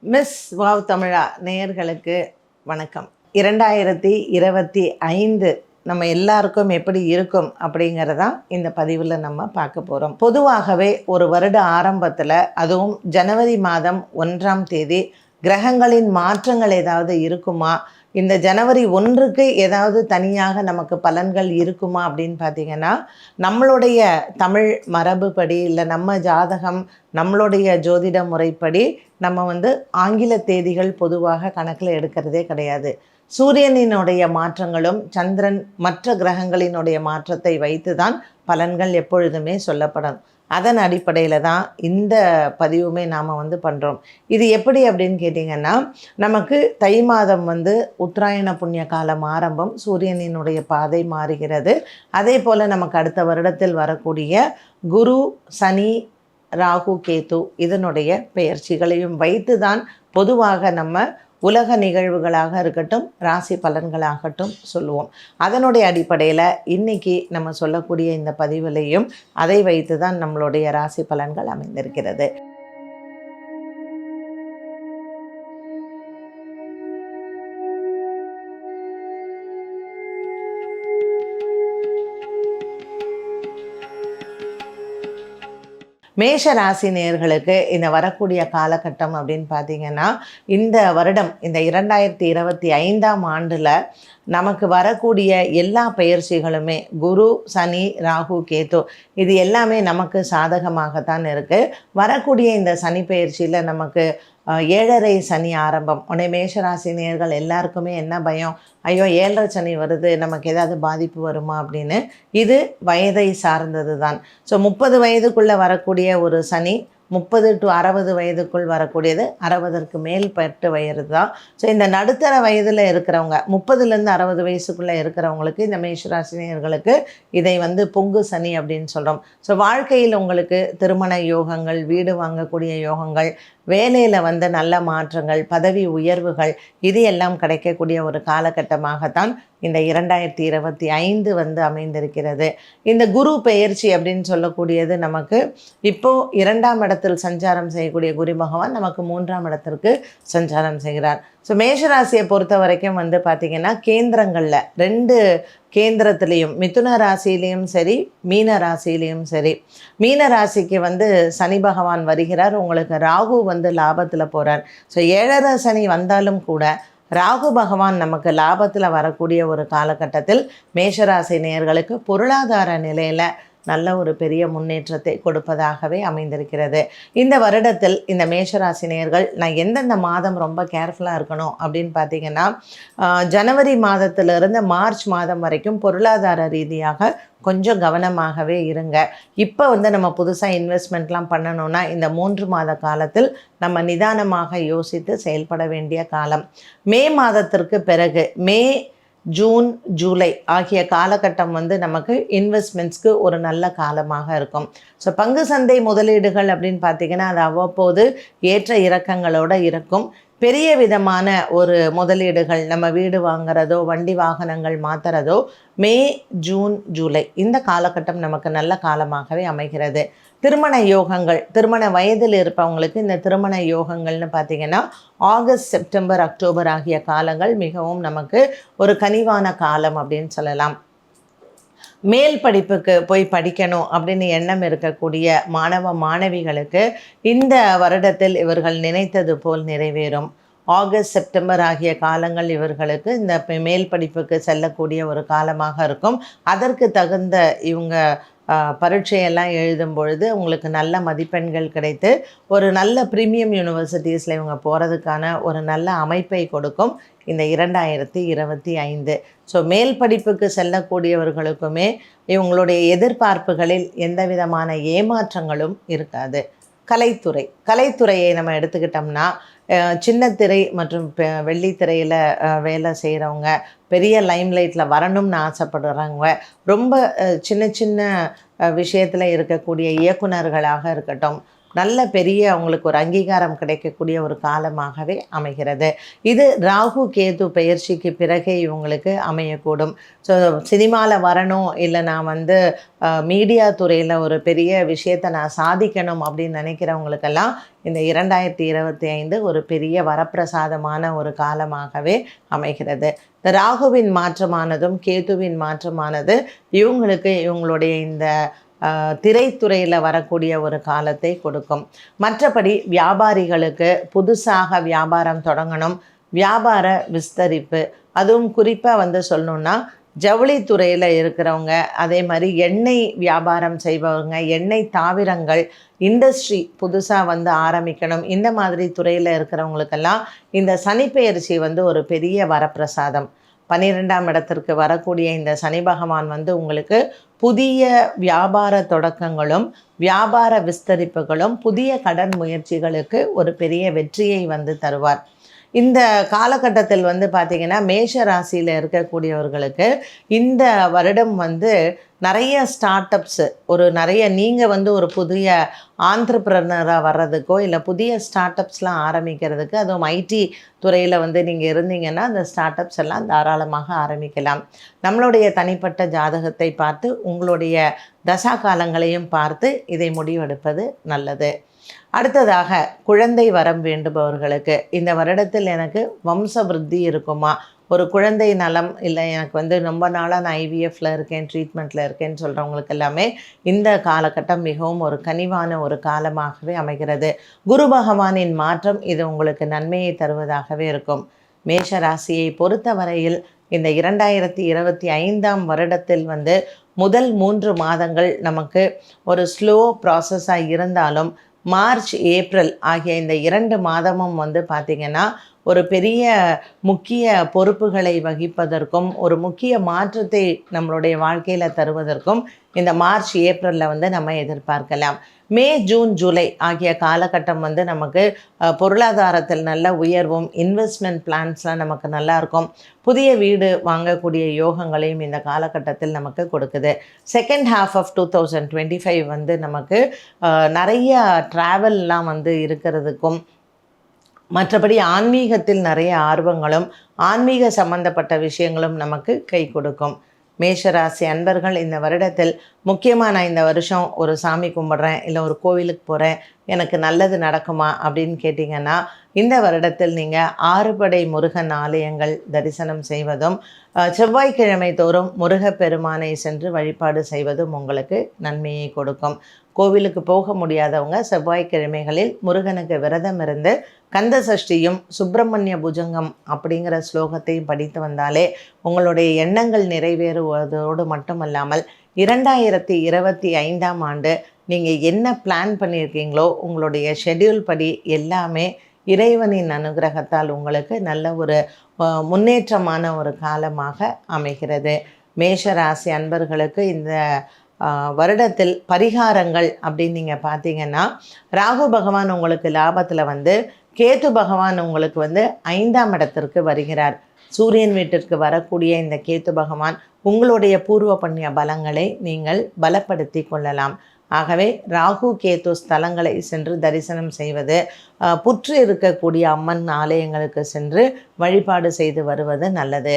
Miss wow தமிழா நேயர்களுக்கு வணக்கம். 2025 நம்ம எல்லாருக்கும் எப்படி இருக்கும் அப்படிங்கிறதான் இந்த பதிவில் நம்ம பார்க்க போகிறோம். பொதுவாகவே ஒரு வருட ஆரம்பத்தில், அதுவும் ஜனவரி மாதம் 1ஆம் தேதி கிரகங்களின் மாற்றங்கள் ஏதாவது இருக்குமா, இந்த ஜனவரி 1க்கு ஏதாவது தனியாக நமக்கு பலன்கள் இருக்குமா அப்படின்னு பார்த்தீங்கன்னா, நம்மளுடைய தமிழ் மரபுப்படி இல்லை நம்ம ஜாதகம் நம்மளுடைய ஜோதிட முறைப்படி நம்ம ஆங்கில தேதிகள் பொதுவாக கணக்கில் எடுக்கிறதே கிடையாது. சூரியனினுடைய மாற்றங்களும் சந்திரன் மற்ற கிரகங்களினுடைய மாற்றத்தை வைத்து தான் பலன்கள் எப்பொழுதுமே சொல்லப்படும். அதன் அடிப்படையில் தான் இந்த பதிவுமே நாம் பண்ணுறோம். இது எப்படி அப்படின்னு கேட்டிங்கன்னா, நமக்கு தை மாதம் உத்தராயண புண்ணிய காலம் ஆரம்பம், சூரியனினுடைய பாதை மாறுகிறது. அதே போல் நமக்கு அடுத்த வருடத்தில் வரக்கூடிய குரு, சனி, ராகு, கேது இதனுடைய பெயர்ச்சிகளையும் வைத்து தான் பொதுவாக நம்ம உலக நிகழ்வுகளாக இருக்கட்டும், ராசி பலன்களாகட்டும் சொல்லுவோம். அதனுடைய அடிப்படையில் இன்றைக்கி நம்ம சொல்லக்கூடிய இந்த பதிவிலையும் அதை வைத்து தான் நம்மளுடைய ராசி பலன்கள் அமைந்திருக்கிறது. மேஷ ராசி நேயர்களுக்கு இந்த வரக்கூடிய காலகட்டம் அப்படின்னு பார்த்தீங்கன்னா, இந்த வருடம் இந்த 2025ஆம் ஆண்டில் நமக்கு வரக்கூடிய எல்லா பெயர்ச்சிகளுமே குரு, சனி, ராகு, கேது இது எல்லாமே நமக்கு சாதகமாகத்தான் இருக்குது. வரக்கூடிய இந்த சனி பெயர்ச்சியில் நமக்கு 7.5 சனி ஆரம்பம். உடனே மேஷராசி நேயர்கள் எல்லாருக்குமே என்ன பயம், ஐயோ 7.5 சனி வருது, நமக்கு ஏதாவது பாதிப்பு வருமா அப்படின்னு. இது வயதை சார்ந்தது தான். ஸோ 30 வயதுக்குள்ளே வரக்கூடிய ஒரு சனி 30 to 60 வயதுக்குள் வரக்கூடியது 60ற்கு மேல் பட்டு வயது தான். ஸோ இந்த நடுத்தர வயதில் இருக்கிறவங்க 30லேருந்து 60 வயசுக்குள்ளே இருக்கிறவங்களுக்கு, இந்த மேஷராசினியர்களுக்கு இதை பொங்கு சனி அப்படின்னு சொல்கிறோம். ஸோ வாழ்க்கையில் உங்களுக்கு திருமண யோகங்கள், வீடு வாங்கக்கூடிய யோகங்கள், வேலையில் நல்ல மாற்றங்கள், பதவி உயர்வுகள் இது எல்லாம் கிடைக்கக்கூடிய ஒரு காலகட்டமாகத்தான் இந்த 2025 அமைந்திருக்கிறது. இந்த குரு பெயர்ச்சி அப்படின்னு சொல்லக்கூடியது நமக்கு இப்போது 2ஆம் இடத்தில் சஞ்சாரம் செய்யக்கூடிய குரு பகவான் நமக்கு 3ஆம் இடத்திற்கு சஞ்சாரம் செய்கிறார். ஸோ மேஷராசியை பொறுத்த வரைக்கும் பார்த்திங்கன்னா, கேந்திரங்களில் 2 கேந்திரத்துலேயும் மிதுன ராசியிலையும் சரி, மீன ராசியிலையும் சரி. மீன ராசிக்கு சனி பகவான் வருகிறார். உங்களுக்கு ராகு லாபத்தில் போகிறார். ஸோ 7.5 சனி வந்தாலும் கூட ராகு பகவான் நமக்கு லாபத்தில் வரக்கூடிய ஒரு காலகட்டத்தில் மேஷராசி நேயர்களுக்கு பொருளாதார நிலையில் நல்ல ஒரு பெரிய முன்னேற்றத்தை கொடுப்பதாகவே அமைந்திருக்கிறது. இந்த வருடத்தில் இந்த மேஷராசி நேயர்கள் நான் எந்தெந்த மாதம் ரொம்ப கேர்ஃபுல்லாக இருக்கணும் அப்படின்னு பார்த்தீங்கன்னா, ஜனவரி மாதத்திலிருந்து மார்ச் மாதம் வரைக்கும் பொருளாதார ரீதியாக கொஞ்சம் கவனமாகவே இருங்க. இப்போ நம்ம புதுசாக இன்வெஸ்ட்மெண்ட்லாம் பண்ணணுன்னா இந்த 3 மாத காலத்தில் நம்ம நிதானமாக யோசித்து செயல்பட வேண்டிய காலம். மே மாதத்திற்கு பிறகு மே, ஜூன், ஜூலை ஆகிய காலகட்டம் நமக்கு இன்வெஸ்ட்மெண்ட்ஸ்க்கு ஒரு நல்ல காலமாக இருக்கும். ஸோ பங்கு சந்தை முதலீடுகள் அப்படின்னு பார்த்திங்கன்னா, அது அவ்வப்போது ஏற்ற இறக்கங்களோடு இருக்கும். பெரிய விதமான ஒரு முதலீடுகள், நம்ம வீடு வாங்குறதோ, வண்டி வாகனங்கள் மாற்றுறதோ மே, ஜூன், ஜூலை இந்த காலகட்டம் நமக்கு நல்ல காலமாகவே அமைகிறது. திருமண யோகங்கள், திருமண வயதில் இருப்பவங்களுக்கு இந்த திருமண யோகங்கள்னு பார்த்திங்கன்னா, ஆகஸ்ட், செப்டம்பர், அக்டோபர் ஆகிய காலங்கள் மிகவும் நமக்கு ஒரு கனிவான காலம் அப்படின்னு சொல்லலாம். மேல் படிப்புக்கு போய் படிக்கணும் அப்படின்னு எண்ணம் இருக்கக்கூடிய மாணவ மாணவிகளுக்கு இந்த வருடத்தில் இவர்கள் நினைத்தது போல் நிறைவேறும். ஆகஸ்ட், செப்டம்பர் ஆகிய காலங்கள் இவர்களுக்கு இந்த மேல் படிப்புக்கு செல்லக்கூடிய ஒரு காலமாக இருக்கும். அதற்கு தகுந்த இவங்க பரீட்சையெல்லாம் எழுதும் பொழுது உங்களுக்கு நல்ல மதிப்பெண்கள் கிடைத்து ஒரு நல்ல ப்ரீமியம் யூனிவர்சிட்டிஸில் இவங்க போகிறதுக்கான ஒரு நல்ல அமைப்பை கொடுக்கும் இந்த 2025. ஸோ மேல் படிப்புக்கு செல்லக்கூடியவர்களுக்குமே இவங்களுடைய எதிர்பார்ப்புகளில் எந்த விதமான ஏமாற்றங்களும் இருக்காது. கலைத்துறையை நம்ம எடுத்துக்கிட்டோம்னா, சின்ன திரை மற்றும் வெள்ளித்திரையில் வேலை செய்கிறவங்க, பெரிய லைம்லைட்டில் வரணும்னு ஆசைப்படுறவங்க, ரொம்ப சின்ன சின்ன விஷயத்தில் இருக்கக்கூடிய இயக்குனர்களாக இருக்கட்டும், நல்ல பெரிய அவங்களுக்கு ஒரு அங்கீகாரம் கிடைக்கக்கூடிய ஒரு காலமாகவே அமைகிறது. இது ராகு கேது பெயர்ச்சிக்கு பிறகே இவங்களுக்கு அமையக்கூடும். ஸோ சினிமாவில் வரணும், இல்லை நான் வந்து மீடியா துறையில் ஒரு பெரிய விஷயத்தை நான் சாதிக்கணும் அப்படின்னு நினைக்கிறவங்களுக்கெல்லாம் இந்த 2025 ஒரு பெரிய வரப்பிரசாதமான ஒரு காலமாகவே அமைகிறது. இந்த ராகுவின் மாற்றமானதும் கேதுவின் மாற்றமானது இவங்களுக்கு இவங்களுடைய இந்த திரைத்துறையில் வரக்கூடிய ஒரு காலத்தை கொடுக்கும். மற்றபடி வியாபாரிகளுக்கு புதுசாக வியாபாரம் தொடங்கணும், வியாபார விஸ்தரிப்பு, அதுவும் குறிப்பாக வந்து சொல்லணுன்னா ஜவுளித்துறையில் இருக்கிறவங்க, அதே மாதிரி எண்ணெய் வியாபாரம் செய்பவங்க, எண்ணெய் தாவிரங்கள் இண்டஸ்ட்ரி புதுசாக வந்து ஆரம்பிக்கணும், இந்த மாதிரி துறையில் இருக்கிறவங்களுக்கெல்லாம் இந்த சனிப்பெயர்ச்சி வந்து ஒரு பெரிய வரப்பிரசாதம். 12ஆம் இடத்திற்கு வரக்கூடிய இந்த சனி பகவான் வந்து உங்களுக்கு புதிய வியாபார தொடக்கங்களும் வியாபார விஸ்தரிப்புகளும் புதிய கடன் முயற்சிகளுக்கு ஒரு பெரிய வெற்றியை வந்து தருவார். இந்த காலகட்டத்தில் வந்து பார்த்திங்கன்னா மேஷ ராசியில் இருக்கக்கூடியவர்களுக்கு இந்த வருடம் வந்து நிறைய ஸ்டார்ட் அப்ஸு, நிறைய நீங்கள் வந்து ஒரு புதிய ஆந்திரப்ரனராக வர்றதுக்கோ இல்லை புதிய ஸ்டார்ட் அப்ஸ்லாம் ஆரம்பிக்கிறதுக்கு, அதுவும் ஐடி துறையில் வந்து நீங்கள் இருந்தீங்கன்னா அந்த ஸ்டார்ட் அப்ஸ் எல்லாம் தாராளமாக ஆரம்பிக்கலாம். நம்மளுடைய தனிப்பட்ட ஜாதகத்தை பார்த்து உங்களுடைய தசா காலங்களையும் பார்த்து இதை முடிவெடுப்பது நல்லது. அடுத்ததாக குழந்தை வரம் வேண்டுபவர்களுக்கு இந்த வருடத்தில் எனக்கு வம்ச விருத்தி இருக்குமா, ஒரு குழந்தை நலம், இல்லை எனக்கு வந்து ரொம்ப நாளாக நான் ஐவிஎஃப்பில் இருக்கேன், ட்ரீட்மெண்ட்டில் இருக்கேன்னு சொல்கிறவங்களுக்கு எல்லாமே இந்த காலகட்டம் மிகவும் ஒரு கனிவான ஒரு காலமாகவே அமைகிறது. குரு பகவானின் மாற்றம் இது உங்களுக்கு நன்மையை தருவதாகவே இருக்கும். மேஷ ராசியை பொறுத்த வரையில் இந்த 2025ஆம் வருடத்தில் வந்து முதல் 3 மாதங்கள் நமக்கு ஒரு ஸ்லோ ப்ராசஸாக இருந்தாலும் மார்ச் ஏப்ரல் ஆகிய இந்த 2 மாதமும் வந்து பார்த்திங்கன்னா ஒரு பெரிய முக்கிய பொறுப்புகளை வகிப்பதற்கும் ஒரு முக்கிய மாற்றத்தை நம்மளுடைய வாழ்க்கையில் தருவதற்கும் இந்த மார்ச் ஏப்ரலில் வந்து நம்ம எதிர்பார்க்கலாம். மே ஜூன் ஜூலை ஆகிய காலகட்டம் வந்து நமக்கு பொருளாதாரத்தில் நல்ல உயர்வும் இன்வெஸ்ட்மெண்ட் பிளான்ஸ்லாம் நமக்கு நல்லாயிருக்கும். புதிய வீடு வாங்கக்கூடிய யோகங்களையும் இந்த காலகட்டத்தில் நமக்கு கொடுக்குது. செகண்ட் ஹாஃப் ஆஃப் 2025 வந்து நமக்கு நிறைய ட்ராவல்லாம் வந்து இருக்கிறதுக்கும், மற்றபடி ஆன்மீகத்தில் நிறைய ஆர்வங்களும் ஆன்மீக சம்பந்தப்பட்ட விஷயங்களும் நமக்கு கை கொடுக்கும். மேஷராசி அன்பர்கள் இந்த வருடத்தில் முக்கியமாக நான் இந்த வருஷம் ஒரு சாமி கும்பிட்றேன், இல்லை ஒரு கோவிலுக்கு போகிறேன், எனக்கு நல்லது நடக்குமா அப்படின்னு கேட்டிங்கன்னா, இந்த வருடத்தில் நீங்கள் 6 படை முருகன் ஆலயங்கள் தரிசனம் செய்வதும் செவ்வாய்க்கிழமை தோறும் முருகப்பெருமானை சென்று வழிபாடு செய்வதும் உங்களுக்கு நன்மையை கொடுக்கும். கோவிலுக்கு போக முடியாதவங்க செவ்வாய்க்கிழமைகளில் முருகனுக்கு விரதம் இருந்து கந்த சஷ்டியும் சுப்பிரமணிய புஜங்கம் அப்படிங்கிற ஸ்லோகத்தையும் படித்து வந்தாலே உங்களுடைய எண்ணங்கள் நிறைவேறுவதோடு மட்டுமல்லாமல் 2025ஆம் ஆண்டு நீங்கள் என்ன பிளான் பண்ணியிருக்கீங்களோ உங்களுடைய ஷெட்யூல் படி எல்லாமே இறைவனின் அனுகிரகத்தால் உங்களுக்கு நல்ல ஒரு முன்னேற்றமான ஒரு காலமாக அமைகிறது. மேஷ ராசி அன்பர்களுக்கு இந்த வருடத்தில் பரிகாரங்கள் அப்படின்னு நீங்கள் பார்த்தீங்கன்னா, ராகு பகவான் உங்களுக்கு லாபத்தில் வந்து, கேது பகவான் உங்களுக்கு வந்து 5ஆம் இடத்திற்கு வருகிறார். சூரியன் வீட்டிற்கு வரக்கூடிய இந்த கேது பகவான் உங்களுடைய பூர்வ புண்ணிய பலங்களை நீங்கள் பலப்படுத்தி கொள்ளலாம். ஆகவே ராகு கேது ஸ்தலங்களை சென்று தரிசனம் செய்வது, புற்று இருக்கக்கூடிய அம்மன் ஆலயங்களுக்கு சென்று வழிபாடு செய்து வருவது நல்லது.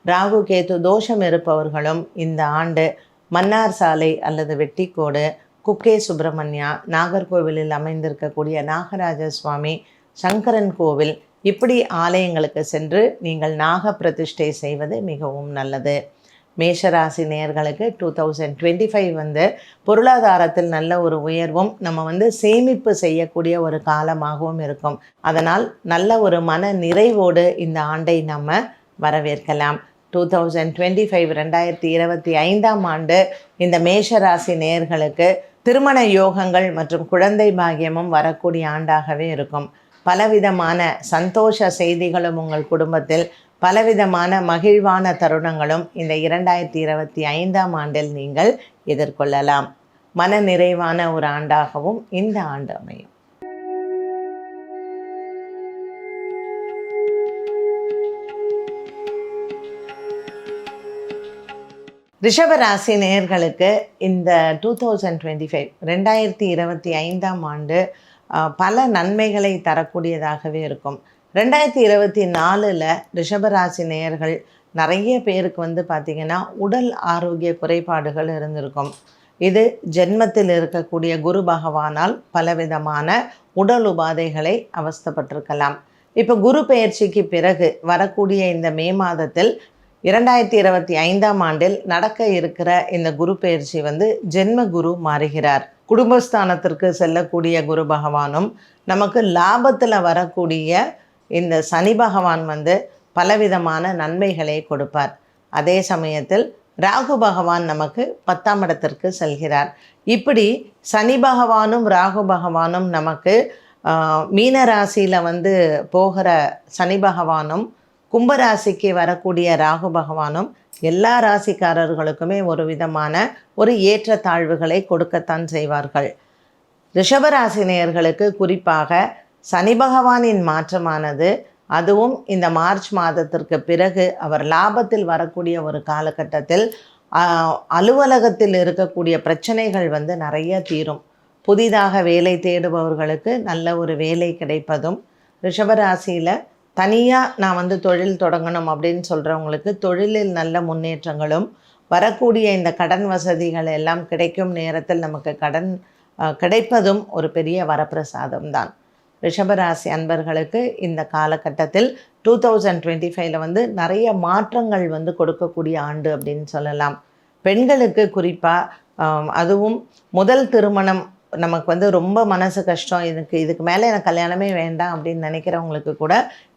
ராகு கேது தோஷம் இருப்பவர்களும் இந்த ஆண்டு மன்னார் சாலை அல்லது வெட்டிக்கோடு, குக்கே சுப்பிரமணியா, நாகர்கோவிலில் அமைந்திருக்கக்கூடிய நாகராஜ சுவாமி, சங்கரன் கோவில், இப்படி ஆலயங்களுக்கு சென்று நீங்கள் நாக பிரதிஷ்டை செய்வது மிகவும் நல்லது. மேஷராசி நேயர்களுக்கு 2025 வந்து பொருளாதாரத்தில் நல்ல ஒரு உயர்வும் நம்ம வந்து சேமிப்பு செய்யக்கூடிய ஒரு காலமாகவும் இருக்கும். அதனால் நல்ல ஒரு மன நிறைவோடு இந்த ஆண்டை நம்ம வரவேற்கலாம். 2025 ஆண்டு இந்த மேஷராசி நேயர்களுக்கு திருமண யோகங்கள் மற்றும் குழந்தை பாக்கியமும் வரக்கூடிய ஆண்டாகவே இருக்கும். பலவிதமான சந்தோஷ செய்திகளும் உங்கள் குடும்பத்தில், பலவிதமான மகிழ்வான தருணங்களும் இந்த 2025ஆம் ஆண்டில் நீங்கள் எதிர்கொள்ளலாம். மன நிறைவான ஒரு ஆண்டாகவும் இந்த ஆண்டு அமையும். ரிஷபராசி நேயர்களுக்கு இந்த 2025 2025ஆம் ஆண்டு பல நன்மைகளை தரக்கூடியதாகவே இருக்கும். 2024ல் ரிஷபராசி நேயர்கள் நிறைய பேருக்கு வந்து பார்த்திங்கன்னா உடல் ஆரோக்கிய குறைபாடுகள் இருந்திருக்கும். இது ஜென்மத்தில் இருக்கக்கூடிய குரு பகவானால் பலவிதமான உடல் உபாதைகளை அவஸ்தைப்பட்டிருக்கலாம். இப்போ குரு பெயர்ச்சிக்கு பிறகு வரக்கூடிய இந்த மே மாதத்தில் 2025ஆம் ஆண்டில் நடக்க இருக்கிற இந்த குரு பெயர்ச்சி வந்து ஜென்ம குரு மாறுகிறார். குடும்பஸ்தானத்திற்கு செல்லக்கூடிய குரு பகவானும் நமக்கு லாபத்தில் வரக்கூடிய இந்த சனி பகவான் வந்து பலவிதமான நன்மைகளை கொடுப்பார். அதே சமயத்தில் ராகு பகவான் நமக்கு 10ஆம் இடத்திற்கு செல்கிறார். இப்படி சனி பகவானும் ராகு பகவானும் நமக்கு மீன ராசியில் வந்து போகிற சனி பகவானும் கும்பராசிக்கு வரக்கூடிய ராகு பகவானும் எல்லா ராசிக்காரர்களுக்குமே ஒரு விதமான ஒரு ஏற்றத்தாழ்வுகளை கொடுக்கத்தான் செய்வார்கள். ரிஷபராசி நேயர்களுக்கு குறிப்பாக சனி பகவானின் மாற்றமானது, அதுவும் இந்த மார்ச் மாதத்திற்கு பிறகு அவர் லாபத்தில் வரக்கூடிய ஒரு காலகட்டத்தில் அலுவலகத்தில் இருக்கக்கூடிய பிரச்சனைகள் வந்து நிறைய தீரும். புதிதாக வேலை தேடுபவர்களுக்கு நல்ல ஒரு வேலை கிடைப்பதும், ரிஷபராசியில் தனியாக நான் வந்து தொழில் தொடங்கணும் அப்படின்னு சொல்கிறவங்களுக்கு தொழிலில் நல்ல முன்னேற்றங்களும், வரக்கூடிய இந்த கடன் வசதிகள் எல்லாம் கிடைக்கும் நேரத்தில் நமக்கு கடன் கிடைப்பதும் ஒரு பெரிய வரப்பிரசாதம் தான். ரிஷபராசி அன்பர்களுக்கு இந்த காலகட்டத்தில் 2025 வந்து நிறைய மாற்றங்கள் வந்து கொடுக்கக்கூடிய ஆண்டு அப்படின்னு சொல்லலாம். பெண்களுக்கு குறிப்பாக அதுவும் முதல் திருமணம் நமக்கு வந்து ரொம்ப மனசு கஷ்டம், இதுக்கு மேலே எனக்கு கல்யாணமே வேண்டாம் அப்படின்னு நினைக்கிறவங்களுக்கு கூட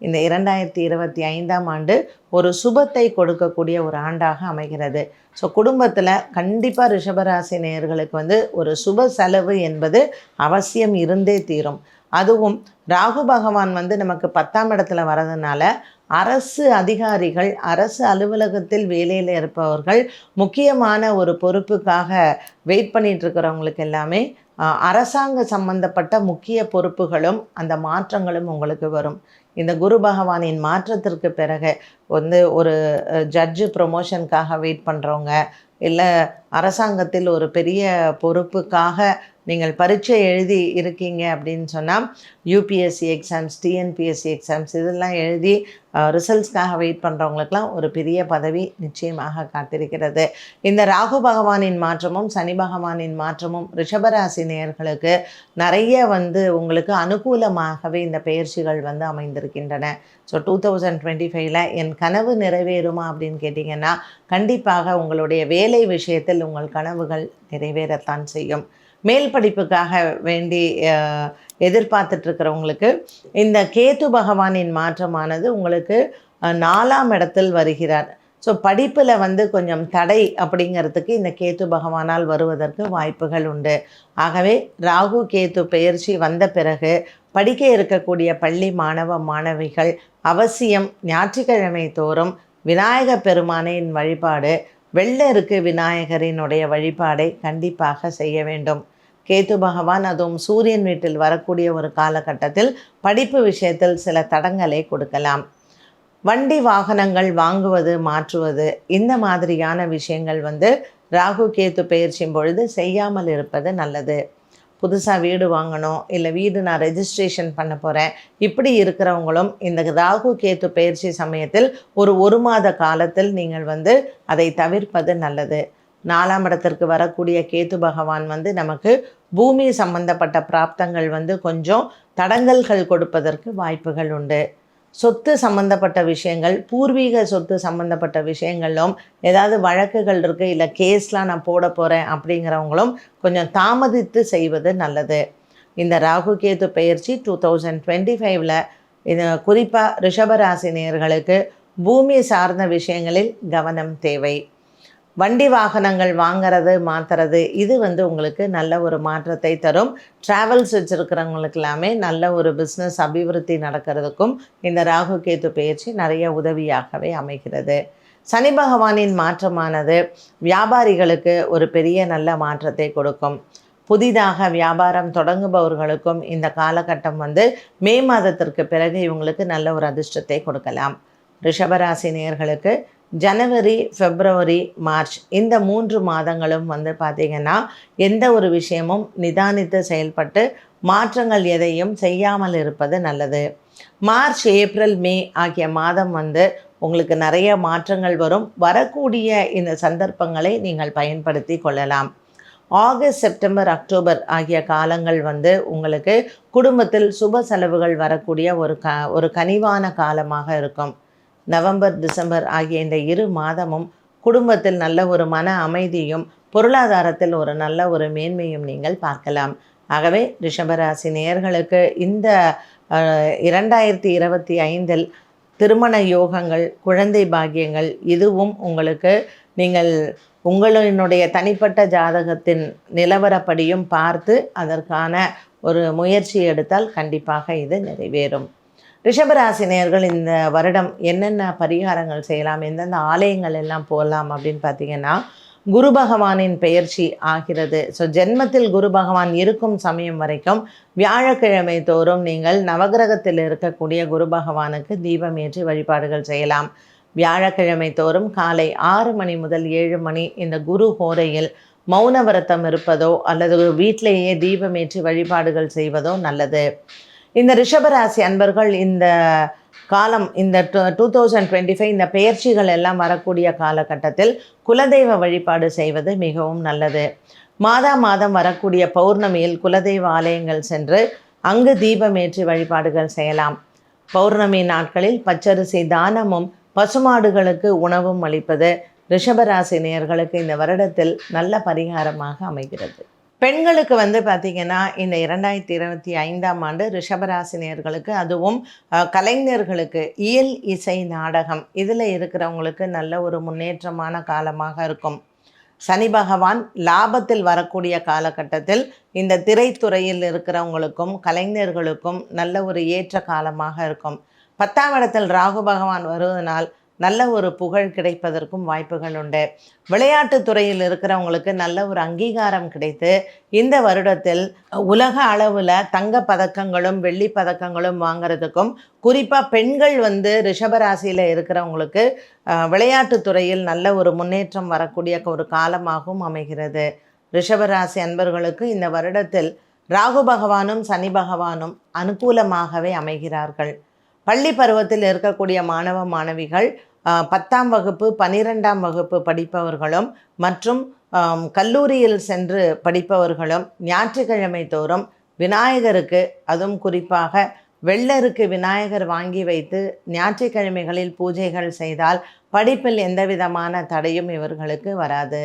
இந்த 2025ஆம் ஆண்டு ஒரு சுபத்தை கொடுக்கக்கூடிய ஒரு ஆண்டாக அமைகிறது. ஸோ குடும்பத்தில் கண்டிப்பாக ரிஷபராசி நேயர்களுக்கு வந்து ஒரு சுப செலவு என்பது அவசியம் இருந்தே தீரும். அதுவும் ராகு பகவான் வந்து நமக்கு 10ஆம் இடத்துல வரதுனால அரசு அதிகாரிகள், அரசு அலுவலகத்தில் வேலையில் இருப்பவர்கள், முக்கியமான ஒரு பொறுப்புக்காக வெயிட் பண்ணிட்டு இருக்கிறவங்களுக்கு எல்லாமே அரசாங்க சம்பந்தப்பட்ட முக்கிய பொறுப்புகளும் அந்த மாற்றங்களும் உங்களுக்கு வரும். இந்த குரு பகவானின் மாற்றத்திற்கு பிறகு வந்து ஒரு ஜட்ஜு ப்ரொமோஷனுக்காக வெயிட் பண்ணுறவங்க, இல்லை அரசாங்கத்தில் ஒரு பெரிய பொறுப்புக்காக நீங்கள் பரீட்சை எழுதி இருக்கீங்க அப்படின்னு சொன்னால் யூபிஎஸ்சி எக்ஸாம்ஸ், டிஎன்பிஎஸ்சி எக்ஸாம்ஸ் இதெல்லாம் எழுதி ரிசல்ட்ஸ்க்காக வெயிட் பண்ணுறவங்களுக்கெல்லாம் ஒரு பெரிய பதவி நிச்சயமாக காத்திருக்கிறது. இந்த ராகு பகவானின் மாற்றமும் சனி பகவானின் மாற்றமும் ரிஷபராசி நேயர்களுக்கு நிறைய வந்து உங்களுக்கு அனுகூலமாகவே இந்த பெயர்ச்சிகள் வந்து அமைந்திருக்கின்றன. ஸோ 2025ல் என் கனவு நிறைவேறுமா அப்படின்னு கேட்டிங்கன்னா கண்டிப்பாக உங்களுடைய வேலை விஷயத்தில் உங்கள் கனவுகள் நிறைவேறத்தான் செய்யும். மேல் படிப்புக்காக வேண்டி எதிர்பார்த்துட்ருக்கிறவங்களுக்கு இந்த கேது பகவானின் மாற்றமானது உங்களுக்கு 4ஆம் இடத்தில் வருகிறார். ஸோ படிப்பில் வந்து கொஞ்சம் தடை அப்படிங்கிறதுக்கு இந்த கேது பகவானால் வருவதற்கு வாய்ப்புகள் உண்டு. ஆகவே ராகு கேது பெயர்ச்சி வந்த பிறகு படிக்க இருக்கக்கூடிய பள்ளி மாணவ மாணவிகள் அவசியம் ஞாயிற்றுக்கிழமை தோறும் விநாயக பெருமானின் வழிபாடு, வெள்ளருக்கு விநாயகரினுடைய வழிபாடை கண்டிப்பாக செய்ய வேண்டும். கேது பகவான் அதுவும் சூரியன் வீட்டில் வரக்கூடிய ஒரு காலகட்டத்தில் படிப்பு விஷயத்தில் சில தடங்களை கொடுக்கலாம். வண்டி வாகனங்கள் வாங்குவது, மாற்றுவது, இந்த மாதிரியான விஷயங்கள் வந்து ராகு கேது பெயர்ச்சியும் பொழுது செய்யாமல் இருப்பது நல்லது. புதுசாக வீடு வாங்கணும், இல்லை வீடு நான் ரெஜிஸ்ட்ரேஷன் பண்ண போகிறேன், இப்படி இருக்கிறவங்களும் இந்த ராகு கேது பெயர்ச்சி சமயத்தில் ஒரு மாத காலத்தில் நீங்கள் வந்து அதை தவிர்ப்பது நல்லது. 4ஆம் இடத்திற்கு வரக்கூடிய கேது பகவான் வந்து நமக்கு பூமி சம்பந்தப்பட்ட பிராப்தங்கள் வந்து கொஞ்சம் தடங்கல்கள் கொடுப்பதற்கு வாய்ப்புகள் உண்டு. சொத்து சம்பந்தப்பட்ட விஷயங்கள், பூர்வீக சொத்து சம்பந்தப்பட்ட விஷயங்களும் ஏதாவது வழக்குகள் இருக்குது, இல்லை கேஸ்லாம் நான் போட போகிறேன் அப்படிங்கிறவங்களும் கொஞ்சம் தாமதித்து செய்வது நல்லது. இந்த ராகு கேது பெயர்ச்சி 2025ல் இது குறிப்பாக ரிஷபராசி நேயர்களுக்கு பூமி சார்ந்த விஷயங்களில் கவனம் தேவை. வண்டி வாகனங்கள் வாங்கிறது, மாற்றுறது, இது வந்து உங்களுக்கு நல்ல ஒரு மாற்றத்தை தரும். ட்ராவல்ஸ் வச்சுருக்கிறவங்களுக்கு எல்லாமே நல்ல ஒரு பிஸ்னஸ் அபிவிருத்தி நடக்கிறதுக்கும் இந்த ராகு கேது பெயர்ச்சி நிறைய உதவியாகவே அமைகிறது. சனி பகவானின் மாற்றமானது வியாபாரிகளுக்கு ஒரு பெரிய நல்ல மாற்றத்தை கொடுக்கும். புதிதாக வியாபாரம் தொடங்குபவர்களுக்கும் இந்த காலகட்டம் வந்து மே மாதத்திற்கு பிறகு இவங்களுக்கு நல்ல ஒரு அதிர்ஷ்டத்தை கொடுக்கலாம். ரிஷபராசி நேயர்களுக்கு ஜனவரி, பிப்ரவரி, மார்ச் இந்த 3 மாதங்களும் வந்து பார்த்திங்கன்னா எந்த ஒரு விஷயமும் நிதானித்து செயல்பட்டு மாற்றங்கள் எதையும் செய்யாமல் இருப்பது நல்லது. மார்ச், ஏப்ரல், மே ஆகிய மாதம் வந்து உங்களுக்கு நிறைய மாற்றங்கள் வரும். வரக்கூடிய இந்த சந்தர்ப்பங்களை நீங்கள் பயன்படுத்தி கொள்ளலாம். ஆகஸ்ட், செப்டம்பர், அக்டோபர் ஆகிய காலங்கள் வந்து உங்களுக்கு குடும்பத்தில் சுப செலவுகள் வரக்கூடிய ஒரு கனிவான காலமாக இருக்கும். நவம்பர், டிசம்பர் ஆகிய இந்த 2 மாதமும் குடும்பத்தில் நல்ல ஒரு மன அமைதியும் பொருளாதாரத்தில் ஒரு நல்ல ஒரு மேன்மையும் நீங்கள் பார்க்கலாம். ஆகவே ரிஷபராசி நேயர்களுக்கு இந்த 2025இல் திருமண யோகங்கள், குழந்தை பாக்கியங்கள் இதுவும் உங்களுக்கு நீங்கள் உங்களினுடைய தனிப்பட்ட ஜாதகத்தின் நிலவரப்படியும் பார்த்து அதற்கான ஒரு முயற்சி எடுத்தால் கண்டிப்பாக இது நிறைவேறும். ரிஷபராசி நேயர்கள் இந்த வருடம் என்னென்ன பரிகாரங்கள் செய்யலாம், எந்தெந்த ஆலயங்கள் எல்லாம் போகலாம் அப்படின்னு பார்த்தீங்கன்னா, குரு பகவானின் பெயர்ச்சி ஆகிறது. ஸோ ஜென்மத்தில் குரு பகவான் இருக்கும் சமயம் வரைக்கும் வியாழக்கிழமை தோறும் நீங்கள் நவகிரகத்தில் இருக்கக்கூடிய குரு பகவானுக்கு தீபம் ஏற்றி வழிபாடுகள் செய்யலாம். வியாழக்கிழமை தோறும் காலை 6 மணி முதல் 7 மணி இந்த குரு ஹோரையில் மௌன விரதம் இருப்பதோ அல்லது வீட்டிலேயே தீபமேற்றி வழிபாடுகள் செய்வதோ நல்லது. இந்த ரிஷபராசி அன்பர்கள் இந்த காலம் இந்த 2025 இந்த பெயர்ச்சிகள் எல்லாம் வரக்கூடிய காலகட்டத்தில் குலதெய்வ வழிபாடு செய்வது மிகவும் நல்லது. மாதம் வரக்கூடிய பௌர்ணமியில் குலதெய்வ ஆலயங்கள் சென்று அங்கு தீபமேற்றி வழிபாடுகள் செய்யலாம். பௌர்ணமி நாட்களில் பச்சரிசி தானமும் பசுமாடுகளுக்கு உணவும் அளிப்பது ரிஷபராசி நேயர்களுக்கு இந்த வருடத்தில் நல்ல பரிகாரமாக அமைகிறது. பெண்களுக்கு வந்து பார்த்திங்கன்னா இந்த 2025ஆம் ஆண்டு ரிஷபராசி நேயர்களுக்கு அதுவும் கலைஞர்களுக்கு இயல், இசை, நாடகம் இதில் இருக்கிறவங்களுக்கு நல்ல ஒரு முன்னேற்றமான காலமாக இருக்கும். சனி பகவான் லாபத்தில் வரக்கூடிய காலகட்டத்தில் இந்த திரைத்துறையில் இருக்கிறவங்களுக்கும் கலைஞர்களுக்கும் நல்ல ஒரு ஏற்ற காலமாக இருக்கும். 10ஆம் இடத்தில் ராகு பகவான் வருவதனால் நல்ல ஒரு புகழ் கிடைப்பதற்கும் வாய்ப்புகள் உண்டு. விளையாட்டு துறையில் இருக்கிறவங்களுக்கு நல்ல ஒரு அங்கீகாரம் கிடைத்து இந்த வருடத்தில் உலக அளவில் தங்க பதக்கங்களும் வெள்ளி பதக்கங்களும் வாங்கிறதுக்கும், குறிப்பாக பெண்கள் வந்து ரிஷபராசியில் இருக்கிறவங்களுக்கு விளையாட்டு துறையில் நல்ல ஒரு முன்னேற்றம் வரக்கூடிய ஒரு காலமாகவும் அமைகிறது. ரிஷபராசி அன்பர்களுக்கு இந்த வருடத்தில் ராகு பகவானும் சனி பகவானும் அனுகூலமாகவே அமைகிறார்கள். பள்ளி பருவத்தில் இருக்கக்கூடிய மாணவ மாணவிகள் 10ஆம் வகுப்பு 12ஆம் வகுப்பு படிப்பவர்களும் மற்றும் கல்லூரியில் சென்று படிப்பவர்களும் ஞாயிற்றுக்கிழமை தோறும் விநாயகருக்கு, அதுவும் குறிப்பாக வெள்ளருக்கு விநாயகர் வாங்கி வைத்து ஞாயிற்றுக்கிழமைகளில் பூஜைகள் செய்தால் படிப்பில் எந்தவிதமான தடையும் இவர்களுக்கு வராது.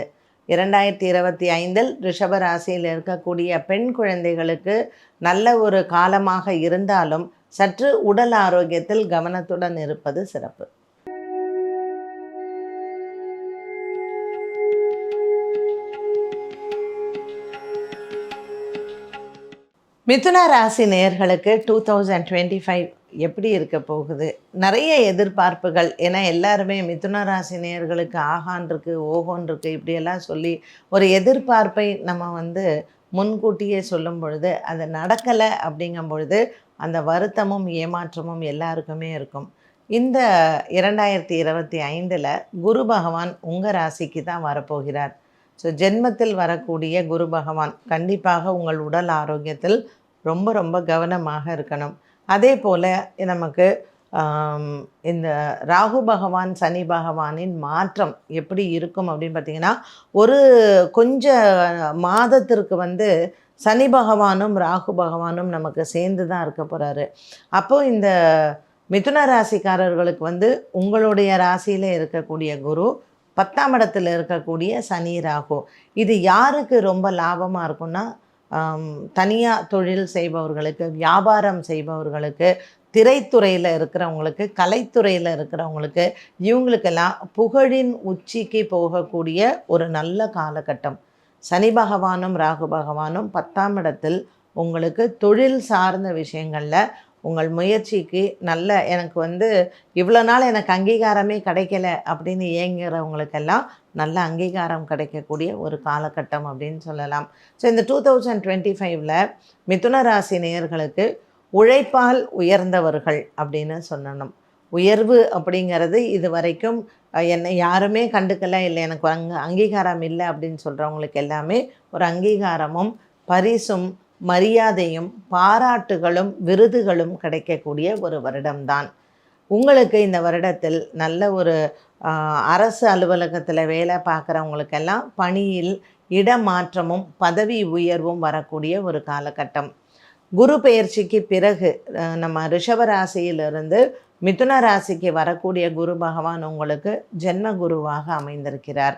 2025இல் ரிஷபராசியில் இருக்கக்கூடிய பெண் குழந்தைகளுக்கு நல்ல ஒரு காலமாக இருந்தாலும் சற்று உடல் ஆரோக்கியத்தில் கவனத்துடன் இருப்பது சிறப்பு. மிதுன ராசி நேயர்களுக்கு 2025 எப்படி இருக்க போகுது? நிறைய எதிர்பார்ப்புகள். ஏன்னா எல்லாருமே மிதுன ராசி நேயர்களுக்கு ஆகான் இருக்கு, ஓகோன் இருக்கு இப்படியெல்லாம் சொல்லி ஒரு எதிர்பார்ப்பை நம்ம வந்து முன்கூட்டியே சொல்லும் பொழுது அது நடக்கலை அப்படிங்கும் பொழுது அந்த வருத்தமும் ஏமாற்றமும் எல்லாருக்குமே இருக்கும். இந்த 2025இல் குரு பகவான் உங்கள் ராசிக்கு தான் வரப்போகிறார். ஸோ ஜென்மத்தில் வரக்கூடிய குரு பகவான் கண்டிப்பாக உங்கள் உடல் ஆரோக்கியத்தில் ரொம்ப ரொம்ப கவனமாக இருக்கணும். அதே போல் நமக்கு இந்த ராகு பகவான் சனி பகவானின் மாற்றம் எப்படி இருக்கும் அப்படின்னு பார்த்திங்கன்னா, ஒரு கொஞ்ச மாதத்திற்கு வந்து சனி பகவானும் ராகு பகவானும் நமக்கு சேர்ந்து தான் இருக்க போகிறாரு. அப்போது இந்த மிதுன ராசிக்காரர்களுக்கு வந்து உங்களுடைய ராசியில் இருக்கக்கூடிய குரு, 10ஆம் இடத்தில் இருக்கக்கூடிய சனி ராகு, இது யாருக்கு ரொம்ப லாபமாக இருக்கும்னா, தனியாக தொழில் செய்பவர்களுக்கு, வியாபாரம் செய்பவர்களுக்கு, திரைத்துறையில் இருக்கிறவங்களுக்கு, கலைத்துறையில் இருக்கிறவங்களுக்கு, இவங்களுக்கெல்லாம் புகழின் உச்சிக்கு போகக்கூடிய ஒரு நல்ல காலகட்டம். சனி பகவானும் ராகு பகவானும் 10ஆம் இடத்தில் உங்களுக்கு தொழில் சார்ந்த விஷயங்களில் உங்கள் முயற்சிக்கு நல்ல, எனக்கு வந்து இவ்வளோ நாள் எனக்கு அங்கீகாரமே கிடைக்கல அப்படின்னு ஏங்குறவங்களுக்கெல்லாம் நல்ல அங்கீகாரம் கிடைக்கக்கூடிய ஒரு காலகட்டம் அப்படின்னு சொல்லலாம். ஸோ இந்த 2025இல் மிதுன ராசி நேயர்களுக்கு உழைப்பால் உயர்ந்தவர்கள் அப்படின்னு சொல்லணும். உயர்வு அப்படிங்கிறது இது வரைக்கும் என்னை யாருமே கண்டுக்கல, இல்லை எனக்கு அங்கீகாரம் இல்லை அப்படின்னு சொல்கிறவங்களுக்கு எல்லாமே ஒரு அங்கீகாரமும் பரிசும் மரியாதையும் பாராட்டுகளும் விருதுகளும் கிடைக்கக்கூடிய ஒரு வருடம்தான். உங்களுக்கு இந்த வருடத்தில் நல்ல ஒரு அரசு அலுவலகத்தில் வேலை பார்க்குறவங்களுக்கெல்லாம் பணியில் இடமாற்றமும் பதவி உயர்வும் வரக்கூடிய ஒரு காலகட்டம். குரு பெயர்ச்சிக்கு பிறகு நம்ம ரிஷப ராசியிலிருந்து மிதுன ராசிக்கு வரக்கூடிய குரு பகவான் உங்களுக்கு ஜென்ம குருவாக அமைந்திருக்கிறார்.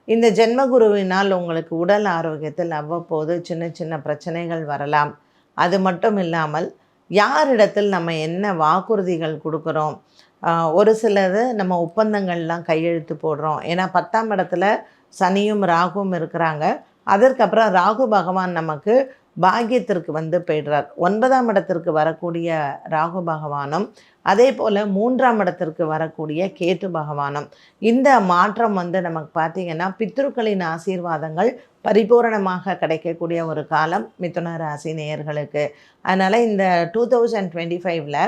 இந்த ஜென்ம குருவினால் உங்களுக்கு உடல் ஆரோக்கியத்தில் அவ்வப்போது சின்ன சின்ன பிரச்சனைகள் வரலாம். அது மட்டும் இல்லாமல் யாரிடத்தில் நம்ம என்ன வாக்குறுதிகள் கொடுக்குறோம், ஒரு சிலது நம்ம ஒப்பந்தங்கள்லாம் கையெழுத்து போடுறோம். ஏன்னா 10ஆம் இடத்துல சனியும் ராகுவும் இருக்கிறாங்க. அதற்கப்புறம் ராகு பகவான் நமக்கு பாக்கியத்திற்கு போயிடுறார். 9ஆம் இடத்திற்கு வரக்கூடிய ராகு பகவானும் அதே போல் 3ஆம் இடத்திற்கு வரக்கூடிய கேது பகவானும் இந்த மாற்றம் நமக்கு பார்த்திங்கன்னா பித்ருக்களின் ஆசீர்வாதங்கள் பரிபூரணமாக கிடைக்கக்கூடிய ஒரு காலம் மிதுன ராசி நேயர்களுக்கு. அதனால் இந்த 2025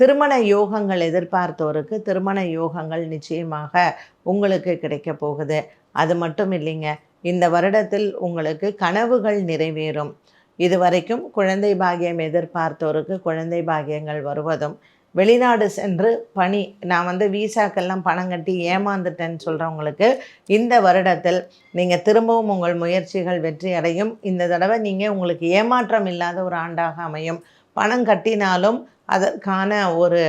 திருமண யோகங்கள் எதிர்பார்த்தோருக்கு திருமண யோகங்கள் நிச்சயமாக உங்களுக்கு கிடைக்க போகுது. அது மட்டும் இல்லைங்க, இந்த வருடத்தில் உங்களுக்கு கனவுகள் நிறைவேறும். இதுவரைக்கும் குழந்தை பாக்கியம் எதிர்பார்த்தோருக்கு குழந்தை பாக்கியங்கள் வருவதும், வெளிநாடு சென்று பணி நான் வீசாக்கெல்லாம் பணம் கட்டி ஏமாந்துட்டேன்னு சொல்கிறவங்களுக்கு இந்த வருடத்தில் நீங்கள் திரும்பவும் உங்கள் முயற்சிகள் வெற்றி அடையும். இந்த தடவை நீங்கள் உங்களுக்கு ஏமாற்றம் இல்லாத ஒரு ஆண்டாக அமையும். பணம் கட்டினாலும் அதற்கான ஒரு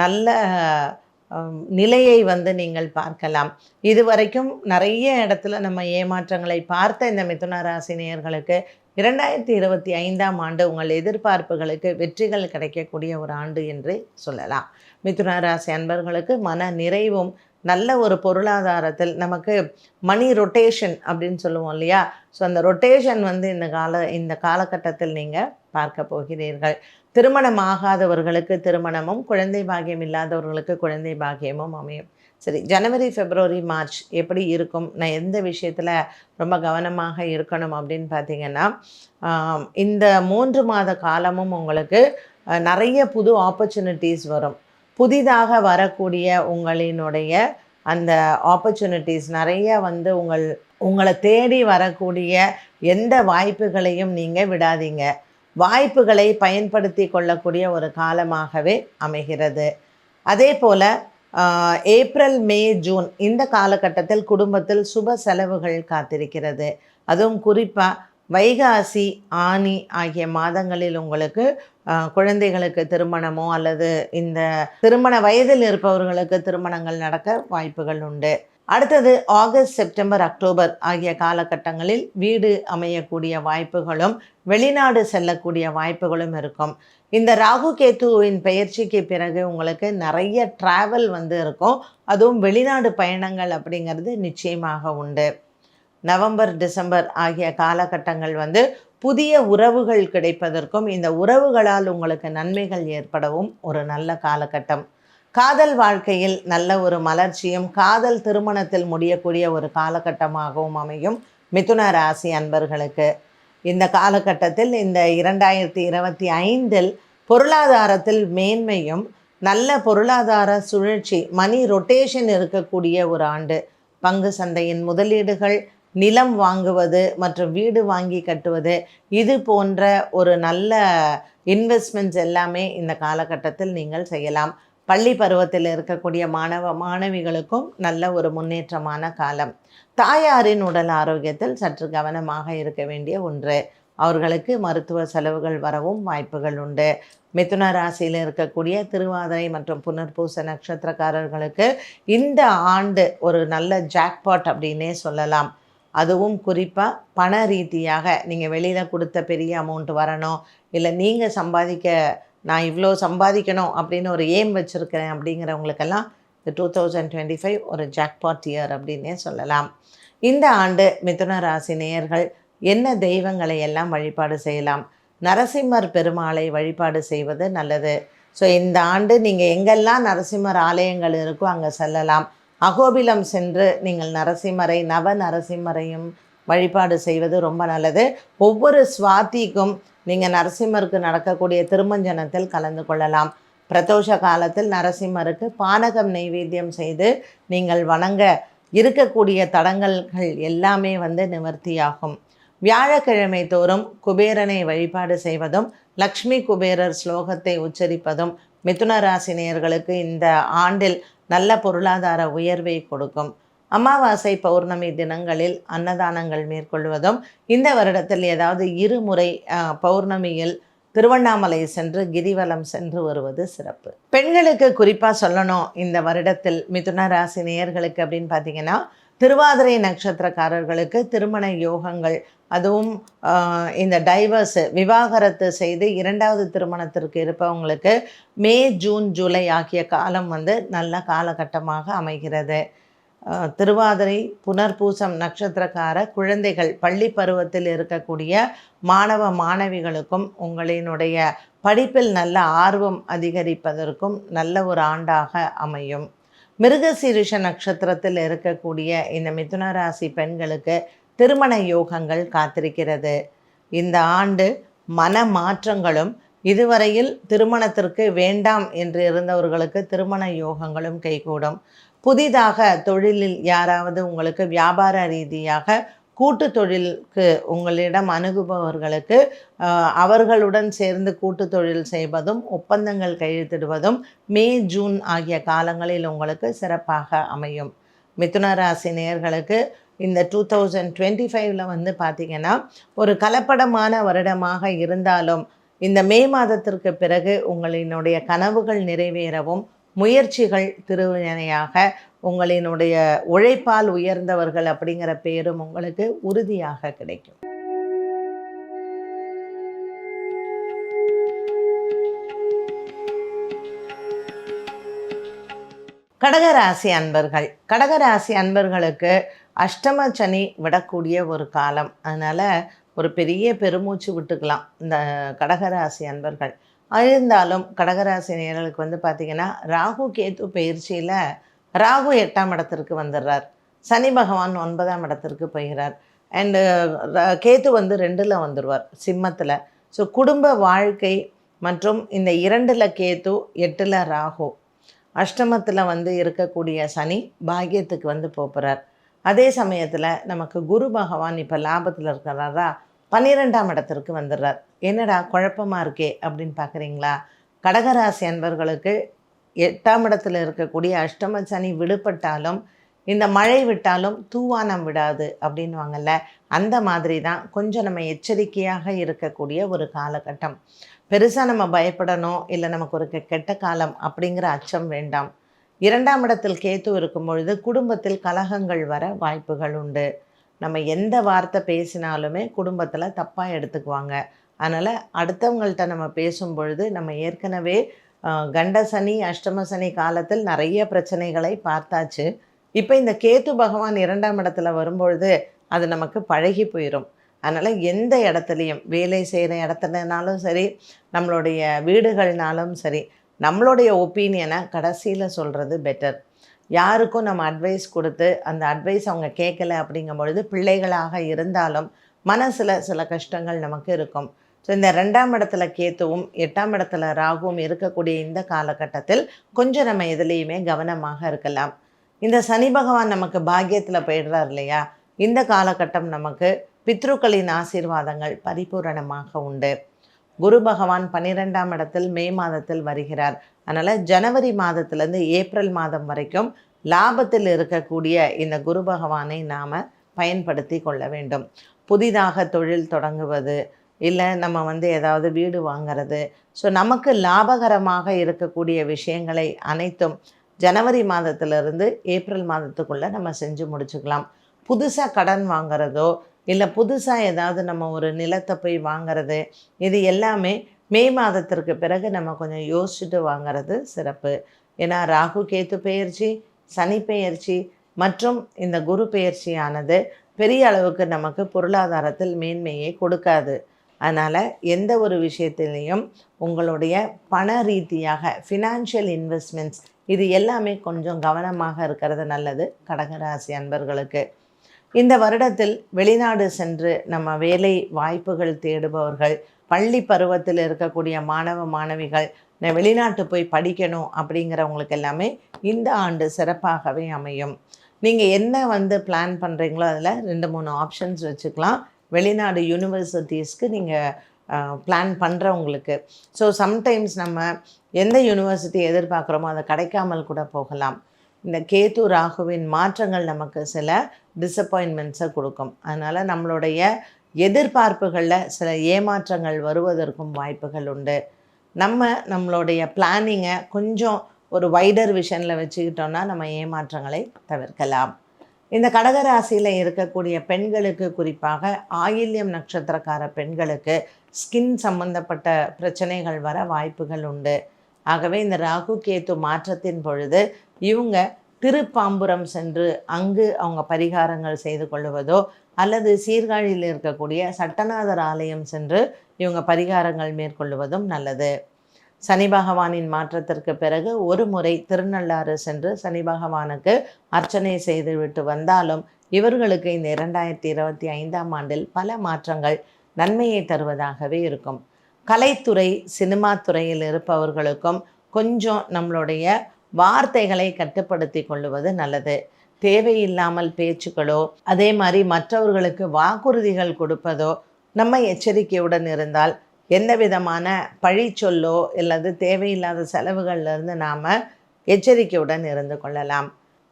நல்ல நிலையை நீங்கள் பார்க்கலாம். இதுவரைக்கும் நிறைய இடத்துல நம்ம ஏமாற்றங்களை பார்த்த இந்த மிதுன ராசி நேயர்களுக்கு 2025ஆம் ஆண்டு உங்கள் எதிர்பார்ப்புகளுக்கு வெற்றிகள் கிடைக்கக்கூடிய ஒரு ஆண்டு என்று சொல்லலாம். மிதுன ராசி அன்பர்களுக்கு மன நிறைவும் நல்ல ஒரு பொருளாதாரத்தில் நமக்கு மணி ரொட்டேஷன் அப்படின்னு சொல்லுவோம் இல்லையா, ஸோ அந்த ரொட்டேஷன் இந்த காலகட்டத்தில் நீங்கள் பார்க்க போகிறீர்கள். திருமணம் ஆகாதவர்களுக்கு திருமணமும், குழந்தை பாக்கியம் இல்லாதவர்களுக்கு குழந்தை பாக்கியமும் அமையும். சரி, ஜனவரி, பிப்ரவரி, மார்ச் எப்படி இருக்கும், நான் எந்த விஷயத்தில் ரொம்ப கவனமாக இருக்கணும் அப்படின்னு பார்த்தீங்கன்னா, இந்த 3 மாத காலமும் உங்களுக்கு நிறைய புது ஆப்பர்ச்சுனிட்டிஸ் வரும். புதிதாக வரக்கூடிய உங்களினுடைய அந்த ஆப்பர்ச்சுனிட்டிஸ் நிறைய உங்களை தேடி வரக்கூடிய எந்த வாய்ப்புகளையும் நீங்கள் விடாதீங்க. வாய்ப்புகளை பயன்படுத்தி கொள்ளக்கூடிய ஒரு காலமாகவே அமைகிறது. அதே போல் ஏப்ரல், மே, ஜூன் இந்த காலகட்டத்தில் குடும்பத்தில் சுப செலவுகள் காத்திருக்கிறது. அதுவும் குறிப்பாக வைகாசி, ஆனி ஆகிய மாதங்களில் உங்களுக்கு குழந்தைகளுக்கு திருமணமோ அல்லது இந்த திருமண வயதில் இருப்பவர்களுக்கு திருமணங்கள் நடக்க வாய்ப்புகள் உண்டு. அடுத்தது ஆகஸ்ட், செப்டம்பர், அக்டோபர் ஆகிய காலகட்டங்களில் வீடு அமையக்கூடிய வாய்ப்புகளும் வெளிநாடு செல்லக்கூடிய வாய்ப்புகளும் இருக்கும். இந்த ராகு கேத்துவின் பெயர்ச்சிக்கு பிறகு உங்களுக்கு நிறைய டிராவல் இருக்கும். அதுவும் வெளிநாடு பயணங்கள் அப்படிங்கிறது நிச்சயமாக உண்டு. நவம்பர், டிசம்பர் ஆகிய காலகட்டங்கள் புதிய உறவுகள் கிடைப்பதற்கும் இந்த உறவுகளால் உங்களுக்கு நன்மைகள் ஏற்படவும் ஒரு நல்ல காலகட்டம். காதல் வாழ்க்கையில் நல்ல ஒரு மலர்ச்சியும் காதல் திருமணத்தில் முடியக்கூடிய ஒரு காலகட்டமாகவும் அமையும் மிதுன ராசி அன்பர்களுக்கு. இந்த காலகட்டத்தில் இந்த 2025 பொருளாதாரத்தில் மேன்மையும் நல்ல பொருளாதார சுழற்சி, மணி ரொட்டேஷன் இருக்கக்கூடிய ஒரு ஆண்டு. பங்கு சந்தையின் முதலீடுகள், நிலம் வாங்குவது மற்றும் வீடு வாங்கி கட்டுவது, இது போன்ற ஒரு நல்ல இன்வெஸ்ட்மெண்ட்ஸ் எல்லாமே இந்த காலகட்டத்தில் நீங்கள் செய்யலாம். பள்ளி பருவத்தில் இருக்கக்கூடிய மாணவிகளுக்கும் நல்ல ஒரு முன்னேற்றமான காலம். தாயாரின் உடல் ஆரோக்கியத்தில் சற்று கவனமாக இருக்க வேண்டிய ஒன்று. அவர்களுக்கு மருத்துவ செலவுகள் வரவும் வாய்ப்புகள் உண்டு. மிதுன ராசியில் இருக்கக்கூடிய திருவாதிரை மற்றும் புனர்பூச நட்சத்திரக்காரர்களுக்கு இந்த ஆண்டு ஒரு நல்ல ஜாக்பாட் அப்படின்னே சொல்லலாம். அதுவும் குறிப்பாக பண ரீதியாக நீங்கள் வெளியில் கொடுத்த பெரிய அமௌண்ட் வரணும், இல்லை நீங்கள் நான் இவ்வளோ சம்பாதிக்கணும் அப்படின்னு ஒரு எய்ம் வச்சுருக்கிறேன் அப்படிங்கிறவங்களுக்கெல்லாம் இந்த 2025 ஒரு ஜாக்பாட் இயர் அப்படின்னே சொல்லலாம். இந்த ஆண்டு மிதுன ராசி நேயர்கள் என்ன தெய்வங்களை எல்லாம் வழிபாடு செய்யலாம்? நரசிம்மர் பெருமாளை வழிபாடு செய்வது நல்லது. ஸோ இந்த ஆண்டு நீங்கள் எங்கெல்லாம் நரசிம்மர் ஆலயங்கள் இருக்கோ அங்கே செல்லலாம். அகோபிலம் சென்று நீங்கள் நரசிம்மரை, நவ நரசிம்மரையும் வழிபாடு செய்வது ரொம்ப நல்லது. ஒவ்வொரு சுவாதிக்கும் நீங்கள் நரசிம்மருக்கு நடக்கக்கூடிய திருமஞ்சனத்தில் கலந்து கொள்ளலாம். பிரதோஷ காலத்தில் நரசிம்மருக்கு பானகம் நெய்வேத்தியம் செய்து நீங்கள் வணங்க இருக்கக்கூடிய தடங்கல்கள் எல்லாமே நிவர்த்தியாகும். வியாழக்கிழமை தோறும் குபேரனை வழிபாடு செய்வதும் லக்ஷ்மி குபேரர் ஸ்லோகத்தை உச்சரிப்பதும் மிதுன ராசி நேயர்களுக்கு இந்த ஆண்டில் நல்ல பொருளாதார உயர்வை கொடுக்கும். அமாவாசை பௌர்ணமி தினங்களில் அன்னதானங்கள் மேற்கொள்வதும், இந்த வருடத்தில் ஏதாவது இருமுறை பௌர்ணமியில் திருவண்ணாமலை சென்று கிரிவலம் சென்று வருவது சிறப்பு. பெண்களுக்கு குறிப்பாக சொல்லணும் இந்த வருடத்தில் மிதுன ராசி நேயர்களுக்கு அப்படின்னு பார்த்தீங்கன்னா, திருவாதிரை நட்சத்திரக்காரர்களுக்கு திருமண யோகங்கள், அதுவும் இந்த டைவர்ஸு விவாகரத்து செய்து இரண்டாவது திருமணத்திற்கு இருப்பவங்களுக்கு மே ஜூன் ஜூலை ஆகிய காலம் நல்ல காலகட்டமாக அமைகிறது. திருவாதிரை புனர்பூசம் நட்சத்திரக்கார குழந்தைகள் பள்ளி பருவத்தில் இருக்கக்கூடிய மாணவ மாணவிகளுக்கும் உங்களினுடைய படிப்பில் நல்ல ஆர்வம் அதிகரிப்பதற்கும் நல்ல ஒரு ஆண்டாக அமையும். மிருகசீரிஷ நட்சத்திரத்தில் இருக்கக்கூடிய இந்த மிதுன ராசி பெண்களுக்கு திருமண யோகங்கள் காத்திருக்கிறது. இந்த ஆண்டு மன மாற்றங்களும், இதுவரையில் திருமணத்திற்கு வேண்டாம் என்று இருந்தவர்களுக்கு திருமண யோகங்களும் கைகூடும். புதிதாக தொழிலில் யாராவது உங்களுக்கு வியாபார ரீதியாக கூட்டு தொழிலுக்கு உங்களிடம் அணுகுபவர்களுக்கு அவர்களுடன் சேர்ந்து கூட்டு தொழில் செய்வதும் ஒப்பந்தங்கள் கையெழுத்திடுவதும் மே ஜூன் ஆகிய காலங்களில் உங்களுக்கு சிறப்பாக அமையும். மிதுன ராசி நேயர்களுக்கு இந்த 2025 பார்த்திங்கன்னா ஒரு கலப்படமான வருடமாக இருந்தாலும் இந்த மே மாதத்திற்கு பிறகு உங்களினுடைய கனவுகள் நிறைவேறவும், முயற்சிகள் திருவினையாக, உங்களினுடைய உழைப்பால் உயர்ந்தவர்கள் அப்படிங்கிற பேரும் உங்களுக்கு உறுதியாக கிடைக்கும். கடகராசி அன்பர்கள், கடகராசி அன்பர்களுக்கு அஷ்டம சனி விடக்கூடிய ஒரு காலம். அதனால் ஒரு பெரிய பெருமூச்சு விட்டுக்கலாம் இந்த கடகராசி அன்பர்கள். இருந்தாலும் கடகராசி நேயர்களுக்கு பார்த்திங்கன்னா, ராகு கேத்து பயிற்சியில் ராகு 8ஆம் இடத்திற்கு வந்துடுறார், சனி பகவான் 9ஆம் இடத்திற்கு போகிறார், அண்டு கேத்து 2ல் வந்துடுவார் சிம்மத்தில். ஸோ குடும்ப வாழ்க்கை மற்றும் இந்த 2ல் கேத்து 8ல் ராகு, அஷ்டமத்தில் இருக்கக்கூடிய சனி பாக்கியத்துக்கு போகிறார். அதே சமயத்தில் நமக்கு குரு பகவான் இப்போ லாபத்தில் இருக்கிறாரா, 12ஆம் இடத்திற்கு வந்துடுறார். என்னடா குழப்பமாக இருக்கே அப்படின்னு பார்க்குறீங்களா? கடகராசி அன்பர்களுக்கு 8ஆம் இடத்துல இருக்கக்கூடிய அஷ்டம சனி விடுபட்டாலும், இந்த மழை விட்டாலும் தூவானம் விடாது அப்படின்வாங்கல்ல, அந்த மாதிரி தான் கொஞ்சம் நம்ம எச்சரிக்கையாக இருக்கக்கூடிய ஒரு காலகட்டம். பெருசாக நம்ம பயப்படணும், இல்லை நமக்கு ஒரு கெட்ட காலம் அப்படிங்கிற அச்சம் வேண்டாம். 2ஆம் இடத்தில் கேத்து இருக்கும் பொழுது குடும்பத்தில் கலகங்கள் வர வாய்ப்புகள் உண்டு. நம்ம எந்த வார்த்தை பேசினாலுமே குடும்பத்தில் தப்பாக எடுத்துக்குவாங்க. அதனால் அடுத்தவங்கள்ட்ட நம்ம பேசும் பொழுது, நம்ம ஏற்கனவே கண்டசனி அஷ்டம சனி காலத்தில் நிறைய பிரச்சனைகளை பார்த்தாச்சு. இப்போ இந்த கேத்து பகவான் 2ஆம் இடத்துல வரும்பொழுது அது நமக்கு பழகி போயிடும். அதனால் எந்த இடத்துலையும், வேலை செய்கிற இடத்துலனாலும் சரி, நம்மளுடைய வீடுகள்னாலும் சரி, நம்மளுடைய ஒப்பீனியனை கடைசியில் சொல்கிறது பெட்டர். யாருக்கும் நம்ம அட்வைஸ் கொடுத்து அந்த அட்வைஸ் அவங்க கேட்கல அப்படிங்கும் பொழுது பிள்ளைகளாக இருந்தாலும் மனசில் சில கஷ்டங்கள் நமக்கு இருக்கும். ஸோ இந்த 2ஆம் இடத்துல கேத்துவும் 8ஆம் இடத்துல ராகுவும் இருக்கக்கூடிய இந்த காலகட்டத்தில் கொஞ்சம் நம்ம எதுலேயுமே கவனமாக இருக்கலாம். இந்த சனி பகவான் நமக்கு பாக்கியத்தில் போயிடுறார் இல்லையா, இந்த காலகட்டம் நமக்கு பித்ருக்களின் ஆசீர்வாதங்கள் பரிபூரணமாக உண்டு. குரு பகவான் 12ஆம் இடத்தில் மே மாதத்தில் வருகிறார். அதனால் ஜனவரி மாதத்துலேருந்து ஏப்ரல் மாதம் வரைக்கும் லாபத்தில் இருக்கக்கூடிய இந்த குரு பகவானை நாம் பயன்படுத்தி கொள்ள வேண்டும். புதிதாக தொழில் தொடங்குவது, இல்லை நம்ம ஏதாவது வீடு வாங்கிறது, ஸோ நமக்கு லாபகரமாக இருக்கக்கூடிய விஷயங்களை அனைத்தும் ஜனவரி மாதத்திலிருந்து ஏப்ரல் மாதத்துக்குள்ளே நம்ம செஞ்சு முடிச்சுக்கலாம். புதுசாக கடன் வாங்கிறதோ, இல்லை புதுசாக ஏதாவது நம்ம ஒரு நிலத்தை போய் வாங்கிறது, இது எல்லாமே மே மாதத்திற்கு பிறகு நம்ம கொஞ்சம் யோசிச்சுட்டு வாங்கிறது சிறப்பு. ஏன்னா ராகு கேத்து பெயர்ச்சி, சனி பெயர்ச்சி மற்றும் இந்த குரு பெயர்ச்சியானது பெரிய அளவுக்கு நமக்கு பொருளாதாரத்தில் மேன்மையை கொடுக்காது. அதனால் எந்த ஒரு விஷயத்திலையும் உங்களுடைய பண ரீதியாக ஃபினான்ஷியல் இன்வெஸ்ட்மெண்ட்ஸ் இது எல்லாமே கொஞ்சம் கவனமாக இருக்கிறது நல்லது கடகராசி அன்பர்களுக்கு. இந்த வருடத்தில் வெளிநாடு சென்று நம்ம வேலை வாய்ப்புகள் தேடுபவர்கள், பள்ளி பருவத்தில் இருக்கக்கூடிய மாணவ மாணவிகள், நான் வெளிநாட்டு போய் படிக்கணும் அப்படிங்கிறவங்களுக்கு எல்லாமே இந்த ஆண்டு சிறப்பாகவே அமையும். நீங்கள் என்ன வந்து பிளான் பண்ணுறீங்களோ அதில் 2-3 ஆப்ஷன்ஸ் வச்சுக்கலாம். வெளிநாடு யூனிவர்சிட்டிஸ்க்கு நீங்கள் பிளான் பண்ணுறவங்களுக்கு. ஸோ சம்டைம்ஸ் நம்ம எந்த யூனிவர்சிட்டி எதிர்பார்க்குறோமோ அதை கிடைக்காமல் கூட போகலாம். இந்த கேது ராகுவின் மாற்றங்கள் நமக்கு சில டிசப்பாயின்மெண்ட்ஸை கொடுக்கும். அதனால் நம்மளுடைய எதிர்பார்ப்புகளில் சில ஏமாற்றங்கள் வருவதற்கும் வாய்ப்புகள் உண்டு. நம்மளுடைய பிளானிங்கை கொஞ்சம் ஒரு வைடர் விஷனில் வச்சுக்கிட்டோன்னா நம்ம ஏமாற்றங்களை தவிர்க்கலாம். இந்த கடகராசியில் இருக்கக்கூடிய பெண்களுக்கு, குறிப்பாக ஆயில்யம் நட்சத்திரக்கார பெண்களுக்கு ஸ்கின் சம்பந்தப்பட்ட பிரச்சனைகள் வர வாய்ப்புகள் உண்டு. ஆகவே இந்த ராகு கேது மாற்றத்தின் பொழுது இவங்க திருப்பாம்புரம் சென்று அங்கு அவங்க பரிகாரங்கள் செய்து கொள்வதோ அல்லது சீர்காழியில் இருக்கக்கூடிய சட்டநாதர் ஆலயம் சென்று இவங்க பரிகாரங்கள் மேற்கொள்வதும் நல்லது. சனி பகவானின் மாற்றத்திற்கு பிறகு ஒரு முறை திருநள்ளாறு சென்று சனி பகவானுக்கு அர்ச்சனை செய்துவிட்டு வந்தாலும் இவர்களுக்கு இந்த 2025ஆம் ஆண்டில் பல மாற்றங்கள் நன்மையை தருவதாகவே இருக்கும். கலைத்துறை, சினிமா துறையில் இருப்பவர்களுக்கும் கொஞ்சம் நம்மளுடைய வார்த்தைகளை கட்டுப்படுத்தி கொள்வது நல்லது. தேவையில்லாமல் பேச்சுக்களோ அதே மாதிரி மற்றவர்களுக்கு வாக்குறுதிகள் கொடுப்பதோ நம்ம எச்சரிக்கையுடன் இருந்தால் எந்த விதமான பழி சொல்லோ அல்லது தேவையில்லாத செலவுகள்லேருந்து நாம் எச்சரிக்கையுடன் இருந்து கொள்ளலாம்.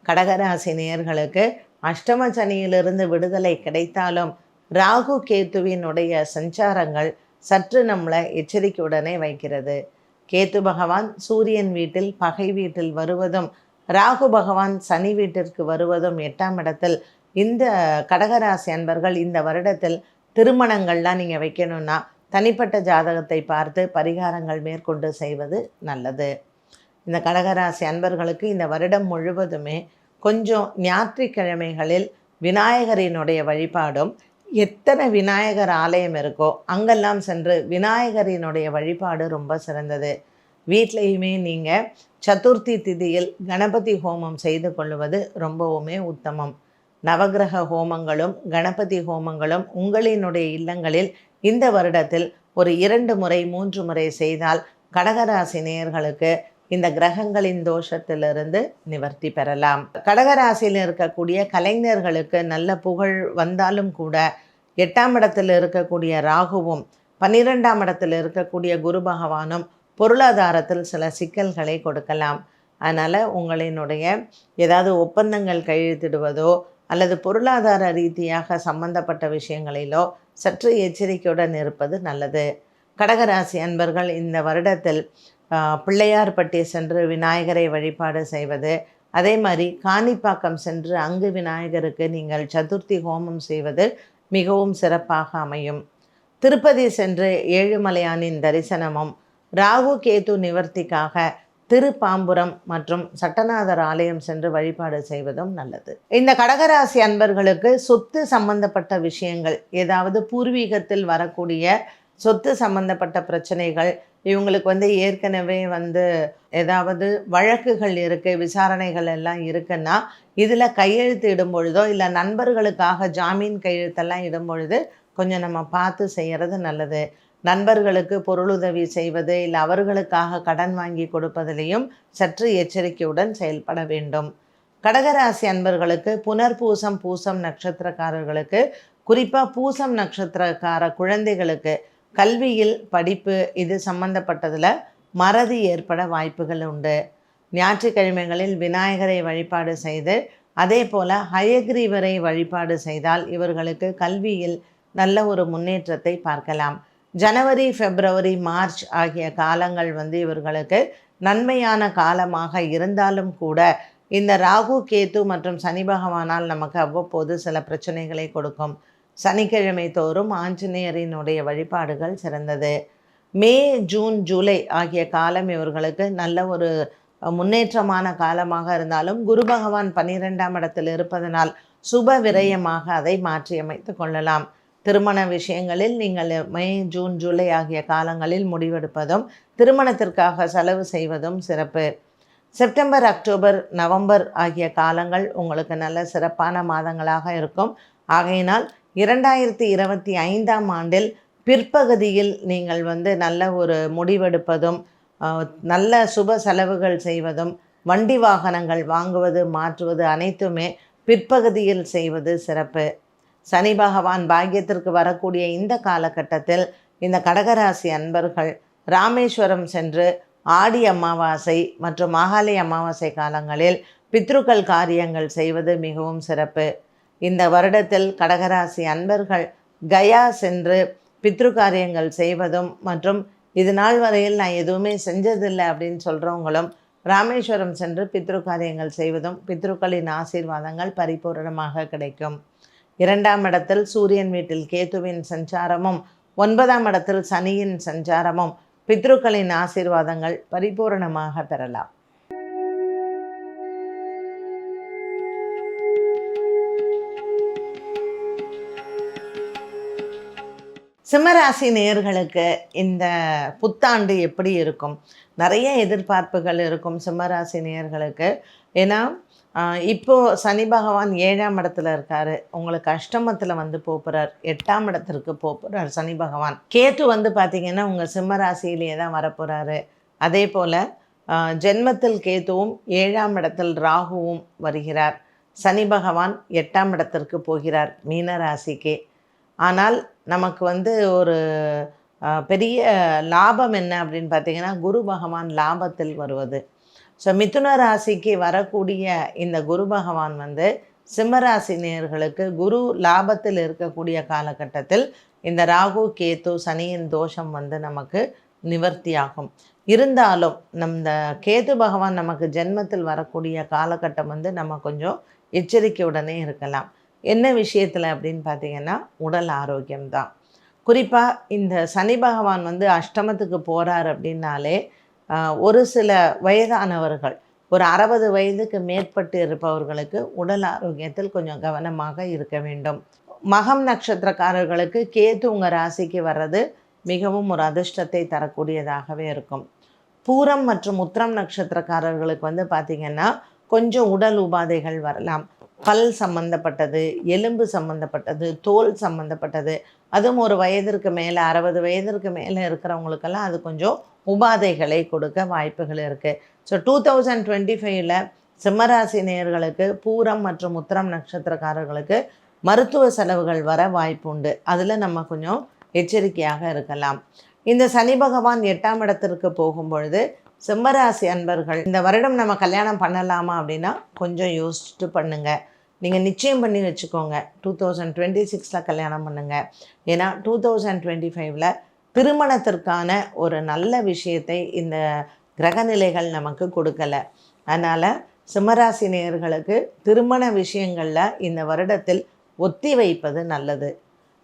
கடகராசி நேயர்களுக்கு அஷ்டம சனியிலிருந்து விடுதலை கிடைத்தாலும் ராகு கேத்துவினுடைய சஞ்சாரங்கள் சற்று நம்மளை எச்சரிக்கையுடனே வைக்கிறது. கேத்து பகவான் சூரியன் வீட்டில் பகை வீட்டில் வருவதும் ராகு பகவான் சனி வீட்டிற்கு வருவதும் 8ஆம் இடத்தில் இந்த கடகராசி அன்பர்கள் இந்த வருடத்தில் திருமணங்கள்லாம் நீங்கள் வைக்கணும்னா தனிப்பட்ட ஜாதகத்தை பார்த்து பரிகாரங்கள் மேற்கொண்டு செய்வது நல்லது. இந்த கடகராசி அன்பர்களுக்கு இந்த வருடம் முழுவதுமே கொஞ்சம் ஞாயிற்றுக்கிழமைகளில் விநாயகரினுடைய வழிபாடும், எத்தனை விநாயகர் ஆலயம் இருக்கோ அங்கெல்லாம் சென்று விநாயகரினுடைய வழிபாடு ரொம்ப சிறந்தது. வீட்லேயுமே நீங்கள் சதுர்த்தி திதியில் கணபதி ஹோமம் செய்து கொள்வது ரொம்பவுமே உத்தமம். நவகிரக ஹோமங்களும் கணபதி ஹோமங்களும் உங்களினுடைய இல்லங்களில் இந்த வருடத்தில் ஒரு 2 முறை 3 முறை செய்தால் கடகராசி நேயர்களுக்கு இந்த கிரகங்களின் தோஷத்திலிருந்து நிவர்த்தி பெறலாம். கடகராசியில் இருக்கக்கூடிய கலைஞர்களுக்கு நல்ல புகழ் வந்தாலும் கூட 8ஆம் இடத்தில் இருக்கக்கூடிய ராகுவும் 12ஆம் இடத்தில் இருக்கக்கூடிய குரு பகவானும் பொருளாதாரத்தில் சில சிக்கல்களை கொடுக்கலாம். அதனால் உங்களினுடைய ஏதாவது ஒப்பந்தங்கள் கையெழுத்திடுவதோ அல்லது பொருளாதார ரீதியாக சம்பந்தப்பட்ட விஷயங்களிலோ சற்று எச்சரிக்கையுடன் இருப்பது நல்லது. கடகராசி அன்பர்கள் இந்த வருடத்தில் பிள்ளையார்பட்டி சென்று விநாயகரை வழிபாடு செய்வது, அதே மாதிரி காணிப்பாக்கம் சென்று அங்கு விநாயகருக்கு நீங்கள் சதுர்த்தி ஹோமம் செய்வது மிகவும் சிறப்பாக அமையும். திருப்பதி சென்று ஏழுமலையானின் தரிசனமும், ராகு கேது நிவர்த்திக்காக திருப்பாம்புரம் மற்றும் சட்டநாதர் ஆலயம் சென்று வழிபாடு செய்வதும் நல்லது. இந்த கடகராசி அன்பர்களுக்கு சொத்து சம்பந்தப்பட்ட விஷயங்கள், ஏதாவது பூர்வீகத்தில் வரக்கூடிய சொத்து சம்பந்தப்பட்ட பிரச்சனைகள், இவங்களுக்கு ஏற்கனவே ஏதாவது வழக்குகள் இருக்குது, விசாரணைகள் எல்லாம் இருக்குன்னா இதில் கையெழுத்து இடும் பொழுதோ இல்லை நண்பர்களுக்காக ஜாமீன் கையெழுத்தெல்லாம் இடும் பொழுது கொஞ்சம் நம்ம பார்த்து செய்கிறது நல்லது. நண்பர்களுக்கு பொருளுதவி செய்வது இல்லை அவர்களுக்காக கடன் வாங்கி கொடுப்பதிலையும் சற்று எச்சரிக்கையுடன் செயல்பட வேண்டும். கடகராசி அன்பர்களுக்கு புனர்பூசம் பூசம் நட்சத்திரக்காரர்களுக்கு, குறிப்பாக பூசம் நட்சத்திரக்கார குழந்தைகளுக்கு கல்வியில் படிப்பு இது சம்பந்தப்பட்டதில் மறதி ஏற்பட வாய்ப்புகள் உண்டு. ஞாயிற்றுக்கிழமைகளில் விநாயகரை வழிபாடு செய்து அதே போல் ஹயக்ரீவரை வழிபாடு செய்தால் இவர்களுக்கு கல்வியில் நல்ல ஒரு முன்னேற்றத்தை பார்க்கலாம். ஜனவரி, பிப்ரவரி, மார்ச் ஆகிய காலங்கள் இவர்களுக்கு நன்மையான காலமாக இருந்தாலும் கூட இந்த ராகு கேது மற்றும் சனி பகவானால் நமக்கு அவ்வப்போது சில பிரச்சனைகளை கொடுக்கும். சனிக்கிழமை தோறும் ஆஞ்சநேயரினுடைய வழிபாடுகள் சிறந்தது. மே, ஜூன், ஜூலை ஆகிய காலம் இவர்களுக்கு நல்ல ஒரு முன்னேற்றமான காலமாக இருந்தாலும் குரு பகவான் 12ஆம் இடத்தில் இருப்பதனால் சுப விரயமாக அதை மாற்றியமைத்து கொள்ளலாம். திருமண விஷயங்களில் நீங்கள் மே, ஜூன், ஜூலை ஆகிய காலங்களில் முடிவெடுப்பதும் திருமணத்திற்காக செலவு செய்வதும் சிறப்பு. செப்டம்பர், அக்டோபர், நவம்பர் ஆகிய காலங்கள் உங்களுக்கு நல்ல சிறப்பான மாதங்களாக இருக்கும். ஆகையினால் 2025ஆம் ஆண்டில் பிற்பகுதியில் நீங்கள் நல்ல ஒரு முடிவெடுப்பதும் நல்ல சுப செலவுகள் செய்வதும், வண்டி வாகனங்கள் வாங்குவது மாற்றுவது அனைத்துமே பிற்பகுதியில் செய்வது சிறப்பு. சனி பகவான் பாக்கியத்திற்கு வரக்கூடிய இந்த காலகட்டத்தில் இந்த கடகராசி அன்பர்கள் ராமேஸ்வரம் சென்று ஆடி அமாவாசை மற்றும் மாகாளி அமாவாசை காலங்களில் பித்ருக்கள் காரியங்கள் செய்வது மிகவும் சிறப்பு. இந்த வருடத்தில் கடகராசி அன்பர்கள் கயா சென்று பித்ரு காரியங்கள் செய்வதும் மற்றும் இது நாள் வரையில் நான் எதுவுமே செஞ்சதில்லை அப்படின்னு சொல்கிறவங்களும் ராமேஸ்வரம் சென்று பித்ரு காரியங்கள் செய்வதும் பித்ருக்களின் ஆசீர்வாதங்கள் பரிபூரணமாக கிடைக்கும். 2ஆம் இடத்தில் சூரியன் வீட்டில் கேதுவின் சஞ்சாரமும் 9ஆம் இடத்தில் சனியின் சஞ்சாரமும் பித்ருக்களின் ஆசீர்வாதங்கள் பரிபூரணமாக பெறலாம். சிம்மராசி நேயர்களுக்கு இந்த புத்தாண்டு எப்படி இருக்கும்? நிறைய எதிர்பார்ப்புகள் இருக்கும் சிம்மராசி நேயர்களுக்கு. ஏன்னா இப்போது சனி பகவான் 7ஆம் இடத்துல இருக்கார், உங்களுக்கு அஷ்டமத்தில் வந்து போகிறார், 8ஆம் இடத்திற்கு போகிறார் சனி பகவான். கேத்து வந்து பார்த்திங்கன்னா உங்கள் சிம்மராசியிலேயே தான் வரப்போகிறாரு. அதே போல் ஜென்மத்தில் கேத்துவும் 7ஆம் இடத்தில் ராகுவும் வருகிறார். சனி பகவான் 8ஆம் இடத்திற்கு போகிறார் மீன ராசிக்கு. ஆனால் நமக்கு வந்து ஒரு பெரிய லாபம் என்ன அப்படின்னு பார்த்திங்கன்னா குரு பகவான் லாபத்தில் வருவது. ஸோ மிதுன ராசிக்கு வரக்கூடிய இந்த குரு பகவான் வந்து சிம்மராசி நேயர்களுக்கு குரு லாபத்தில் இருக்கக்கூடிய காலகட்டத்தில் இந்த ராகு கேத்து சனியின் தோஷம் வந்து நமக்கு நிவர்த்தியாகும். இருந்தாலும் இந்த கேது பகவான் நமக்கு ஜென்மத்தில் வரக்கூடிய காலகட்டம் வந்து நம்ம கொஞ்சம் எச்சரிக்கையுடனே இருக்கலாம். என்ன விஷயத்தில் அப்படின்னு பார்த்திங்கன்னா உடல் ஆரோக்கியம்தான். குறிப்பாக இந்த சனி பகவான் வந்து அஷ்டமத்துக்கு போகிறார் அப்படின்னாலே ஒரு சில வயதானவர்கள், ஒரு 60 வயதுக்கு மேற்பட்டு இருப்பவர்களுக்கு உடல் ஆரோக்கியத்தில் கொஞ்சம் கவனமாக இருக்க வேண்டும். மகம் நட்சத்திரக்காரர்களுக்கு கேது உங்கள் ராசிக்கு வர்றது மிகவும் ஒரு அதிர்ஷ்டத்தை தரக்கூடியதாகவே இருக்கும். பூரம் மற்றும் உத்திரம் நட்சத்திரக்காரர்களுக்கு வந்து பார்த்திங்கன்னா கொஞ்சம் உடல் உபாதைகள் வரலாம். பல் சம்பந்தப்பட்டது, எலும்பு சம்பந்தப்பட்டது, தோல் சம்பந்தப்பட்டது, அதுவும் ஒரு வயதிற்கு மேலே 60 வயதிற்கு மேலே இருக்கிறவங்களுக்கெல்லாம் அது கொஞ்சம் உபாதைகளை கொடுக்க வாய்ப்புகள் இருக்குது. ஸோ 2025 சிம்மராசி நேயர்களுக்கு பூரம் மற்றும் உத்திரம் நட்சத்திரக்காரர்களுக்கு மருத்துவ செலவுகள் வர வாய்ப்பு உண்டு. அதில் நம்ம கொஞ்சம் எச்சரிக்கையாக இருக்கலாம். இந்த சனி பகவான் 8ஆம் இடத்திற்கு போகும்பொழுது சிம்மராசி அன்பர்கள் இந்த வருடம் நம்ம கல்யாணம் பண்ணலாமா அப்படின்னா கொஞ்சம் யோசிச்சுட்டு பண்ணுங்கள். நீங்கள் நிச்சயம் பண்ணி வச்சுக்கோங்க. 2026 கல்யாணம் பண்ணுங்கள். ஏன்னா 2025 திருமணத்திற்கான ஒரு நல்ல விஷயத்தை இந்த கிரகநிலைகள் நமக்கு கொடுக்கலை. அதனால் சிம்மராசி நேயர்களுக்கு திருமண விஷயங்களில் இந்த வருடத்தில் ஒத்தி வைப்பது நல்லது.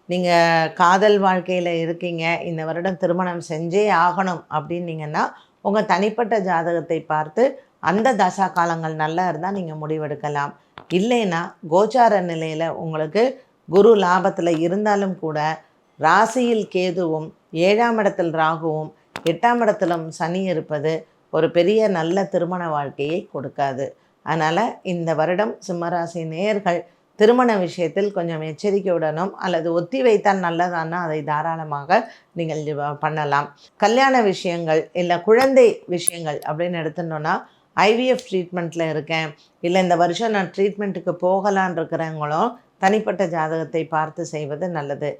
நீங்கள் காதல் வாழ்க்கையில் இருக்கீங்க, இந்த வருடம் திருமணம் செஞ்சே ஆகணும் அப்படின்னீங்கன்னா உங்கள் தனிப்பட்ட ஜாதகத்தை பார்த்து அந்த தசா காலங்கள் நல்லா இருந்தால் நீங்கள் முடிவெடுக்கலாம். இல்லைன்னா கோச்சார நிலையில் உங்களுக்கு குரு லாபத்தில் இருந்தாலும் கூட ராசியில் கேதுவும் 7ஆம் இடத்தில் ராகுவும் 8ஆம் இடத்திலும் சனி இருப்பது ஒரு பெரிய நல்ல திருமண வாழ்க்கையை கொடுக்காது. அதனால் இந்த வருடம் சிம்மராசி நேயர்கள் திருமண விஷயத்தில் கொஞ்சம் எச்சரிக்கையுடனும் அல்லது ஒத்தி வைத்தால் நல்லதானா அதை தாராளமாக நீங்கள் பண்ணலாம். கல்யாண விஷயங்கள் இல்லை குழந்தை விஷயங்கள் அப்படின்னு எடுத்துட்டோன்னா ஐவிஎஃப் ட்ரீட்மெண்ட்டில் இருக்கேன், இல்லை இந்த வருஷம் நான் ட்ரீட்மெண்ட்டுக்கு போகலான் இருக்கிறவங்களும் தனிப்பட்ட ஜாதகத்தை பார்த்து செய்வது நல்லது.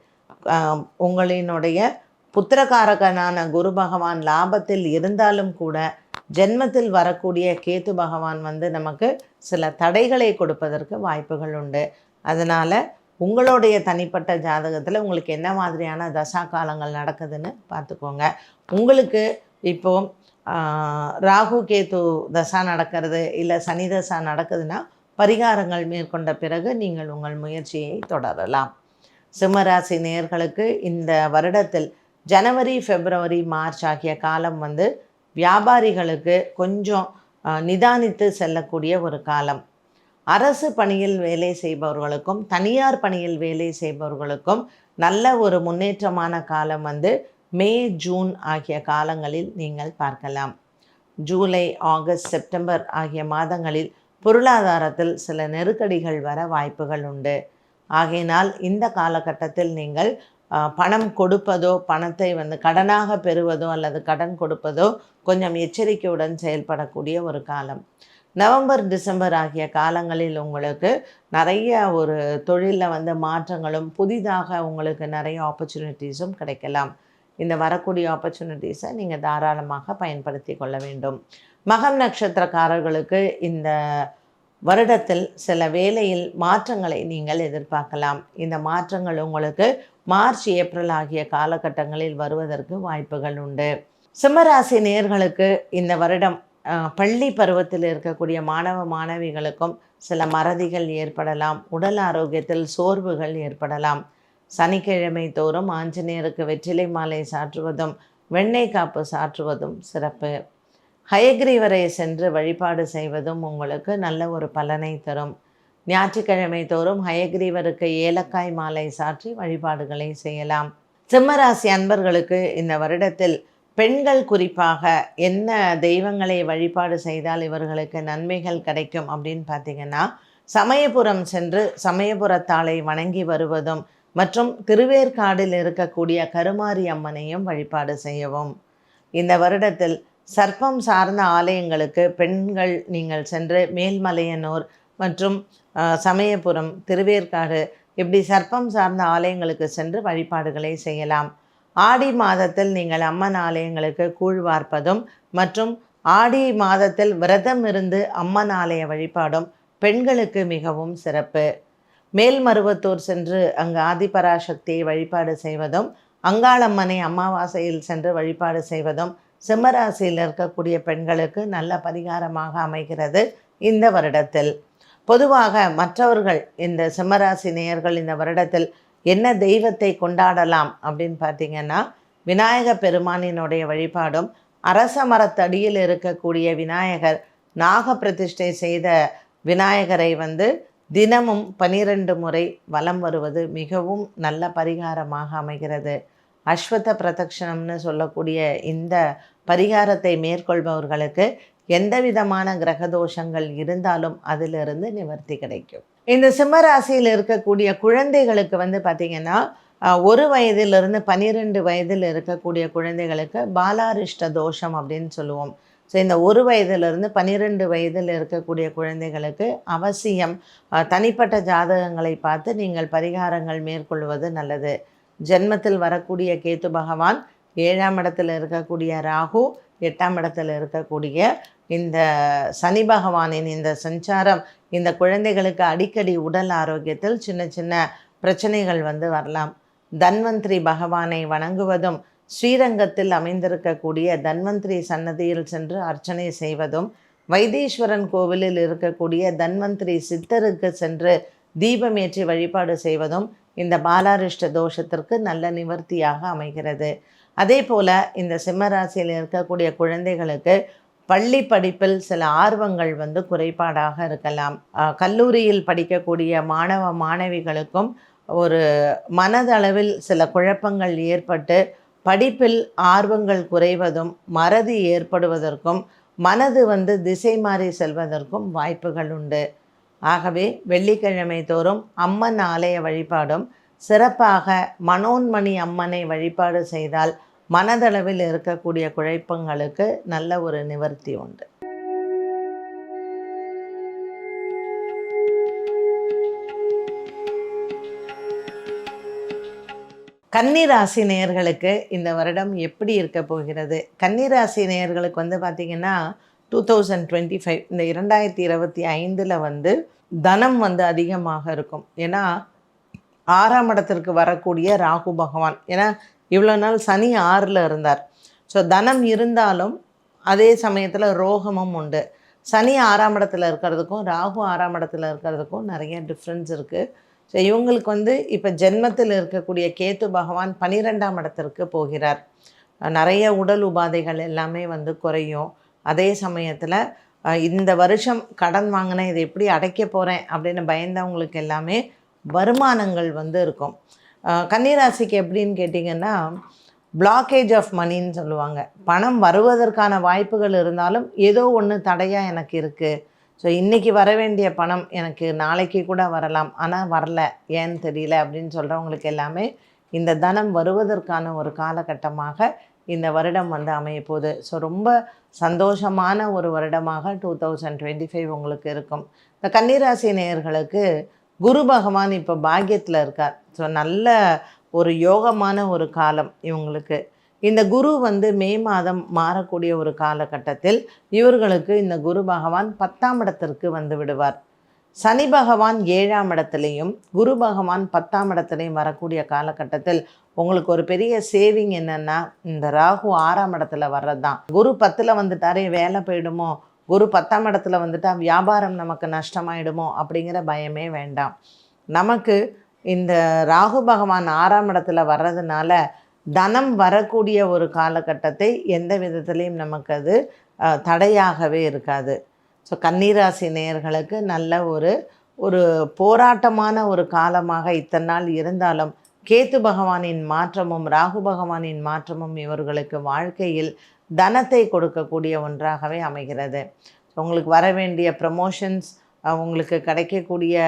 உங்களினுடைய புத்திரகாரகனான குரு பகவான் லாபத்தில் இருந்தாலும் கூட ஜென்மத்தில் வரக்கூடிய கேத்து பகவான் வந்து நமக்கு சில தடைகளை கொடுப்பதற்கு வாய்ப்புகள் உண்டு. அதனால் உங்களுடைய தனிப்பட்ட ஜாதகத்தில் உங்களுக்கு என்ன மாதிரியான தசா காலங்கள் நடக்குதுன்னு பார்த்துக்கோங்க. உங்களுக்கு இப்போது ராகு கேத்து தசா நடக்கிறது இல்லை சனி தசா நடக்குதுன்னா பரிகாரங்கள் மேற்கொண்ட பிறகு நீங்கள் உங்கள் முயற்சியை தொடரலாம். சிம்மராசி நேயர்களுக்கு இந்த வருடத்தில் ஜனவரி, பிப்ரவரி, மார்ச் ஆகிய காலம் வந்து வியாபாரிகளுக்கு கொஞ்சம் நிதானித்து செல்லக்கூடிய ஒரு காலம். அரசு பணியில் வேலை செய்பவர்களுக்கும் தனியார் பணியில் வேலை செய்பவர்களுக்கும் நல்ல ஒரு முன்னேற்றமான காலம் வந்து மே, ஜூன் ஆகிய காலங்களில் நீங்கள் பார்க்கலாம். ஜூலை, ஆகஸ்ட், செப்டம்பர் ஆகிய மாதங்களில் பொருளாதாரத்தில் சில நெருக்கடிகள் வர வாய்ப்புகள் உண்டு. ஆகையினால் இந்த காலகட்டத்தில் நீங்கள் பணம் கொடுப்பதோ, பணத்தை வந்து கடனாக பெறுவதோ அல்லது கடன் கொடுப்பதோ கொஞ்சம் எச்சரிக்கையுடன் செயல்படக்கூடிய ஒரு காலம். நவம்பர், டிசம்பர் ஆகிய காலங்களில் உங்களுக்கு நிறைய ஒரு தொழிலில் வந்து மாற்றங்களும், புதிதாக உங்களுக்கு நிறைய ஆப்பர்ச்சுனிட்டிஸும் கிடைக்கலாம். இந்த வரக்கூடிய ஆப்பர்ச்சுனிட்டிஸை நீங்கள் தாராளமாக பயன்படுத்தி கொள்ள வேண்டும். மகம் நட்சத்திரக்காரர்களுக்கு இந்த வருடத்தில் சில வேளையில் மாற்றங்களை நீங்கள் எதிர்பார்க்கலாம். இந்த மாற்றங்கள் உங்களுக்கு மார்ச், ஏப்ரல் ஆகிய காலகட்டங்களில் வருவதற்கு வாய்ப்புகள் உண்டு. சிம்மராசி நேயர்களுக்கு இந்த வருடம் பள்ளி பருவத்தில் இருக்கக்கூடிய மாணவ மாணவிகளுக்கும் சில மறதிகள் ஏற்படலாம். உடல் ஆரோக்கியத்தில் சோர்வுகள் ஏற்படலாம். சனிக்கிழமை தோறும் ஆஞ்சநேயருக்கு வெற்றிலை மாலை சாற்றுவதும் வெண்ணெய் காப்பு சாற்றுவதும் சிறப்பு. ஹயக்ரீவரை சென்று வழிபாடு செய்வதும் உங்களுக்கு நல்ல ஒரு பலனை தரும். ஞாயிற்றுக்கிழமை தோறும் ஹயக்ரீவருக்கு ஏலக்காய் மாலை சாற்றி வழிபாடுகளை செய்யலாம். சிம்மராசி அன்பர்களுக்கு இந்த வருடத்தில் பெண்கள் குறிப்பாக என்ன தெய்வங்களை வழிபாடு செய்தால் இவர்களுக்கு நன்மைகள் கிடைக்கும் அப்படின்னு பார்த்திங்கன்னா, சமயபுரம் சென்று சமயபுரத்தாளை வணங்கி வருவதும் மற்றும் திருவேற்காடில் இருக்கக்கூடிய கருமாரி அம்மனையும் வழிபாடு செய்யவும். இந்த வருடத்தில் சர்ப்பம் சார்ந்த ஆலயங்களுக்கு பெண்கள் நீங்கள் சென்று மேல்மலையனூர் மற்றும் சமயபுரம், திருவேற்காடு இப்படி சர்ப்பம் சார்ந்த ஆலயங்களுக்கு சென்று வழிபாடுகளை செய்யலாம். ஆடி மாதத்தில் நீங்கள் அம்மன் ஆலயங்களுக்கு கூழ் வார்ப்பதும் மற்றும் ஆடி மாதத்தில் விரதம் இருந்து அம்மன் ஆலய வழிபாடும் பெண்களுக்கு மிகவும் சிறப்பு. மேல்மருவத்தூர் சென்று அங்கு ஆதிபராசக்தியை வழிபாடு செய்வதும் அங்காளம்மனை அமாவாசையில் சென்று வழிபாடு செய்வதும் சிம்மராசியில் இருக்கக்கூடிய பெண்களுக்கு நல்ல பரிகாரமாக அமைகிறது இந்த வருடத்தில். பொதுவாக மற்றவர்கள் இந்த சிம்மராசி நேயர்கள் இந்த வருடத்தில் என்ன தெய்வத்தை கொண்டாடலாம் அப்படின்னு பார்த்திங்கன்னா, விநாயக பெருமானினுடைய வழிபாடும், அரச மரத்தடியில் இருக்கக்கூடிய விநாயகர், நாக பிரதிஷ்டை செய்த விநாயகரை வந்து தினமும் 12 முறை வலம் வருவது மிகவும் நல்ல பரிகாரமாக அமைகிறது. அஸ்வத்த பிரதக்ஷணம்னு சொல்லக்கூடிய இந்த பரிகாரத்தை மேற்கொள்பவர்களுக்கு எந்த விதமான கிரகதோஷங்கள் இருந்தாலும் அதிலிருந்து நிவர்த்தி கிடைக்கும். இந்த சிம்மராசியில் இருக்கக்கூடிய குழந்தைகளுக்கு வந்து பார்த்திங்கன்னா, 1 வயதிலிருந்து 12 வயதில் இருக்கக்கூடிய குழந்தைகளுக்கு பாலாரிஷ்ட தோஷம் அப்படின்னு சொல்லுவோம். ஸோ இந்த 1 வயதிலிருந்து 12 வயதில் இருக்கக்கூடிய குழந்தைகளுக்கு அவசியம் தனிப்பட்ட ஜாதகங்களை பார்த்து நீங்கள் பரிகாரங்கள் மேற்கொள்வது நல்லது. ஜென்மத்தில் வரக்கூடிய கேத்து பகவான், 7ஆம் இடத்தில் இருக்கக்கூடிய ராகு, 8ஆம் இடத்தில் இருக்கக்கூடிய இந்த சனி பகவானின் இந்த சஞ்சாரம் இந்த குழந்தைகளுக்கு அடிக்கடி உடல் ஆரோக்கியத்தில் சின்ன சின்ன பிரச்சனைகள் வந்து வரலாம். தன்வந்திரி பகவானை வணங்குவதும், ஸ்ரீரங்கத்தில் அமைந்திருக்கக்கூடிய தன்வந்திரி சன்னதியில் சென்று அர்ச்சனை செய்வதும், வைத்தீஸ்வரன் கோவிலில் இருக்கக்கூடிய தன்வந்திரி சித்தருக்கு சென்று தீபமேற்றி வழிபாடு செய்வதும் இந்த பாலாரிஷ்ட தோஷத்திற்கு நல்ல நிவர்த்தியாக அமைகிறது. அதே போல் இந்த சிம்மராசியில் இருக்கக்கூடிய குழந்தைகளுக்கு பள்ளி படிப்பில் சில ஆர்வங்கள் வந்து குறைபாடாக இருக்கலாம். கல்லூரியில் படிக்கக்கூடிய மாணவ மாணவிகளுக்கும் ஒரு மனதளவில் சில குழப்பங்கள் ஏற்பட்டு படிப்பில் ஆர்வங்கள் குறைவதும், மறதி ஏற்படுவதற்கும், மனது வந்து திசை மாறி செல்வதற்கும் வாய்ப்புகள் உண்டு. ஆகவே வெள்ளிக்கிழமை தோறும் அம்மன் ஆலய வழிபாடும், சிறப்பாக மனோன்மணி அம்மனை வழிபாடு செய்தால் மனதளவில் இருக்கக்கூடிய குழப்பங்களுக்கு நல்ல ஒரு நிவர்த்தி உண்டு. கன்னிராசி நேயர்களுக்கு இந்த வருடம் எப்படி இருக்க போகிறது? கன்னிராசி நேயர்களுக்கு வந்து பார்த்திங்கன்னா 2025 இந்த 2025 வந்து தனம் வந்து அதிகமாக இருக்கும். ஏன்னா 6ஆம் இடத்திற்கு வரக்கூடிய ராகு பகவான், ஏன்னா இவ்வளோ நாள் சனி 6ல் இருந்தார். ஸோ தனம் இருந்தாலும் அதே சமயத்தில் ரோகமும் உண்டு. சனி 6ஆம் இடத்துல இருக்கிறதுக்கும் ராகு 6ஆம் இடத்துல இருக்கிறதுக்கும் நிறைய டிஃப்ரென்ஸ் இருக்குது. ஸோ இவங்களுக்கு வந்து இப்போ ஜென்மத்தில் இருக்கக்கூடிய கேத்து பகவான் 12ஆம் இடத்திற்கு போகிறார். நிறைய உடல் உபாதைகள் எல்லாமே வந்து குறையும். அதே சமயத்தில் இந்த வருஷம் கடன் வாங்கினேன், இதை எப்படி அடைக்க போகிறேன் அப்படின்னு பயந்தவங்களுக்கு எல்லாமே வருமானங்கள் வந்து இருக்கும். கன்னிராசிக்கு எப்படின்னு கேட்டிங்கன்னா, பிளாக்கேஜ் ஆஃப் மணின்னு சொல்லுவாங்க. பணம் வருவதற்கான வாய்ப்புகள் இருந்தாலும் ஏதோ ஒன்று தடையாக எனக்கு இருக்குது. ஸோ இன்றைக்கி வர வேண்டிய பணம் எனக்கு நாளைக்கு கூட வரலாம், ஆனால் வரல, ஏன்னு தெரியல அப்படின்னு சொல்கிறவங்களுக்கு எல்லாமே இந்த தனம் வருவதற்கான ஒரு காலகட்டமாக இந்த வருடம் வந்து அமையப்போகுது. ஸோ ரொம்ப சந்தோஷமான ஒரு வருடமாக 2025 உங்களுக்கு இருக்கும். இந்த கன்னிராசி நேயர்களுக்கு குரு பகவான் இப்போ பாக்கியத்தில் இருக்கார். ஸோ நல்ல ஒரு யோகமான ஒரு காலம் இவங்களுக்கு. இந்த குரு வந்து மே மாதம் மாறக்கூடிய ஒரு காலகட்டத்தில் இவர்களுக்கு இந்த குரு பகவான் 10ஆம் இடத்திற்கு வந்து விடுவார். சனி பகவான் 7ஆம் இடத்துலையும் குரு பகவான் 10ஆம் இடத்துலையும் வரக்கூடிய காலகட்டத்தில் உங்களுக்கு ஒரு பெரிய சேவிங் என்னென்னா, இந்த ராகு 6ஆம் இடத்துல வர்றது தான். குரு 10ல் வந்துட்டாரே வேலை போயிடுமோ, குரு 10ஆம் இடத்துல வந்துட்டால் வியாபாரம் நமக்கு நஷ்டமாயிடுமோ அப்படிங்கிற பயமே வேண்டாம். நமக்கு இந்த ராகு பகவான் 6ஆம் இடத்துல வர்றதுனால தனம் வரக்கூடிய ஒரு காலகட்டத்தை எந்த விதத்துலேயும் நமக்கு அது தடையாகவே இருக்காது. ஸோ கன்னிராசி நேயர்களுக்கு நல்ல ஒரு போராட்டமான ஒரு காலமாக இத்தனை நாள் இருந்தாலும் கேத்து பகவானின் மாற்றமும் ராகு பகவானின் மாற்றமும் இவர்களுக்கு வாழ்க்கையில் தனத்தை கொடுக்கக்கூடிய ஒன்றாகவே அமைகிறது. உங்களுக்கு வர வேண்டிய ப்ரமோஷன்ஸ், உங்களுக்கு கிடைக்கக்கூடிய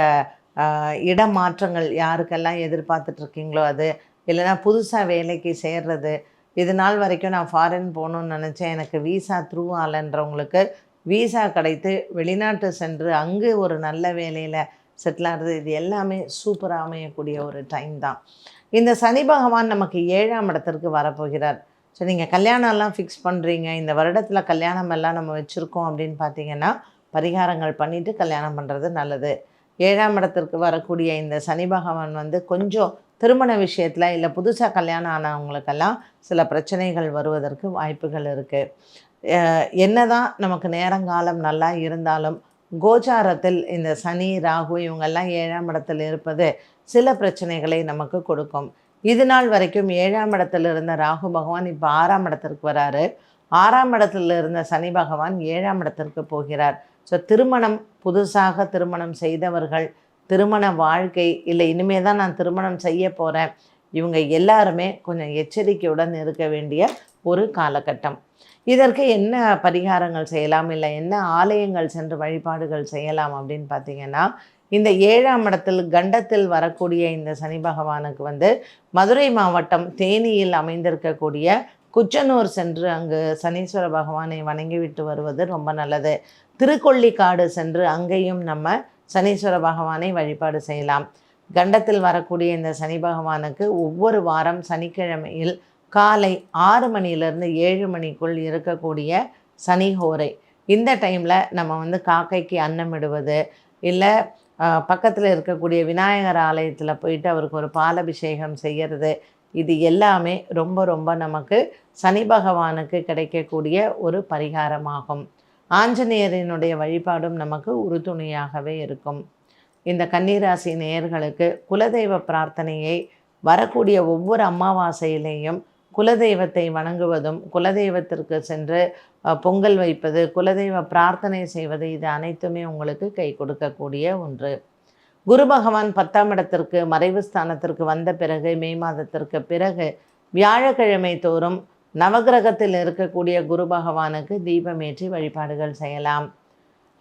இடமாற்றங்கள், யாருக்கெல்லாம் எதிர்பார்த்துட்ருக்கீங்களோ அது, இல்லைனா புதுசாக வேலைக்கு சேர்றது, இது நாள் வரைக்கும் நான் ஃபாரின் போகணுன்னு நினச்சேன், எனக்கு வீசா த்ரூ ஆகலைன்றவங்களுக்கு வீசா கிடைத்து வெளிநாட்டு சென்று அங்கு ஒரு நல்ல வேலையில் செட்டில் ஆகிறது, இது எல்லாமே சூப்பராக அமையக்கூடிய ஒரு டைம் தான். இந்த சனி பகவான் நமக்கு 7ஆம் இடத்திற்கு வரப்போகிறார். ஸோ நீங்கள் கல்யாணம்லாம் ஃபிக்ஸ் பண்ணுறீங்க, இந்த வருடத்தில் கல்யாணம் எல்லாம் நம்ம வச்சுருக்கோம் அப்படின்னு பார்த்தீங்கன்னா, பரிகாரங்கள் பண்ணிவிட்டு கல்யாணம் பண்ணுறது நல்லது. 7ஆம் இடத்திற்கு வரக்கூடிய இந்த சனி பகவான் வந்து கொஞ்சம் திருமண விஷயத்தில் இல்லை புதுசாக கல்யாணம் ஆனவங்களுக்கெல்லாம் சில பிரச்சனைகள் வருவதற்கு வாய்ப்புகள் இருக்குது. என்ன தான் நமக்கு நேரங்காலம் நல்லா இருந்தாலும் கோச்சாரத்தில் இந்த சனி ராகு இவங்கெல்லாம் 7ஆம் இடத்தில் இருப்பது சில பிரச்சனைகளை நமக்கு கொடுக்கும். இது நாள் வரைக்கும் 7ஆம் இடத்துல இருந்த ராகு பகவான் இப்போ 6ஆம் இடத்திற்கு வராரு. 6ஆம் இடத்துல இருந்த சனி பகவான் 7ஆம் இடத்திற்கு போகிறார். ஸோ திருமணம், புதுசாக திருமணம் செய்தவர்கள், திருமண வாழ்க்கை, இல்லை இனிமே தான் நான் திருமணம் செய்ய போகிறேன், இவங்க எல்லாருமே கொஞ்சம் எச்சரிக்கையுடன் இருக்க வேண்டிய ஒரு காலகட்டம். இதற்கு என்ன பரிகாரங்கள் செய்யலாம், இல்லை என்ன ஆலயங்கள் சென்று வழிபாடுகள் செய்யலாம் அப்படின்னு பார்த்தீங்கன்னா, இந்த 7ஆம் இடத்தில் கண்டத்தில் வரக்கூடிய இந்த சனி பகவானுக்கு வந்து மதுரை மாவட்டம் தேனியில் அமைந்திருக்கக்கூடிய குச்சனூர் சென்று அங்கு சனீஸ்வர பகவானை வணங்கிவிட்டு வருவது ரொம்ப நல்லது. திருக்கொள்ளிக்காடு சென்று அங்கேயும் நம்ம சனீஸ்வர பகவானை வழிபாடு செய்யலாம். கண்டத்தில் வரக்கூடிய இந்த சனி பகவானுக்கு ஒவ்வொரு வாரம் சனிக்கிழமையில் காலை 6 மணியிலிருந்து 7 மணிக்குள் இருக்கக்கூடிய சனி ஹோரை, இந்த டைமில் நம்ம வந்து காக்கைக்கு அன்னமிடுவது, இல்லை பக்கத்தில் இருக்கக்கூடிய விநாயகர் ஆலயத்தில் போயிட்டு அவருக்கு ஒரு பாலபிஷேகம் செய்கிறது, இது எல்லாமே ரொம்ப ரொம்ப நமக்கு சனி பகவானுக்கு கிடைக்கக்கூடிய ஒரு பரிகாரமாகும். ஆஞ்சநேயரினுடைய வழிபாடும் நமக்கு உறுதுணையாகவே இருக்கும். இந்த கன்னிராசி நேயர்களுக்கு குலதெய்வ பிரார்த்தனையை வரக்கூடிய ஒவ்வொரு அமாவாசையிலேயும் குலதெய்வத்தை வணங்குவதும், குலதெய்வத்திற்கு சென்று பொங்கல் வைப்பது, குலதெய்வ பிரார்த்தனை செய்வது, இது அனைத்துமே உங்களுக்கு கை கொடுக்கக்கூடிய ஒன்று. குரு பகவான் 10ஆம் இடத்திற்கு மறைவு ஸ்தானத்திற்கு வந்த பிறகு மே மாதத்திற்கு பிறகு வியாழக்கிழமை தோறும் நவகிரகத்தில் இருக்கக்கூடிய குரு பகவானுக்கு தீபமேற்றி வழிபாடுகள் செய்யலாம்.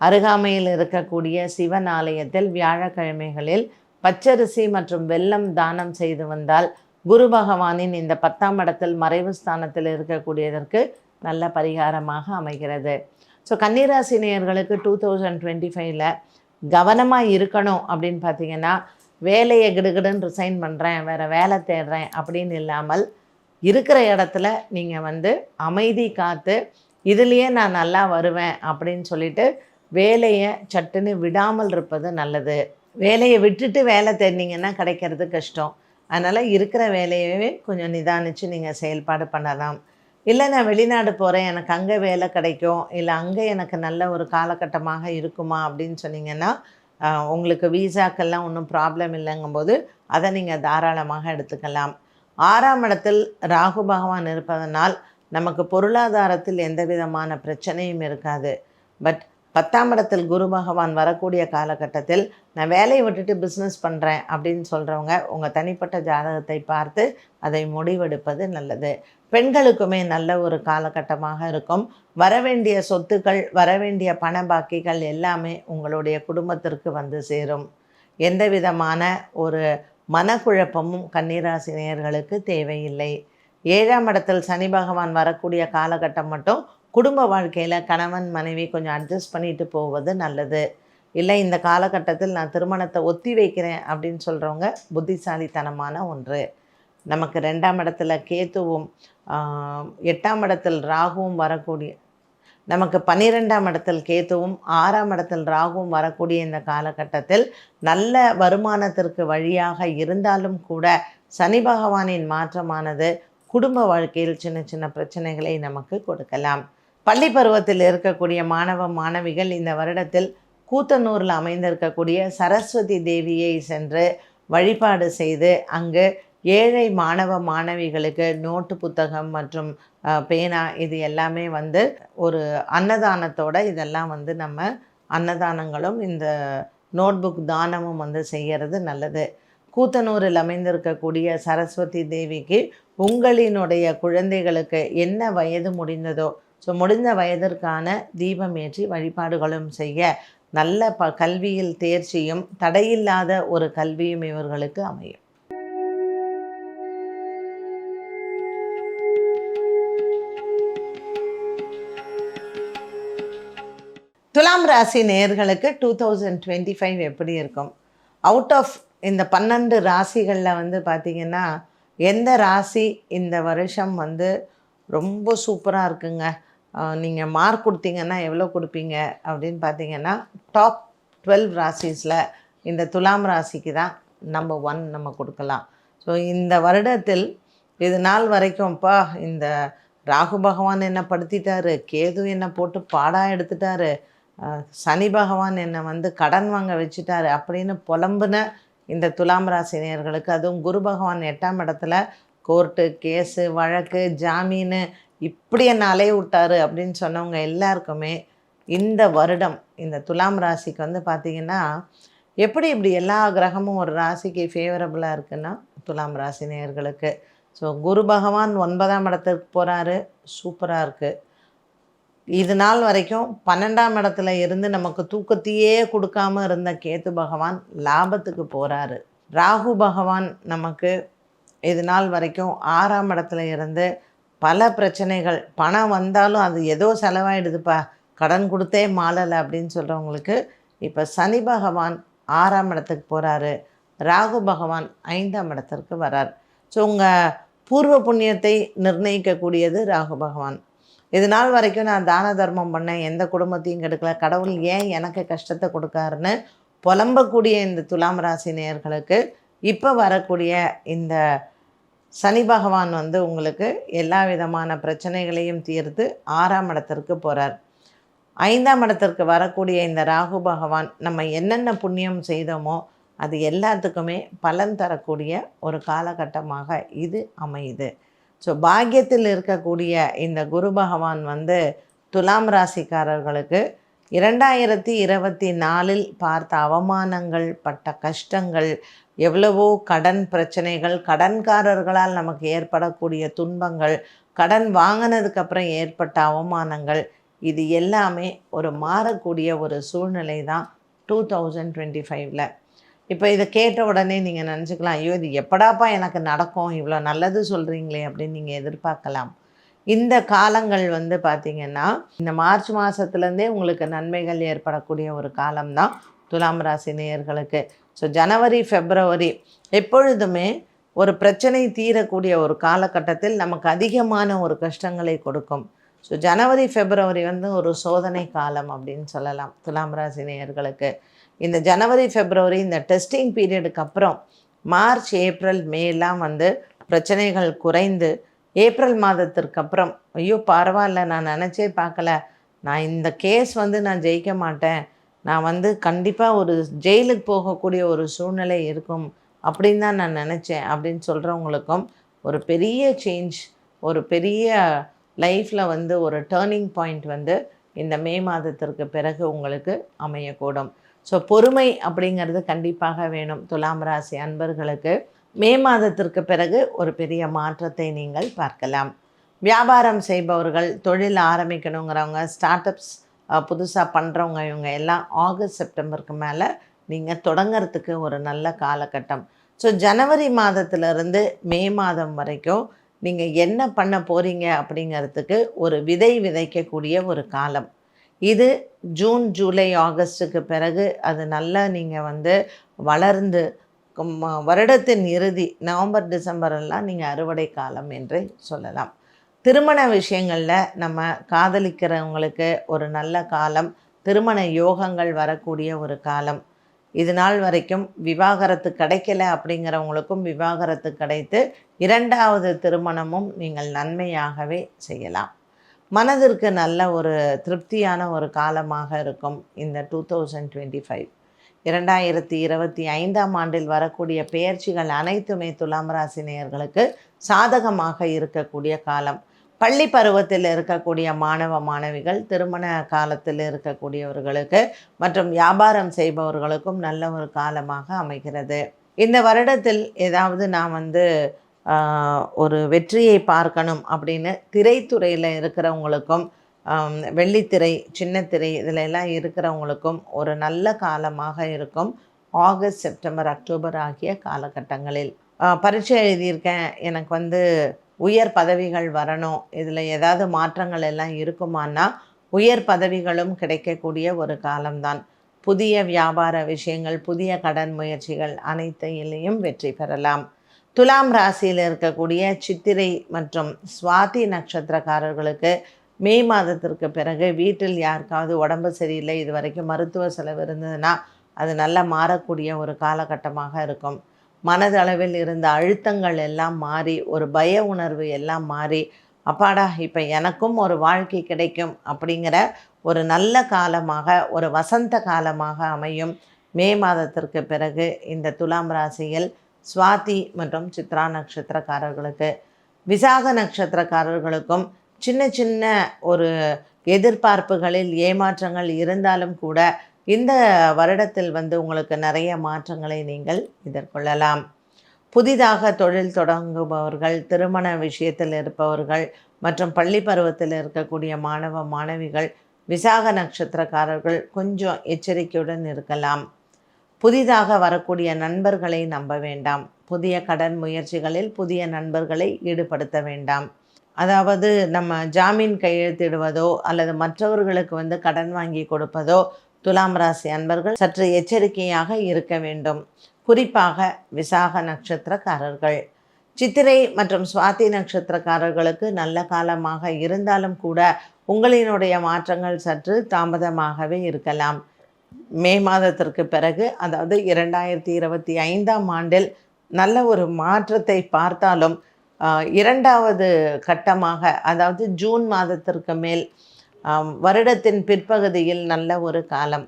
அருகாமையில் இருக்கக்கூடிய சிவன் ஆலயத்தில் வியாழக்கிழமைகளில் பச்சரிசி மற்றும் வெல்லம் தானம் செய்து வந்தால் குரு பகவானின் இந்த 10ஆம் இடத்தில் மறைவு ஸ்தானத்தில் இருக்கக்கூடியதற்கு நல்ல பரிகாரமாக அமைகிறது. ஸோ கன்னிராசி நேயர்களுக்கு 2025ல் கவனமாக இருக்கணும் அப்படின்னு பார்த்தீங்கன்னா, வேலையை கிடுகிடுன்னு ரிசைன் பண்ணுறேன், வேறு வேலை தேடுறேன் அப்படின்னு இல்லாமல் இருக்கிற இடத்துல நீங்கள் வந்து அமைதி காத்து இதுலேயே நான் நல்லா வருவேன் அப்படின்னு சொல்லிட்டு வேலையை சட்டுன்னு விடாமல் இருப்பது நல்லது. வேலையை விட்டுட்டு வேலை தேடினீங்கன்னா கிடைக்கிறது கஷ்டம். அதனால் இருக்கிற வேலையவே கொஞ்சம் நிதானித்து நீங்கள் செயல்பாடு பண்ணலாம். இல்லை நான் வெளிநாடு போகிறேன், எனக்கு அங்கே வேலை கிடைக்கும், இல்லை அங்கே எனக்கு நல்ல ஒரு காலகட்டமாக இருக்குமா அப்படின்னு சொன்னீங்கன்னா, உங்களுக்கு வீசாக்கெல்லாம் ஒன்றும் ப்ராப்ளம் இல்லைங்கும்போது அதை நீங்கள் தாராளமாக எடுத்துக்கலாம். 6ஆம் இடத்தில் ராகு பகவான் இருப்பதனால் நமக்கு பொருளாதாரத்தில் எந்த விதமான பிரச்சனையும் இருக்காது. பட் 10ஆம் இடத்தில் குரு பகவான் வரக்கூடிய காலகட்டத்தில் நான் வேலையை விட்டுட்டு பிஸ்னஸ் பண்ணுறேன் அப்படின்னு சொல்கிறவங்க உங்கள் தனிப்பட்ட ஜாதகத்தை பார்த்து அதை முடிவெடுப்பது நல்லது. பெண்களுக்குமே நல்ல ஒரு காலகட்டமாக இருக்கும். வரவேண்டிய சொத்துக்கள், வரவேண்டிய பண பாக்கிகள் எல்லாமே உங்களுடைய குடும்பத்திற்கு வந்து சேரும். எந்த விதமான ஒரு மனக்குழப்பமும் கன்னிராசி நேயர்களுக்கு தேவையில்லை. 7ஆம் இடத்தில் சனி பகவான் வரக்கூடிய காலகட்டம் மட்டும் குடும்ப வாழ்க்கையில் கணவன் மனைவி கொஞ்சம் அட்ஜஸ்ட் பண்ணிட்டு போவது நல்லது. இல்லை இந்த காலகட்டத்தில் நான் திருமணத்தை ஒத்தி வைக்கிறேன் அப்படின்னு சொல்கிறவங்க புத்திசாலித்தனமான ஒன்று. நமக்கு 2ஆம் இடத்துல கேத்துவும் 8ஆம் இடத்தில் ராகுவும் வரக்கூடிய, நமக்கு 12ஆம் இடத்தில் கேத்துவும் 6ஆம் இடத்தில் ராகுவும் வரக்கூடிய இந்த காலகட்டத்தில் நல்ல வருமானத்திற்கு வழியாக இருந்தாலும் கூட சனி பகவானின் மாற்றமானது குடும்ப வாழ்க்கையில் சின்ன சின்ன பிரச்சனைகளை நமக்கு கொடுக்கலாம். பள்ளி பருவத்தில் இருக்கக்கூடிய மாணவ மாணவிகள் இந்த வருடத்தில் கூத்தனூரில் அமைந்திருக்கக்கூடிய சரஸ்வதி தேவியை சென்று வழிபாடு செய்து அங்கு ஏழை மாணவ மாணவிகளுக்கு நோட்டு புத்தகம் மற்றும் பேனா இது எல்லாமே வந்து ஒரு அன்னதானத்தோட இதெல்லாம் வந்து நம்ம அன்னதானங்களும் இந்த நோட்புக் தானமும் வந்து செய்கிறது நல்லது. கூத்தனூரில் அமைந்திருக்கக்கூடிய சரஸ்வதி தேவிக்கு உங்களினுடைய குழந்தைகளுக்கு என்ன வயது முடிந்ததோ முடிந்த வயதிற்கான தீபம் ஏற்றி வழிபாடுகளும் செய்ய நல்ல கல்வியில் தேர்ச்சியும் தடையில்லாத ஒரு கல்வியும் இவர்களுக்கு அமையும். துலாம் ராசி நேயர்களுக்கு 2025 எப்படி இருக்கும்? அவுட் ஆஃப் இந்த 12 ராசிகளில் வந்து பார்த்திங்கன்னா எந்த ராசி இந்த வருஷம் வந்து ரொம்ப சூப்பராக இருக்குங்க, நீங்கள் மார்க் கொடுத்தீங்கன்னா எவ்வளோ கொடுப்பீங்க அப்படின்னு பார்த்தீங்கன்னா டாப் 12 ராசிஸில் இந்த துலாம் ராசிக்கு தான் நம்பர் 1 நம்ம கொடுக்கலாம். ஸோ இந்த வருடத்தில் இது நாள் வரைக்கும்ப்பா இந்த ராகு பகவான் என்னை படுத்திட்டாரு, கேது என்னை போட்டு பாடாக எடுத்துட்டாரு, சனி பகவான் என்னை வந்து கடன் வாங்க வச்சுட்டாரு அப்படின்னு புலம்புன இந்த துலாம் ராசினியர்களுக்கு, அதுவும் குரு பகவான் 8ஆம் இடத்துல கோர்ட்டு கேஸு வழக்கு ஜாமீனு இப்படி என்ன அலைய விட்டாரு அப்படின்னு சொன்னவங்க எல்லாருக்குமே இந்த வருடம் இந்த துலாம் ராசிக்கு வந்து பார்த்திங்கன்னா எப்படி இப்படி எல்லா கிரகமும் ஒரு ராசிக்கு ஃபேவரபுளாக இருக்குன்னா துலாம் ராசி நேயர்களுக்கு. ஸோ குரு பகவான் 9ஆம் இடத்துக்கு போகிறாரு, சூப்பராக இருக்குது. இது நாள் வரைக்கும் 12ஆம் இடத்துல இருந்து நமக்கு தூக்கத்தையே கொடுக்காமல் இருந்த கேத்து பகவான் லாபத்துக்கு போகிறாரு. ராகு பகவான் நமக்கு இது நாள் வரைக்கும் 6ஆம் இடத்துல இருந்து பல பிரச்சனைகள், பணம் வந்தாலும் அது ஏதோ செலவாயிடுதுப்பா, கடன் கொடுத்தே மாளலை அப்படின்னு சொல்கிறவங்களுக்கு இப்போ சனி பகவான் 6ஆம் இடத்துக்கு போகிறாரு, ராகு பகவான் 5ஆம் இடத்திற்கு வரார். ஸோ உங்கள் பூர்வ புண்ணியத்தை நிர்ணயிக்கக்கூடியது ராகு பகவான். இது நாள் வரைக்கும் நான் தான தர்மம் பண்ணேன், எந்த குடும்பத்தையும் கெடுக்கல, கடவுள் ஏன் எனக்கு கஷ்டத்தை கொடுக்காருன்னு புலம்பக்கூடிய இந்த துலாம் ராசி நேயர்களுக்கு இப்போ வரக்கூடிய இந்த சனி பகவான் வந்து உங்களுக்கு எல்லா விதமான பிரச்சனைகளையும் தீர்த்து 6ஆம் இடத்திற்கு போகிறார். 5ஆம் இடத்திற்கு வரக்கூடிய இந்த ராகு பகவான் நம்ம என்னென்ன புண்ணியம் செய்தோமோ அது எல்லாத்துக்குமே பலன் தரக்கூடிய ஒரு காலகட்டமாக இது அமையுது. ஸோ பாக்கியத்தில் இருக்கக்கூடிய இந்த குரு பகவான் வந்து துலாம் ராசிக்காரர்களுக்கு 2024 பார்த்த அவமானங்கள், பட்ட கஷ்டங்கள், எவ்வளவோ கடன் பிரச்சனைகள், கடன்காரர்களால் நமக்கு ஏற்படக்கூடிய துன்பங்கள், கடன் வாங்கினதுக்கப்புறம் ஏற்பட்ட அவமானங்கள், இது எல்லாமே ஒரு மாறக்கூடிய ஒரு சூழ்நிலை தான் 2025. இப்போ இதை கேட்ட உடனே நீங்கள் நினச்சிக்கலாம், ஐயோ இது எப்படாப்பா எனக்கு நடக்கும், இவ்வளோ நல்லது சொல்கிறீங்களே அப்படின்னு நீங்கள் எதிர்பார்க்கலாம். இந்த காலங்கள் வந்து பார்த்திங்கன்னா இந்த மார்ச் மாதத்துலேருந்தே உங்களுக்கு நன்மைகள் ஏற்படக்கூடிய ஒரு காலம்தான் துலாம் ராசி நேயர்களுக்கு. ஸோ ஜனவரி ஃபெப்ரவரி எப்பொழுதுமே ஒரு பிரச்சனை தீரக்கூடிய ஒரு காலகட்டத்தில் நமக்கு அதிகமான ஒரு கஷ்டங்களை கொடுக்கும். ஸோ ஜனவரி ஃபெப்ரவரி வந்து ஒரு சோதனை காலம் அப்படின்னு சொல்லலாம் துலாம் ராசி நேயர்களுக்கு. இந்த ஜனவரி ஃபெப்ரவரி இந்த டெஸ்டிங் பீரியடுக்கு அப்புறம் மார்ச் ஏப்ரல் மேலாம் வந்து பிரச்சனைகள் குறைந்து ஏப்ரல் மாதத்திற்கு அப்புறம் ஐயோ பரவாயில்ல, நான் நினச்சே பார்க்கல, நான் இந்த கேஸ் வந்து நான் ஜெயிக்க மாட்டேன், நான் வந்து கண்டிப்பாக ஒரு ஜெயிலுக்கு போகக்கூடிய ஒரு சூழ்நிலை இருக்கும் அப்படின்னு தான் நான் நினச்சேன் அப்படின்னு சொல்கிறவங்களுக்கும் ஒரு பெரிய சேஞ்ச், ஒரு பெரிய லைஃப்பில் வந்து ஒரு டேர்னிங் பாயிண்ட் வந்து இந்த மே மாதத்திற்கு பிறகு உங்களுக்கு அமையக்கூடும். ஸோ பொறுமை அப்படிங்கிறது கண்டிப்பாக வேணும் துலாம் ராசி அன்பர்களுக்கு. மே மாதத்திற்கு பிறகு ஒரு பெரிய மாற்றத்தை நீங்கள் பார்க்கலாம். வியாபாரம் செய்பவர்கள், தொழில் ஆரம்பிக்கணுங்கிறவங்க, ஸ்டார்ட் அப்ஸ் புதுசாக பண்ணுறவங்க, இவங்க எல்லாம் ஆகஸ்ட் செப்டம்பருக்கு மேலே நீங்கள் தொடங்கிறதுக்கு ஒரு நல்ல காலகட்டம். ஸோ ஜனவரி மாதத்திலிருந்து மே மாதம் வரைக்கும் நீங்கள் என்ன பண்ண போகிறீங்க அப்படிங்கிறதுக்கு ஒரு விதை விதைக்கக்கூடிய ஒரு காலம் இது. ஜூன், ஜூலை, ஆகஸ்ட்டுக்கு பிறகு அது நல்லா நீங்கள் வந்து வளர்ந்து வருடத்தின் இறுதி நவம்பர், டிசம்பர் எல்லாம் நீங்கள் அறுவடை காலம் என்று சொல்லலாம். திருமண விஷயங்களில் நம்ம காதலிக்கிறவங்களுக்கு ஒரு நல்ல காலம், திருமண யோகங்கள் வரக்கூடிய ஒரு காலம். இது நாள் வரைக்கும் விவாகரத்து கிடைக்கல அப்படிங்கிறவங்களுக்கும் விவாகரத்து கிடைத்து இரண்டாவது திருமணமும் நீங்கள் நன்மையாகவே செய்யலாம். மனதிற்கு நல்ல ஒரு திருப்தியான ஒரு காலமாக இருக்கும் இந்த 2025. 2025ஆம் ஆண்டில் வரக்கூடிய பெயர்ச்சிகள் அனைத்துமே துலாம் ராசி நேயர்களுக்கு சாதகமாக இருக்கக்கூடிய காலம். பள்ளி பருவத்தில் இருக்கக்கூடிய மாணவ மாணவிகள், திருமண காலத்தில் இருக்கக்கூடியவர்களுக்கு மற்றும் வியாபாரம் செய்பவர்களுக்கும் நல்ல ஒரு காலமாக அமைகிறது. இந்த வருடத்தில் ஏதாவது நான் வந்து ஒரு வெற்றியை பார்க்கணும் அப்படின்னு திரைத்துறையில் இருக்கிறவங்களுக்கும், வெள்ளித்திரை, சின்னத்திரை இதில் எல்லாம் இருக்கிறவங்களுக்கும் ஒரு நல்ல காலமாக இருக்கும். ஆகஸ்ட், செப்டம்பர், அக்டோபர் ஆகிய காலகட்டங்களில் பரீட்சை எழுதியிருக்கேன், எனக்கு வந்து உயர் பதவிகள் வரணும், இதில் ஏதாவது மாற்றங்கள் எல்லாம் இருக்குமானா உயர் பதவிகளும் கிடைக்கக்கூடிய ஒரு காலம்தான். புதிய வியாபார விஷயங்கள், புதிய கடன் முயற்சிகள் அனைத்திலையும் வெற்றி பெறலாம். துலாம் ராசியில் இருக்கக்கூடிய சித்திரை மற்றும் சுவாதி நட்சத்திரக்காரர்களுக்கு மே மாதத்திற்கு பிறகு வீட்டில் யாருக்காவது உடம்பு சரியில்லை, இது வரைக்கும் மருத்துவ செலவு இருந்ததுன்னா அது நல்லா மாறக்கூடிய ஒரு காலகட்டமாக இருக்கும். மனதளவில் இருந்த அழுத்தங்கள் எல்லாம் மாறி, ஒரு பய உணர்வு எல்லாம் மாறி, அப்பாடா இப்போ எனக்கும் ஒரு வாழ்க்கை கிடைக்கும் அப்படிங்கிற ஒரு நல்ல காலமாக, ஒரு வசந்த காலமாக அமையும். மே மாதத்திற்கு பிறகு இந்த துலாம் ராசியில் சுவாதி மற்றும் சித்ரா நட்சத்திரக்காரர்களுக்கு. விசாக நட்சத்திரக்காரர்களுக்கும் சின்ன சின்ன ஒரு எதிர்பார்ப்புகளில் ஏமாற்றங்கள் இருந்தாலும் கூட இந்த வருடத்தில் வந்து உங்களுக்கு நிறைய மாற்றங்களை நீங்கள் எதிர்கொள்ளலாம். புதிதாக தொழில் தொடங்குபவர்கள், திருமண விஷயத்தில் இருப்பவர்கள் மற்றும் பள்ளி பருவத்தில் இருக்கக்கூடிய மாணவ மாணவிகள், விசாக நட்சத்திரக்காரர்கள் கொஞ்சம் எச்சரிக்கையுடன் இருக்கலாம். புதிதாக வரக்கூடிய நண்பர்களை நம்ப வேண்டாம். புதிய கடன் முயற்சிகளில் புதிய நண்பர்களை ஈடுபடுத்த வேண்டாம். அதாவது நம்ம ஜாமீன் கையெழுத்திடுவதோ அல்லது மற்றவர்களுக்கு வந்து கடன் வாங்கி கொடுப்பதோ துலாம் ராசி அன்பர்கள் சற்று எச்சரிக்கையாக இருக்க வேண்டும். குறிப்பாக விசாக நட்சத்திரக்காரர்கள். சித்திரை மற்றும் சுவாதி நட்சத்திரக்காரர்களுக்கு நல்ல காலமாக இருந்தாலும் கூட உங்களினுடைய மாற்றங்கள் சற்று தாமதமாகவே இருக்கலாம். மே மாதத்திற்கு பிறகு, அதாவது 2025ஆம் ஆண்டில் நல்ல ஒரு மாற்றத்தை பார்த்தாலும் இரண்டாவது கட்டமாக, அதாவது ஜூன் மாதத்திற்கு மேல் வருடத்தின் பிற்பகுதியில் நல்ல ஒரு காலம்.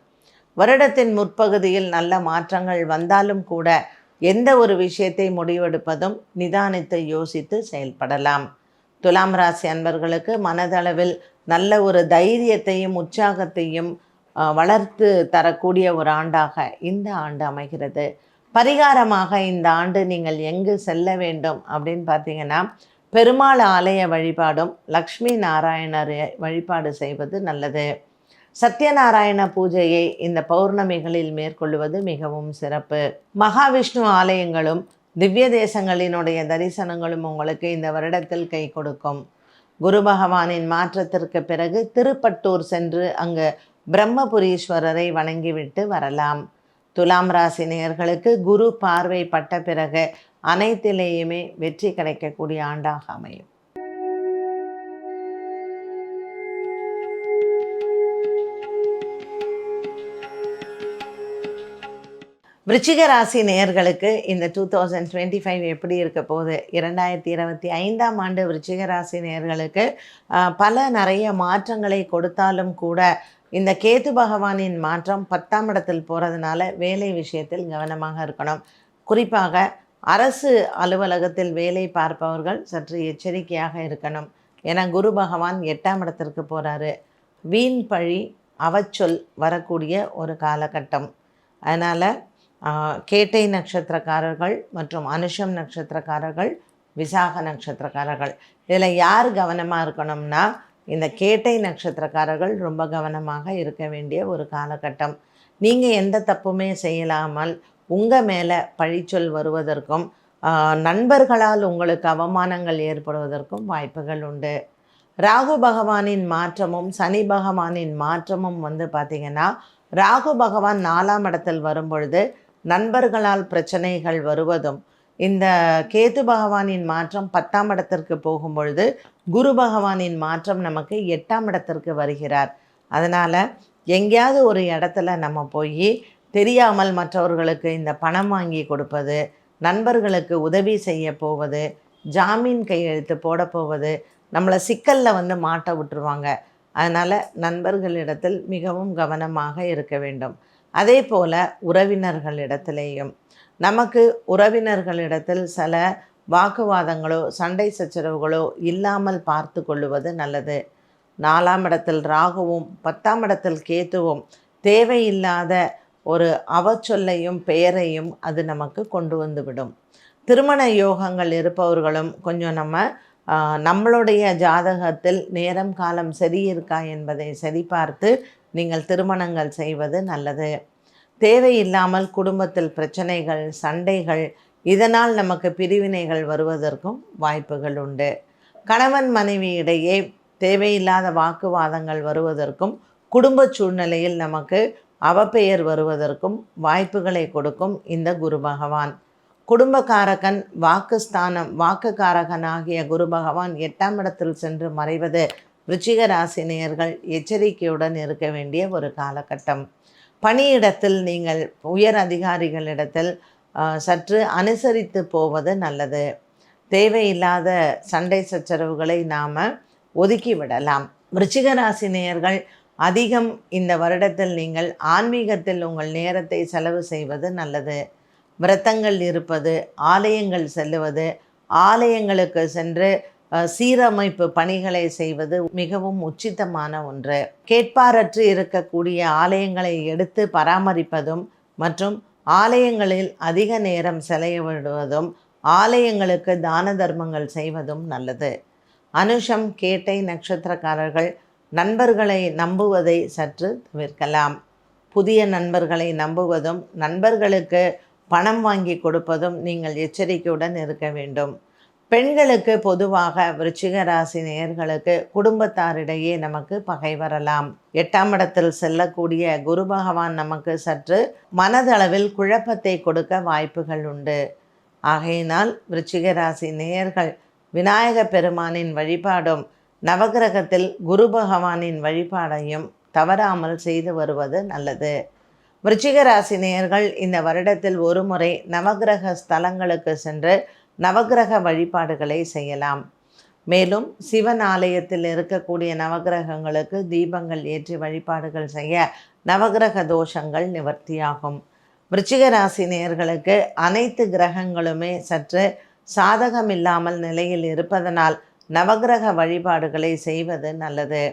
வருடத்தின் முற்பகுதியில் நல்ல மாற்றங்கள் வந்தாலும் கூட எந்த ஒரு விஷயத்தை முடிவெடுப்பதும் நிதானித்து யோசித்து செயல்படலாம். துலாம் ராசி அன்பர்களுக்கு மனதளவில் நல்ல ஒரு தைரியத்தையும் உற்சாகத்தையும் வளர்த்து தரக்கூடிய ஒரு ஆண்டாக இந்த ஆண்டு அமைகிறது. பரிகாரமாக இந்த ஆண்டு நீங்கள் எங்கு செல்ல வேண்டும் அப்படின்னு பார்த்தீங்கன்னா, பெருமாள் ஆலய வழிபாடும் லக்ஷ்மி நாராயணர் வழிபாடு செய்வது நல்லது. சத்யநாராயண பூஜையை இந்த பௌர்ணமிகளில் மேற்கொள்வது மிகவும் சிறப்பு. மகாவிஷ்ணு ஆலயங்களும் திவ்ய தேசங்களினுடைய தரிசனங்களும் உங்களுக்கு இந்த வருடத்தில் கை கொடுக்கும். குரு பகவானின் மாற்றத்திற்கு பிறகு திருப்பட்டூர் சென்று அங்கு பிரம்மபுரீஸ்வரரை வணங்கிவிட்டு வரலாம். துலாம் ராசி நேயர்களுக்கு குரு பார்வை பட்ட பிறகு அனைத்திலேயுமே வெற்றி கிடைக்கக்கூடிய ஆண்டாக அமையும். விருச்சிக ராசி நேயர்களுக்கு இந்த 2025 எப்படி இருக்க போகுது? 2025ஆம் ஆண்டு விருச்சிக ராசி நேயர்களுக்கு நிறைய மாற்றங்களை கொடுத்தாலும் கூட இந்த கேது பகவானின் மாற்றம் 10ஆம் இடத்தில் போகிறதுனால வேலை விஷயத்தில் கவனமாக இருக்கணும். குறிப்பாக அரசு அலுவலகத்தில் வேலை பார்ப்பவர்கள் சற்று எச்சரிக்கையாக இருக்கணும். ஏன்னா குரு பகவான் 8ஆம் இடத்திற்கு போகிறாரு. வீண் பழி, அவச்சொல் வரக்கூடிய ஒரு காலகட்டம். அதனால் கேட்டை நட்சத்திரக்காரர்கள் மற்றும் அனுஷம் நட்சத்திரக்காரர்கள், விசாக நட்சத்திரக்காரர்கள், இதில் யார் கவனமாக இருக்கணும்னா இந்த கேட்டை நட்சத்திரக்காரர்கள் ரொம்ப கவனமாக இருக்க வேண்டிய ஒரு காலகட்டம். நீங்கள் எந்த தப்புமே செய்யலாமல் உங்கள் மேலே பழிச்சொல் வருவதற்கும் நண்பர்களால் உங்களுக்கு அவமானங்கள் ஏற்படுவதற்கும் வாய்ப்புகள் உண்டு. ராகு பகவானின் மாற்றமும் சனி பகவானின் மாற்றமும் பார்த்திங்கன்னா, ராகு பகவான் 4ஆம் இடத்தில் வரும்பொழுது நண்பர்களால் பிரச்சனைகள் வருவதும், இந்த கேது பகவானின் மாற்றம் 10ஆம் இடத்திற்கு போகும்பொழுது குரு பகவானின் மாற்றம் நமக்கு 8ஆம் இடத்திற்கு வருகிறார். அதனால் எங்கேயாவது ஒரு இடத்துல நம்ம போய் தெரியாமல் மற்றவர்களுக்கு இந்த பணம் வாங்கி கொடுப்பது, நண்பர்களுக்கு உதவி செய்ய போவது, ஜாமீன் கையெழுத்து போட போவது, நம்மளை சிக்கலில் மாட்ட விட்டுருவாங்க. அதனால் நண்பர்களிடத்தில் மிகவும் கவனமாக இருக்க வேண்டும். அதே போல் உறவினர்களிடத்திலேயும் நமக்கு உறவினர்களிடத்தில் சில வாக்குவாதங்களோ சண்டை சச்சரவுகளோ இல்லாமல் பார்த்து கொள்ளுவது நல்லது. 4ஆம் இடத்தில் ராகுவும் 10ஆம் இடத்தில் கேத்துவும் தேவையில்லாத ஒரு அவச்சொல்லையும் பெயரையும் அது நமக்கு கொண்டு வந்துவிடும். திருமண யோகங்கள் இருப்பவர்களும் கொஞ்சம் நம்மளுடைய ஜாதகத்தில் நேரம் காலம் சரியிருக்கா என்பதை சரிபார்த்து நீங்கள் திருமணங்கள் செய்வது நல்லது. தேவையில்லாமல் குடும்பத்தில் பிரச்சனைகள், சண்டைகள், இதனால் நமக்கு பிரிவினைகள் வருவதற்கும் வாய்ப்புகள் உண்டு. கணவன் மனைவி இடையே தேவையில்லாத வாக்குவாதங்கள் வருவதற்கும், குடும்ப சூழ்நிலையில் நமக்கு அவப்பெயர் வருவதற்கும் வாய்ப்புகளை கொடுக்கும் இந்த குரு பகவான். குடும்பக்காரகன் வாக்குக்காரகனாகிய குரு பகவான் 8ஆம் இடத்தில் சென்று மறைவது விருச்சிக ராசி நேயர்கள் எச்சரிக்கையுடன் இருக்க வேண்டிய ஒரு காலகட்டம். பணியிடத்தில் நீங்கள் உயர் அதிகாரிகளிடத்தில் சற்று அனுசரித்து போவது நல்லது. தேவையில்லாத சண்டை சச்சரவுகளை நாம் ஒதுக்கிவிடலாம். விருச்சிக ராசி நேயர்கள் அதிகம் இந்த வருடத்தில் நீங்கள் ஆன்மீகத்தில் உங்கள் நேரத்தை செலவு செய்வது நல்லது. விரதங்கள் இருப்பது, ஆலயங்கள் செல்லுவது, ஆலயங்களுக்கு சென்று சீரமைப்பு பணிகளை செய்வது மிகவும் உச்சிதமான ஒன்று. கேட்பாரற்று இருக்கக்கூடிய ஆலயங்களை எடுத்து பராமரிப்பதும் மற்றும் ஆலயங்களில் அதிக நேரம் செலவிடுவதும், ஆலயங்களுக்கு தான தர்மங்கள் செய்வதும் நல்லது. அனுஷம் கேட்டை நட்சத்திரக்காரர்கள் நண்பர்களை நம்புவதை சற்று தவிர்க்கலாம். புதிய நண்பர்களை நம்புவதும் நண்பர்களுக்கு பணம் வாங்கி கொடுப்பதும் நீங்கள் எச்சரிக்கையுடன் இருக்க வேண்டும். பெண்களுக்கு பொதுவாக விருச்சிக ராசி நேயர்களுக்கு குடும்பத்தாரிடையே நமக்கு பகை வரலாம். 8ஆம் இடத்தில் செல்லக்கூடிய குரு பகவான் நமக்கு சற்று மனதளவில் குழப்பத்தை கொடுக்க வாய்ப்புகள் உண்டு. ஆகையினால் விருச்சிக ராசி நேயர்கள் விநாயக பெருமானின் வழிபாடும் நவகிரகத்தில் குரு பகவானின் வழிபாடையும் தவறாமல் செய்து வருவது நல்லது. விருச்சிக ராசி நேயர்கள் இந்த வருடத்தில் ஒரு முறை நவகிரக ஸ்தலங்களுக்கு சென்று நவகிரக வழிபாடுகளை செய்யலாம். மேலும் சிவன் ஆலயத்தில் இருக்கக்கூடிய நவகிரகங்களுக்கு தீபங்கள் ஏற்றி வழிபாடுகள் செய்ய நவகிரக தோஷங்கள் நிவர்த்தியாகும். விருச்சிக ராசி நேயர்களுக்கு அனைத்து கிரகங்களுமே சற்று சாதகமில்லாமல் நிலையில் இருப்பதனால் நவகிரக வழிபாடுகளை செய்வது நல்லது.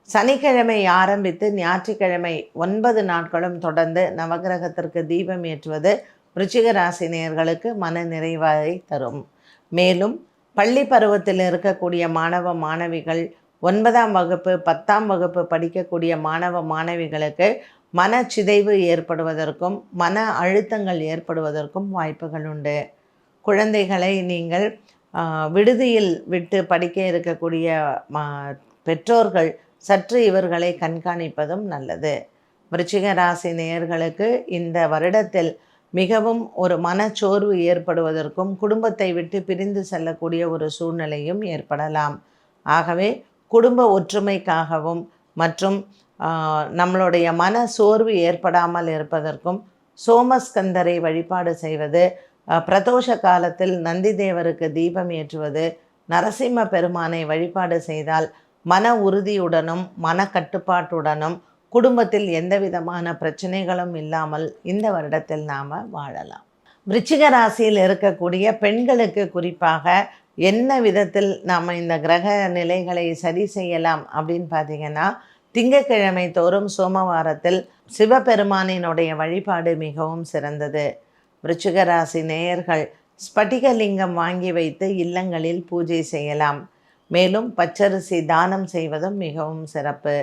சனிக்கிழமை ஆரம்பித்து ஞாயிற்றுக்கிழமை 9 நாட்களும் தொடர்ந்து நவகிரகத்திற்கு தீபம் ஏற்றுவது விருச்சிக ராசி நேயர்களுக்கு மன நிறைவை தரும். மேலும் பள்ளி பருவத்தில் இருக்கக்கூடிய மாணவ மாணவிகள், 9ஆம் வகுப்பு 10ஆம் வகுப்பு படிக்கக்கூடிய மாணவ மாணவிகளுக்கு மனச்சிதைவு ஏற்படுவதற்கும் மன அழுத்தங்கள் ஏற்படுவதற்கும் வாய்ப்புகள் உண்டு. குழந்தைகளை நீங்கள் விடுதியில் விட்டு படிக்க இருக்கக்கூடிய பெற்றோர்கள் சற்று இவர்களை கண்காணிப்பதும் நல்லது. விருச்சிக ராசி நேயர்களுக்கு இந்த வருடத்தில் மிகவும் ஒரு மனச்சோர்வு ஏற்படுவதற்கும் குடும்பத்தை விட்டு பிரிந்து செல்லக்கூடிய ஒரு சூழ்நிலையும் ஏற்படலாம். ஆகவே குடும்ப ஒற்றுமைக்காகவும் மற்றும் நம்மளுடைய மன சோர்வு ஏற்படாமல் இருப்பதற்கும் சோமஸ்கந்தரை வழிபாடு செய்வது, பிரதோஷ காலத்தில் நந்தி தேவருக்கு தீபம் ஏற்றுவது, நரசிம்ம பெருமானை வழிபாடு செய்தால் மன உறுதியுடனும் மன கட்டுப்பாட்டுடனும் குடும்பத்தில் எந்த விதமான பிரச்சனைகளும் இல்லாமல் இந்த வருடத்தில் நாம் வாழலாம். விருச்சிக ராசியில் இருக்கக்கூடிய பெண்களுக்கு குறிப்பாக என்ன விதத்தில் நாம் இந்த கிரக நிலைகளை சரி செய்யலாம் அப்படின்னு பார்த்திங்கன்னா, திங்கட்கிழமை தோறும் சோமவாரத்தில் சிவபெருமானினுடைய வழிபாடு மிகவும் சிறந்தது. விருச்சிக ராசி நேயர்கள் ஸ்பட்டிகலிங்கம் வாங்கி வைத்து இல்லங்களில் பூஜை செய்யலாம். மேலும் பச்சரிசி தானம் செய்வதும் மிகவும் சிறப்பு.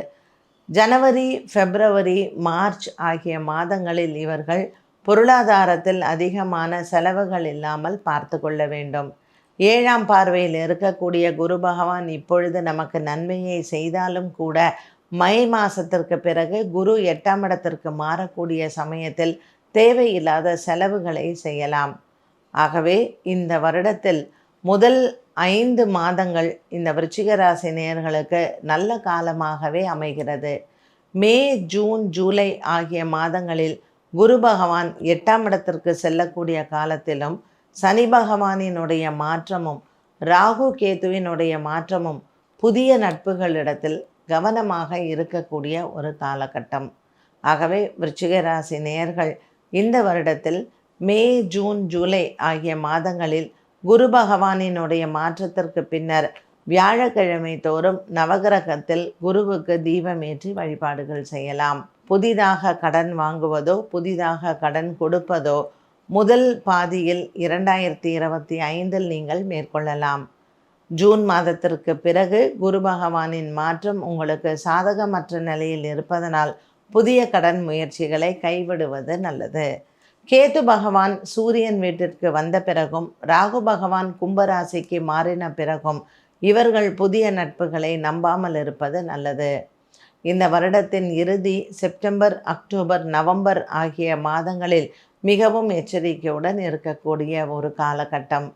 ஜனவரி, பிப்ரவரி, மார்ச் ஆகிய மாதங்களில் இவர்கள் பொருளாதாரத்தில் அதிகமான செலவுகள் இல்லாமல் பார்த்து கொள்ள வேண்டும். 7ஆம் பார்வையில் இருக்கக்கூடிய குரு பகவான் இப்பொழுது நமக்கு நன்மையை செய்தாலும் கூட மை மாதத்திற்கு பிறகு குரு 8ஆம் இடத்திற்கு மாறக்கூடிய சமயத்தில் தேவையில்லாத செலவுகளை செய்யலாம். ஆகவே இந்த வருடத்தில் முதல் 5 மாதங்கள் இந்த விருச்சிக ராசி நேயர்களுக்கு நல்ல காலமாகவே அமைகிறது. மே, ஜூன், ஜூலை ஆகிய மாதங்களில் குரு பகவான் 8ஆம் இடத்திற்கு செல்லக்கூடிய காலத்திலும் சனி பகவானினுடைய மாற்றமும் ராகு கேதுவினுடைய மாற்றமும் புதிய நட்புகளிடத்தில் கவனமாக இருக்கக்கூடிய ஒரு காலகட்டம். ஆகவே விருச்சிக ராசி நேயர்கள் இந்த வருடத்தில் மே, ஜூன், ஜூலை ஆகிய மாதங்களில் குரு பகவானினுடைய மாற்றத்திற்கு பின்னர் வியாழக்கிழமை தோறும் நவகிரகத்தில் குருவுக்கு தீபமேற்றி வழிபாடுகள் செய்யலாம். புதிதாக கடன் வாங்குவதோ புதிதாக கடன் கொடுப்பதோ முதல் பாதியில் 2025 நீங்கள் மேற்கொள்ளலாம். ஜூன் மாதத்திற்கு பிறகு குரு பகவானின் மாற்றம் உங்களுக்கு சாதகமற்ற நிலையில் இருப்பதனால் புதிய கடன் முயற்சிகளை கைவிடுவது நல்லது. கேது பகவான் சூரியன் வீட்டிற்கு வந்த பிறகும் ராகு பகவான் கும்பராசிக்கு மாறின பிறகும் இவர்கள் புதிய நட்புகளை நம்பாமல் இருப்பது நல்லது. இந்த வருடத்தின் இறுதி செப்டம்பர், அக்டோபர், நவம்பர் ஆகிய மாதங்களில் மிகவும் எச்சரிக்கையுடன் இருக்கக்கூடிய ஒரு காலகட்டம்.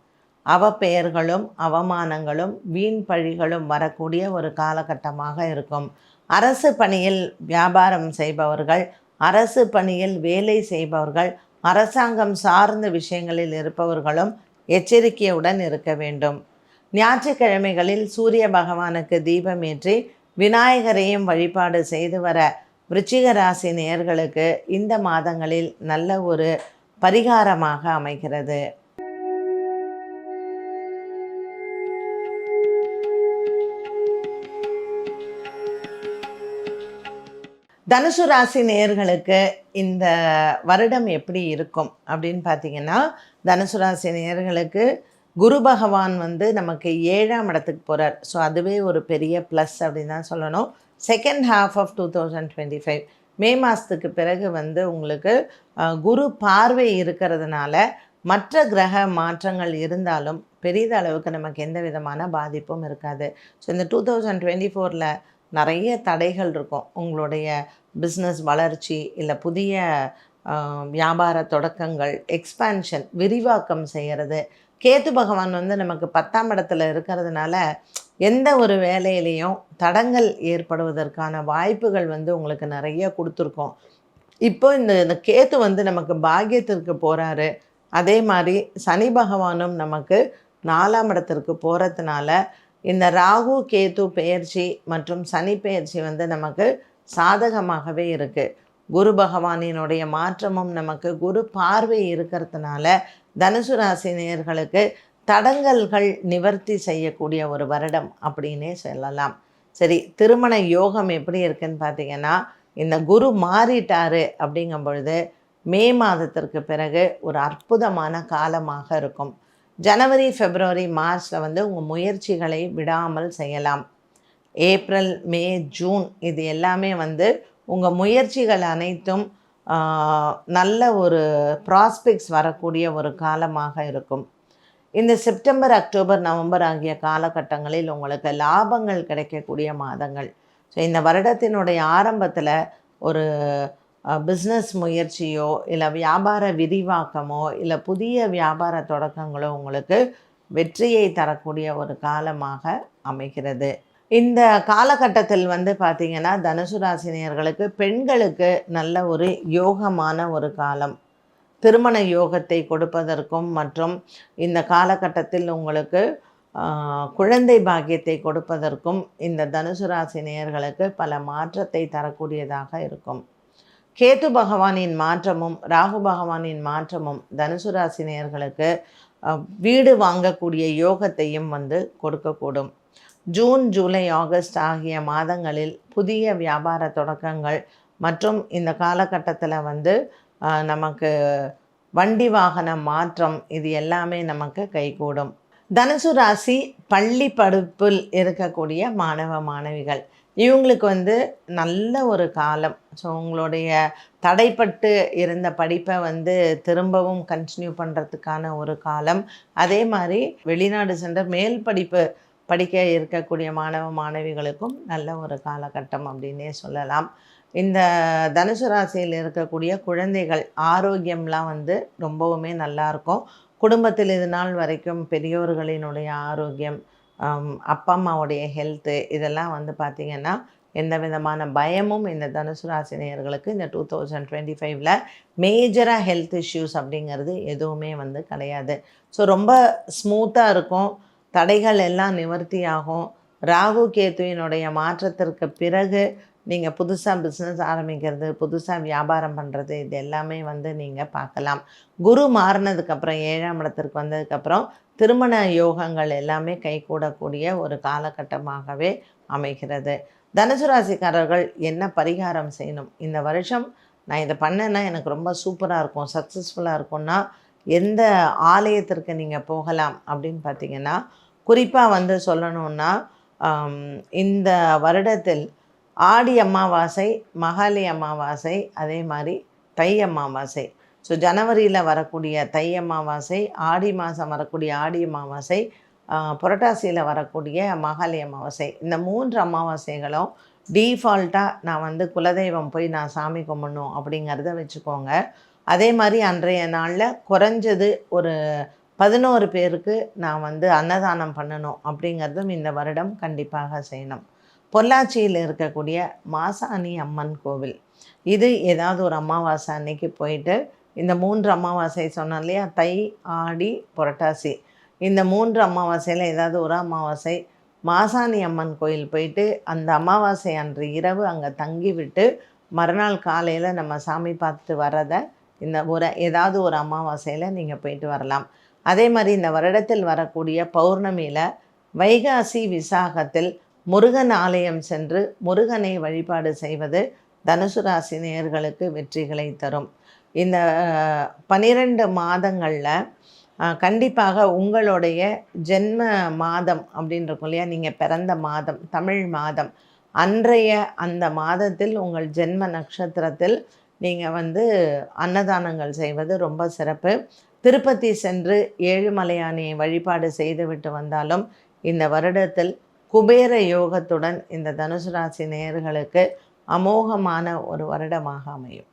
அவப்பெயர்களும் அவமானங்களும் வீண் பழிகளும் வரக்கூடிய ஒரு காலகட்டமாக இருக்கும். அரசு பணியில் வியாபாரம் செய்பவர்கள், அரசு பணியில் வேலை செய்பவர்கள், அரசாங்கம் சார்ந்த விஷயங்களில் இருப்பவர்களும் எச்சரிக்கையுடன் இருக்க வேண்டும். ஞாயிற்றுக்கிழமைகளில் சூரிய பகவானுக்கு தீபமேற்றி விநாயகரையும் வழிபாடு செய்து வர விருச்சிக ராசி நேயர்களுக்கு இந்த மாதங்களில் நல்ல ஒரு பரிகாரமாக அமைகிறது. தனுசு ராசி நேயர்களுக்கு இந்த வருடம் எப்படி இருக்கும் அப்படின்னு பார்த்தீங்கன்னா, தனுசு ராசி நேயர்களுக்கு குரு பகவான் நமக்கு 7ஆம் இடத்துக்கு போகிறார். ஸோ அதுவே ஒரு பெரிய ப்ளஸ் அப்படின்னு தான் சொல்லணும். செகண்ட் ஹாஃப் ஆஃப் 2025 மே மாதத்துக்கு பிறகு உங்களுக்கு குரு பார்வை இருக்கிறதுனால மற்ற கிரக மாற்றங்கள் இருந்தாலும் பெரிதளவுக்கு நமக்கு எந்த விதமான பாதிப்பும் இருக்காது. ஸோ இந்த 2024 நிறைய தடைகள் இருக்கும். உங்களுடைய பிஸ்னஸ் வளர்ச்சி, இல்லை புதிய வியாபார தொடக்கங்கள், எக்ஸ்பான்ஷன், விரிவாக்கம் செய்கிறது. கேது பகவான் நமக்கு 10ஆம் இடத்துல இருக்கிறதுனால எந்த ஒரு வேலையிலையும் தடங்கள் ஏற்படுவதற்கான வாய்ப்புகள் உங்களுக்கு நிறைய கொடுத்துருக்கோம். இப்போ இந்த கேது நமக்கு பாக்கியத்திற்கு போகிறாரு. அதே மாதிரி சனி பகவானும் நமக்கு 4ஆம் இடத்திற்கு போகிறதுனால இந்த ராகு கேது பெயர்ச்சி மற்றும் சனி பெயர்ச்சி நமக்கு சாதகமாகவே இருக்குது. குரு பகவானினுடைய மாற்றமும் நமக்கு குரு பார்வை இருக்கிறதுனால தனுசு ராசி நேயர்களுக்கு தடங்கல்கள் நிவர்த்தி செய்யக்கூடிய ஒரு வருடம் அப்படின்னே சொல்லலாம். சரி, திருமண யோகம் எப்படி இருக்குன்னு பார்த்தீங்கன்னா, இந்த குரு மாறிட்டாரு அப்படிங்கும் பொழுது மே மாதத்திற்கு பிறகு ஒரு அற்புதமான காலமாக இருக்கும். ஜனவரி, பிப்ரவரி, மார்ச்சில் உங்கள் முயற்சிகளை விடாமல் செய்யலாம். ஏப்ரல், மே, ஜூன் இது எல்லாமே உங்கள் முயற்சிகள் அனைத்தும் நல்ல ஒரு ப்ராஸ்பெக்ட்ஸ் வரக்கூடிய ஒரு காலமாக இருக்கும். இந்த செப்டம்பர், அக்டோபர், நவம்பர் ஆகிய காலகட்டங்களில் உங்களுக்கு லாபங்கள் கிடைக்கக்கூடிய மாதங்கள். ஸோ இந்த வருடத்தினுடைய ஆரம்பத்தில் ஒரு பிஸ்னஸ் முயற்சியோ இல்லை வியாபார விரிவாக்கமோ இல்லை புதிய வியாபார தொடக்கங்களோ உங்களுக்கு வெற்றியை தரக்கூடிய ஒரு காலமாக அமைகிறது. இந்த காலகட்டத்தில் பார்த்திங்கன்னா தனுசு ராசினியர்களுக்கு பெண்களுக்கு நல்ல ஒரு யோகமான ஒரு காலம். திருமண யோகத்தை கொடுப்பதற்கும் மற்றும் இந்த காலகட்டத்தில் உங்களுக்கு குழந்தை பாக்கியத்தை கொடுப்பதற்கும் இந்த தனுசு ராசி நேயர்களுக்கு பல மாற்றத்தை தரக்கூடியதாக இருக்கும். கேது பகவானின் மாற்றமும் ராகு பகவானின் மாற்றமும் தனுசு ராசி நேயர்களுக்கு வீடு வாங்கக்கூடிய யோகத்தையும் கொடுக்கக்கூடும். ஜூன், ஜூலை, ஆகஸ்ட் ஆகிய மாதங்களில் புதிய வியாபார தொடக்கங்கள் மற்றும் இந்த காலகட்டத்தில் நமக்கு வண்டி வாகன மாற்றம் இது எல்லாமே நமக்கு கைகூடும். தனுசு ராசி பள்ளி படிப்பில் இருக்கக்கூடிய மாணவ மாணவிகள், இவங்களுக்கு வந்து நல்ல ஒரு காலம். ஸோ உங்களுடைய தடைப்பட்டு இருந்த படிப்பை வந்து திரும்பவும் கன்டினியூ பண்ணுறதுக்கான ஒரு காலம். அதே மாதிரி வெளிநாடு சென்ற மேல் படிப்பு படிக்க இருக்கக்கூடிய மாணவ மாணவிகளுக்கும் நல்ல ஒரு காலகட்டம் அப்படின்னே சொல்லலாம். இந்த தனுசு ராசியில் இருக்கக்கூடிய குழந்தைகள் ஆரோக்கியம்லாம் வந்து ரொம்பவுமே நல்லாயிருக்கும். குடும்பத்தில் இது நாள் வரைக்கும் பெரியோர்களினுடைய ஆரோக்கியம், அப்பா அம்மாவுடைய ஹெல்த்து இதெல்லாம் வந்து பார்த்திங்கன்னா எந்த விதமான பயமும் இந்த தனுசு ராசி நேயர்களுக்கு இந்த 2025ல் மேஜராக ஹெல்த் இஷ்யூஸ் அப்படிங்கிறது எதுவுமே வந்து கிடையாது. ஸோ ரொம்ப ஸ்மூத்தாக இருக்கும். தடைகள் எல்லாம் நிவர்த்தி ஆகும். ராகு கேத்துவினுடைய மாற்றத்திற்கு பிறகு நீங்கள் புதுசாக பிஸ்னஸ் ஆரம்பிக்கிறது, புதுசாக வியாபாரம் பண்ணுறது, இது எல்லாமே வந்து நீங்கள் பார்க்கலாம். குரு மாறினதுக்கப்புறம் 7ஆம் இடத்திற்கு வந்ததுக்கப்புறம் திருமண யோகங்கள் எல்லாமே கைகூடக்கூடிய ஒரு காலகட்டமாகவே அமைகிறது. தனுசு ராசிக்காரர்கள் என்ன பரிகாரம் செய்யணும்? இந்த வருஷம் நான் இதை பண்ணேன்னா எனக்கு ரொம்ப சூப்பராக இருக்கும், சக்ஸஸ்ஃபுல்லாக இருக்கும்னா எந்த ஆலயத்திற்கு நீங்கள் போகலாம் அப்படின்னு பார்த்தீங்கன்னா, குறிப்பாக வந்து சொல்லணுன்னா இந்த வருடத்தில் ஆடி அமாவாசை, மகாலி அமாவாசை, அதே மாதிரி தை அமாவாசை. ஸோ ஜனவரியில் வரக்கூடிய தை அமாவாசை, ஆடி மாதம் வரக்கூடிய ஆடி அமாவாசை, புரட்டாசியில் வரக்கூடிய மகாலி அமாவாசை, இந்த 3 அமாவாசைகளும் டீஃபால்ட்டாக நான் வந்து குலதெய்வம் போய் நான் சாமி கும்பிடணும் அப்படிங்கிறத வச்சுக்கோங்க. அதே மாதிரி அன்றைய நாளில் குறைஞ்சது ஒரு 11 பேருக்கு நான் வந்து அன்னதானம் பண்ணணும் அப்படிங்கிறதும் இந்த வருடம் கண்டிப்பாக செய்யணும். பொள்ளாச்சியில் இருக்கக்கூடிய மாசாணி அம்மன் கோவில், இது ஏதாவது ஒரு அமாவாசை அன்னைக்கு போயிட்டு இந்த 3 அமாவாசை சொன்னோம் இல்லையா, தை, ஆடி, புரட்டாசி, இந்த 3 அமாவாசையில் ஏதாவது ஒரு அமாவாசை மாசாணி அம்மன் கோயில் போயிட்டு அந்த அமாவாசை அன்று இரவு அங்கே தங்கி விட்டு மறுநாள் காலையில் நம்ம சாமி பார்த்துட்டு வர்றதை இந்த ஏதாவது ஒரு அமாவாசையில் நீங்கள் போயிட்டு வரலாம். அதே மாதிரி இந்த வருடத்தில் வரக்கூடிய பௌர்ணமியில் வைகாசி விசாகத்தில் முருகன் ஆலயம் சென்று முருகனை வழிபாடு செய்வது தனுசு ராசி நேயர்களுக்கு வெற்றிகளை தரும். இந்த 12 மாதங்களில் கண்டிப்பாக உங்களுடைய ஜென்ம மாதம் அப்படின்னு இருக்கும் இல்லையா, நீங்கள் பிறந்த மாதம், தமிழ் மாதம், அன்றைய அந்த மாதத்தில் உங்கள் ஜென்ம நட்சத்திரத்தில் நீங்கள் வந்து அன்னதானங்கள் செய்வது ரொம்ப சிறப்பு. திருப்பதி சென்று ஏழுமலையானை வழிபாடு செய்துவிட்டு வந்தாலும் இந்த வருடத்தில் குபேர யோகத்துடன் இந்த தனுசு ராசி நேயர்களுக்கு அமோகமான ஒரு வருடமாக அமையும்.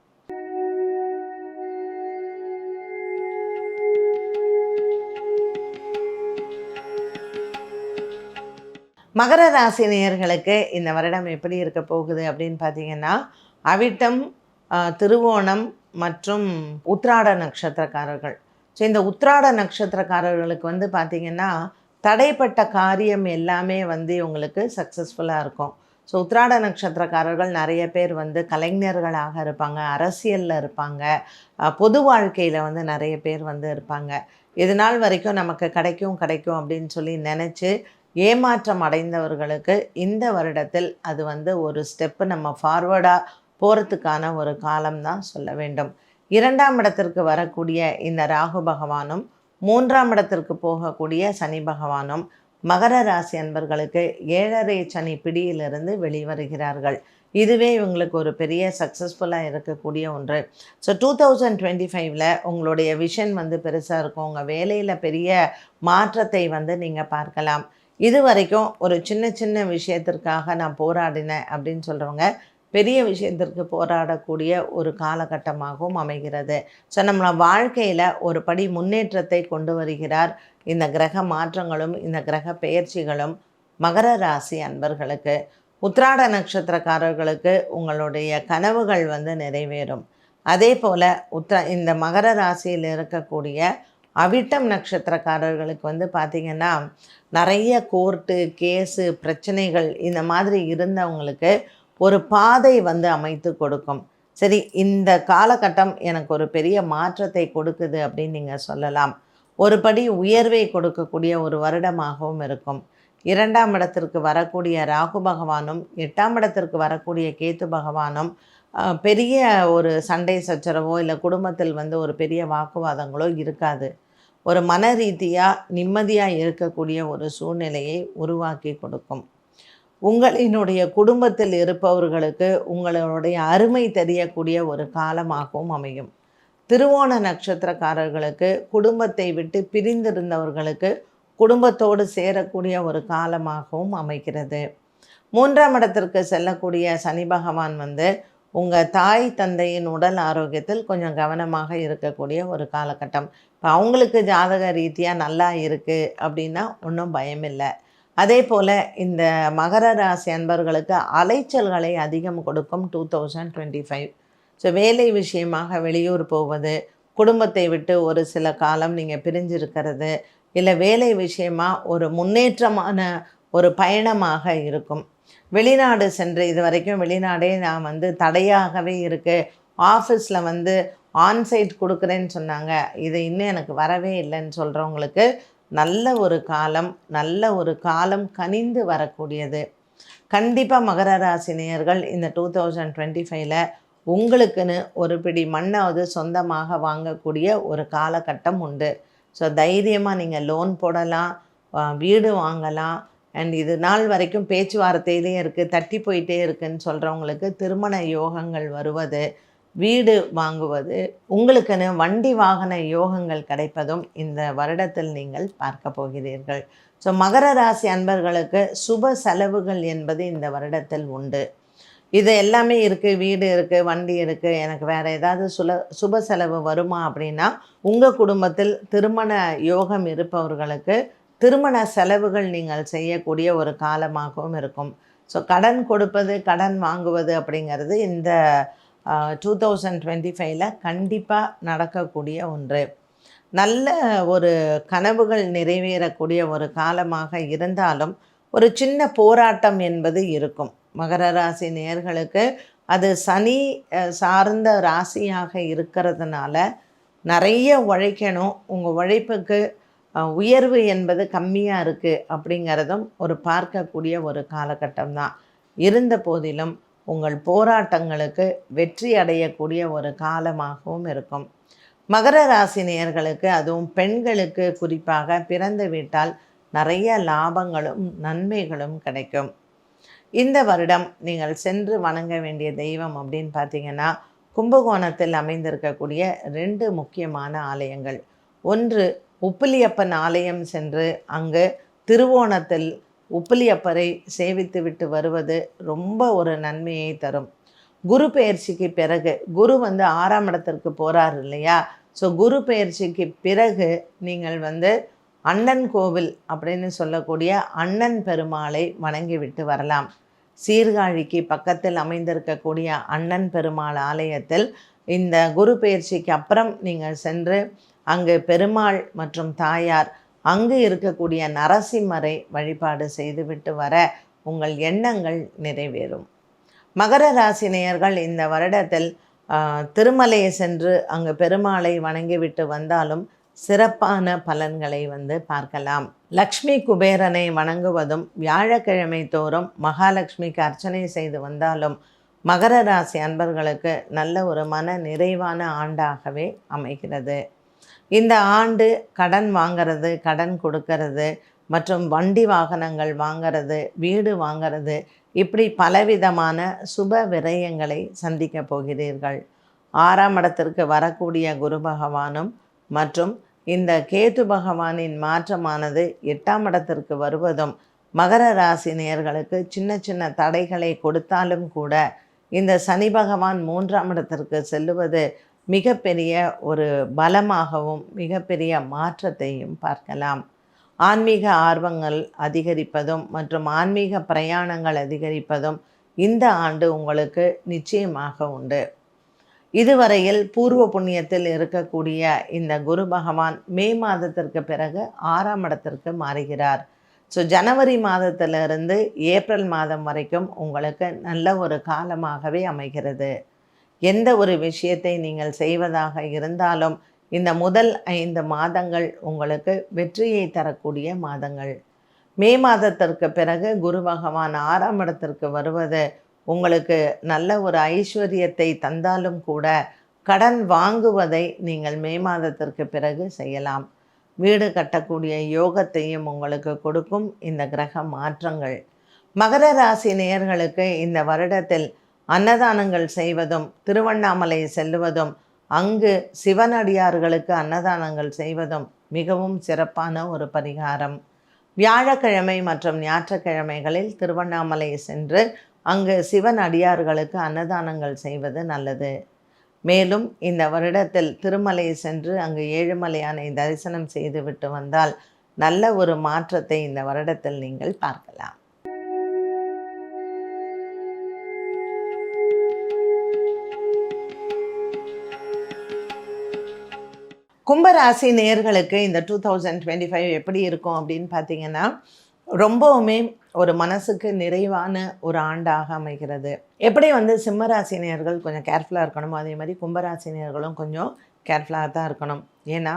மகர ராசி நேயர்களுக்கு இந்த வருடம் எப்படி இருக்க போகுது அப்படின்னு பார்த்தீங்கன்னா, அவிட்டம், திருவோணம் மற்றும் உத்திராட நட்சத்திரக்காரர்கள். ஸோ இந்த உத்திராட நட்சத்திரக்காரர்களுக்கு வந்து பார்த்திங்கன்னா தடைப்பட்ட காரியம் எல்லாமே வந்து இவங்களுக்கு சக்ஸஸ்ஃபுல்லாக இருக்கும். ஸோ உத்திராட நட்சத்திரக்காரர்கள் நிறைய பேர் வந்து கலைஞர்களாக இருப்பாங்க, அரசியலில் இருப்பாங்க, பொது வாழ்க்கையில் வந்து நிறைய பேர் வந்து இருப்பாங்க. இது நாள் வரைக்கும் நமக்கு கிடைக்கும் அப்படின்னு சொல்லி நினச்சி ஏமாற்றம் அடைந்தவர்களுக்கு இந்த வருடத்தில் அது வந்து ஒரு ஸ்டெப்பு நம்ம ஃபார்வர்டாக போகிறதுக்கான ஒரு காலம்தான் சொல்ல வேண்டும். 2ஆம் இடத்திற்கு வரக்கூடிய இந்த ராகு பகவானும் 3ஆம் இடத்திற்கு போகக்கூடிய சனி பகவானும் மகர ராசி அன்பர்களுக்கு 7.5 சனி பிடியிலிருந்து வெளிவருகிறார்கள். இதுவே இவங்களுக்கு ஒரு பெரிய சக்ஸஸ்ஃபுல்லாக இருக்கக்கூடிய ஒன்று. ஸோ 2025ல் உங்களுடைய விஷன் வந்து பெருசாக இருக்கும். உங்கள் வேலையில் பெரிய மாற்றத்தை வந்து நீங்கள் பார்க்கலாம். இது வரைக்கும் ஒரு சின்ன சின்ன விஷயத்திற்காக நான் போராடினேன் அப்படின்னு சொல்கிறவங்க பெரிய விஷயத்திற்கு போராடக்கூடிய ஒரு காலகட்டமாகவும் அமைகிறது. ஸோ நம்ம வாழ்க்கையில் ஒரு படி முன்னேற்றத்தை கொண்டு வருகிறார் இந்த கிரக மாற்றங்களும் இந்த கிரக பெயர்ச்சிகளும் மகர ராசி அன்பர்களுக்கு. உத்திராட நட்சத்திரக்காரர்களுக்கு உங்களுடைய கனவுகள் வந்து நிறைவேறும். அதே போல் இந்த மகர ராசியில் இருக்கக்கூடிய அவிட்டம் நட்சத்திரக்காரர்களுக்கு வந்து பார்த்திங்கன்னா நிறைய கோர்ட்டு கேஸு பிரச்சனைகள் இந்த மாதிரி இருந்தவங்களுக்கு ஒரு பாதை வந்து அமைத்து கொடுக்கும். சரி, இந்த காலகட்டம் எனக்கு ஒரு பெரிய மாற்றத்தை கொடுக்குது அப்படின்னு நீங்கள் சொல்லலாம். ஒரு படி உயர்வை கொடுக்கக்கூடிய ஒரு வருடமாகவும் இருக்கும். 2ஆம் இடத்திற்கு வரக்கூடிய ராகு பகவானும் 8ஆம் இடத்திற்கு வரக்கூடிய கேத்து பகவானும் பெரிய ஒரு சண்டை சச்சரவோ இல்லை குடும்பத்தில் வந்து ஒரு பெரிய வாக்குவாதங்களோ இருக்காது. ஒரு மன ரீதியாக நிம்மதியாக இருக்கக்கூடிய ஒரு சூழ்நிலையை உருவாக்கி கொடுக்கும். உங்களினுடைய குடும்பத்தில் இருப்பவர்களுக்கு உங்களுடைய அருமை தெரியக்கூடிய ஒரு காலமாகவும் அமையும். திருவோண நட்சத்திரக்காரர்களுக்கு குடும்பத்தை விட்டு பிரிந்திருந்தவர்களுக்கு குடும்பத்தோடு சேரக்கூடிய ஒரு காலமாகவும் அமைகிறது. 3ஆம் இடத்திற்கு செல்லக்கூடிய சனி பகவான் உங்கள் தாய் தந்தையின் உடல் ஆரோக்கியத்தில் கொஞ்சம் கவனமாக இருக்கக்கூடிய ஒரு காலகட்டம். இப்போ அவங்களுக்கு ஜாதக ரீதியாக நல்லா இருக்குது அப்படின்னா ஒன்றும் பயமில்லை. அதே போல் இந்த மகர ராசி அன்பர்களுக்கு அலைச்சல்களை அதிகம் கொடுக்கும் 2025. ஸோ வேலை விஷயமாக வெளியூர் போவது, குடும்பத்தை விட்டு ஒரு சில காலம் நீங்கள் பிரிஞ்சிருக்கிறது, இல்லை வேலை விஷயமாக ஒரு முன்னேற்றமான ஒரு பயணமாக இருக்கும். வெளிநாடு சென்று இது வரைக்கும் வெளிநாடே நான் தடையாகவே இருக்குது, ஆஃபீஸில் ஆன்சைட் கொடுக்குறேன்னு சொன்னாங்க, இது இன்னும் எனக்கு வரவே இல்லைன்னு சொல்கிறவங்களுக்கு நல்ல ஒரு காலம் கனிந்து வரக்கூடியது. கண்டிப்பாக மகர ராசி நேயர்கள் இந்த 2025 உங்களுக்குன்னு ஒரு பிடி மண்ணாவது சொந்தமாக வாங்கக்கூடிய ஒரு காலகட்டம் உண்டு. ஸோ தைரியமாக நீங்கள் லோன் போடலாம், வீடு வாங்கலாம். அண்ட் இது நாள் வரைக்கும் பேச்சுவார்த்தையிலே இருக்குது, தட்டி போயிட்டே இருக்குதுன்னு சொல்கிறவங்களுக்கு திருமண யோகங்கள் வருவது, வீடு வாங்குவது, உங்களுக்குன்னு வண்டி வாகன யோகங்கள் கிடைப்பதும் இந்த வருடத்தில் நீங்கள் பார்க்க போகிறீர்கள். ஸோ மகர ராசி அன்பர்களுக்கு சுப செலவுகள் என்பது இந்த வருடத்தில் உண்டு. இது எல்லாமே இருக்குது, வீடு இருக்குது, வண்டி இருக்குது, எனக்கு வேறு ஏதாவது சுப செலவு வருமா அப்படின்னா, உங்கள் குடும்பத்தில் திருமண யோகம் இருப்பவர்களுக்கு திருமண செலவுகள் நீங்கள் செய்யக்கூடிய ஒரு காலமாகவும் இருக்கும். ஸோ கடன் கொடுப்பது, கடன் வாங்குவது அப்படிங்கிறது இந்த 2025 கண்டிப்பாக நடக்கக்கூடிய ஒன்று. நல்ல ஒரு கனவுகள் நிறைவேறக்கூடிய ஒரு காலமாக இருந்தாலும் ஒரு சின்ன போராட்டம் என்பது இருக்கும். மகர ராசி நேயர்களுக்கு அது சனி சார்ந்த ராசியாக இருக்கிறதுனால நிறைய உழைக்கணும், உங்கள் உழைப்புக்கு உயர்வு என்பது கம்மியாக இருக்குது அப்படிங்கிறதும் ஒரு பார்க்கக்கூடிய ஒரு காலகட்டம் தான். இருந்த போதிலும் உங்கள் போராட்டங்களுக்கு வெற்றி அடையக்கூடிய ஒரு காலமாகவும் இருக்கும். மகர ராசி நேயர்களுக்கு அதுவும் பெண்களுக்கு குறிப்பாக பிறந்து விட்டால் நிறைய லாபங்களும் நன்மைகளும் கிடைக்கும். இந்த வருடம் நீங்கள் சென்று வணங்க வேண்டிய தெய்வம் அப்படின்னு பார்த்தீங்கன்னா, கும்பகோணத்தில் அமைந்திருக்கக்கூடிய 2 முக்கியமான ஆலயங்கள். ஒன்று உப்பிலியப்பன் ஆலயம் சென்று அங்கு திருவோணத்தில் உப்பிலியப்பரை சேவித்து விட்டு வருவது ரொம்ப ஒரு நன்மையை தரும். குரு பெயர்ச்சிக்கு பிறகு குரு 6ஆம் இடத்திற்கு போகிறார் இல்லையா? ஸோ குரு பெயர்ச்சிக்கு பிறகு நீங்கள் அண்ணன் கோவில் அப்படின்னு சொல்லக்கூடிய அண்ணன் பெருமாளை வணங்கிவிட்டு வரலாம். சீர்காழிக்கு பக்கத்தில் அமைந்திருக்கக்கூடிய அண்ணன் பெருமாள் ஆலயத்தில் இந்த குரு பெயர்ச்சிக்கு அப்புறம் நீங்கள் சென்று அங்கு பெருமாள் மற்றும் தாயார், அங்கு இருக்கக்கூடிய நரசிம்மரை வழிபாடு செய்துவிட்டு வர உங்கள் எண்ணங்கள் நிறைவேறும். மகர ராசி நேயர்கள் இந்த வருடத்தில் திருமலையை சென்று அங்கு பெருமாளை வணங்கிவிட்டு வந்தாலும் சிறப்பான பலன்களை பார்க்கலாம். லக்ஷ்மி குபேரனை வணங்குவதும் வியாழக்கிழமை தோறும் மகாலட்சுமிக்கு அர்ச்சனை செய்து வந்தாலும் மகர ராசி அன்பர்களுக்கு நல்ல ஒரு மன நிறைவான ஆண்டாகவே அமைகிறது. இந்த ஆண்டு கடன் வாங்கிறது, கடன் கொடுக்கறது மற்றும் வண்டி வாகனங்கள் வாங்கிறது, வீடு வாங்கிறது, இப்படி பலவிதமான சுப விரயங்களை சந்திக்க போகிறீர்கள். 6ஆம் இடத்திற்கு வரக்கூடிய குரு பகவானும் மற்றும் இந்த கேது பகவானின் மாற்றமானது 8ஆம் இடத்திற்கு வருவதும் மகர ராசி நேயர்களுக்கு சின்ன சின்ன தடைகளை கொடுத்தாலும் கூட இந்த சனி பகவான் 3ஆம் இடத்திற்கு செல்லுவது மிகப்பெரிய ஒரு பலமாகவும் மிகப்பெரிய மாற்றத்தையும் பார்க்கலாம். ஆன்மீக ஆர்வங்கள் அதிகரிப்பதும் மற்றும் ஆன்மீக பிரயாணங்கள் அதிகரிப்பதும் இந்த ஆண்டு உங்களுக்கு நிச்சயமாக உண்டு. இதுவரையில் பூர்வ புண்ணியத்தில் இருக்கக்கூடிய இந்த குரு பகவான் மே மாதத்திற்கு பிறகு 6ஆம் இடத்திற்கு மாறுகிறார். ஸோ ஜனவரி மாதத்திலிருந்து ஏப்ரல் மாதம் வரைக்கும் உங்களுக்கு நல்ல ஒரு காலமாகவே அமைகிறது. எந்த ஒரு விஷயத்தை நீங்கள் செய்வதாக இருந்தாலும் இந்த முதல் 5 மாதங்கள் உங்களுக்கு வெற்றியை தரக்கூடிய மாதங்கள். மே மாதத்திற்கு பிறகு குரு பகவான் 6ஆம் இடத்திற்கு வருவது உங்களுக்கு நல்ல ஒரு ஐஸ்வர்யத்தை தந்தாலும் கூட கடன் வாங்குவதை நீங்கள் மே மாதத்திற்கு பிறகு செய்யலாம். வீடு கட்டக்கூடிய யோகத்தையும் உங்களுக்கு கொடுக்கும் இந்த கிரக மாற்றங்கள். மகர ராசி நேயர்களுக்கு இந்த வருடத்தில் அன்னதானங்கள் செய்வதும், திருவண்ணாமலை செல்லுவதும், அங்கு சிவனடியார்களுக்கு அன்னதானங்கள் செய்வதும் மிகவும் சிறப்பான ஒரு பரிகாரம். வியாழக்கிழமை மற்றும் ஞாயிற்றுக்கிழமைகளில் திருவண்ணாமலை சென்று அங்கு சிவன் அடியார்களுக்கு அன்னதானங்கள் செய்வது நல்லது. மேலும் இந்த வருடத்தில் திருமலை சென்று அங்கு ஏழுமலையானை தரிசனம் செய்துவிட்டு வந்தால் நல்ல ஒரு மாற்றத்தை இந்த வருடத்தில் நீங்கள் பார்க்கலாம். கும்பராசி நேயர்களுக்கு இந்த 2025 எப்படி இருக்கும் அப்படின்னு பார்த்தீங்கன்னா, ரொம்பவுமே ஒரு மனசுக்கு நிறைவான ஒரு ஆண்டாக அமைகிறது. எப்படி சிம்மராசி நேயர்கள் கொஞ்சம் கேர்ஃபுல்லாக இருக்கணுமோ, அதே மாதிரி கும்பராசி நேயர்களும் கொஞ்சம் கேர்ஃபுல்லாக தான் இருக்கணும். ஏன்னா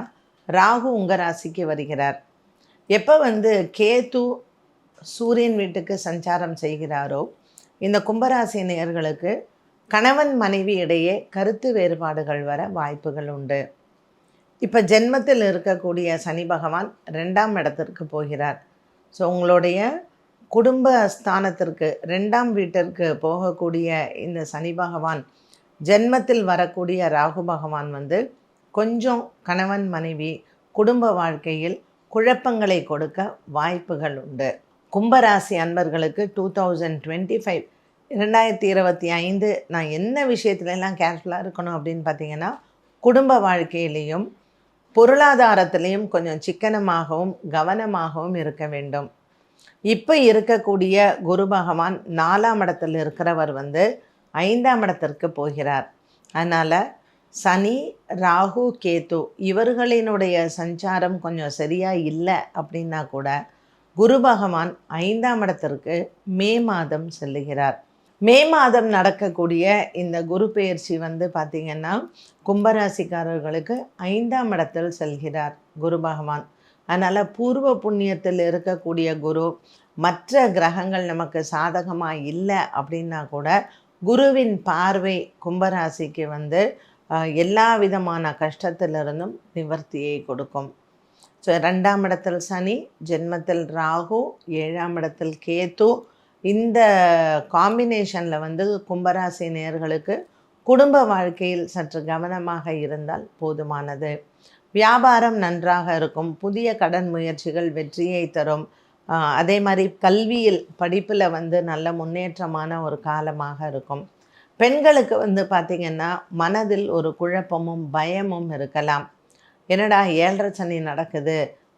ராகு உங்கள் ராசிக்கு வருகிறார். எப்போ கேது சூரியன் வீட்டுக்கு சஞ்சாரம் செய்கிறாரோ, இந்த கும்பராசி நேயர்களுக்கு கணவன் மனைவி இடையே கருத்து வேறுபாடுகள் வர வாய்ப்புகள் உண்டு. இப்போ ஜென்மத்தில் இருக்கக்கூடிய சனி பகவான் 2ஆம் இடத்திற்கு போகிறார். ஸோ உங்களுடைய குடும்ப ஸ்தானத்திற்கு 2ஆம் வீட்டிற்கு போகக்கூடிய இந்த சனி பகவான் ஜென்மத்தில் வரக்கூடிய ராகு பகவான் கொஞ்சம் கணவன் மனைவி குடும்ப வாழ்க்கையில் குழப்பங்களை கொடுக்க வாய்ப்புகள் உண்டு. கும்பராசி அன்பர்களுக்கு 2025 நான் என்ன விஷயத்துலலாம் கேர்ஃபுல்லாக இருக்கணும் அப்படின்னு பார்த்தீங்கன்னா, குடும்ப வாழ்க்கையிலையும் பொருளாதாரத்திலையும் கொஞ்சம் சிக்கனமாகவும் கவனமாகவும் இருக்க வேண்டும். இப்போ இருக்கக்கூடிய குரு பகவான் 4ஆம் இடத்தில் இருக்கிறவர் 5ஆம் இடத்திற்கு போகிறார். அதனால் சனி, ராகு, கேது இவர்களினுடைய சஞ்சாரம் கொஞ்சம் சரியாக இல்லை அப்படின்னா கூட குரு பகவான் 5ஆம் இடத்திற்கு மே மாதம் செல்லுகிறார். மே மாதம் நடக்கக்கூடிய இந்த குரு பெயர்ச்சி பார்த்திங்கன்னா கும்பராசிக்காரர்களுக்கு 5ஆம் இடத்தில் செல்கிறார் குரு பகவான். அதனால் பூர்வ புண்ணியத்தில் இருக்கக்கூடிய குரு மற்ற கிரகங்கள் நமக்கு சாதகமாக இல்லை அப்படின்னா கூட குருவின் பார்வை கும்பராசிக்கு எல்லா விதமான கஷ்டத்திலிருந்தும் நிவர்த்தியை கொடுக்கும். ஸோ 2ஆம் இடத்தில் சனி, ஜென்மத்தில் ராகு, 7ஆம் இடத்தில் கேது, இந்த காம்பினேஷனில் கும்பராசி நேயர்களுக்கு குடும்ப வாழ்க்கையில் சற்று கவனமாக இருந்தால் போதுமானது. வியாபாரம் நன்றாக இருக்கும். புதிய கடன் முயற்சிகள் வெற்றியை தரும். அதே மாதிரி கல்வியில் படிப்பில் நல்ல முன்னேற்றமான ஒரு காலமாக இருக்கும். பெண்களுக்கு பார்த்திங்கன்னா மனதில் ஒரு குழப்பமும் பயமும் இருக்கலாம். என்னடா 7.5 சனி நடக்குது,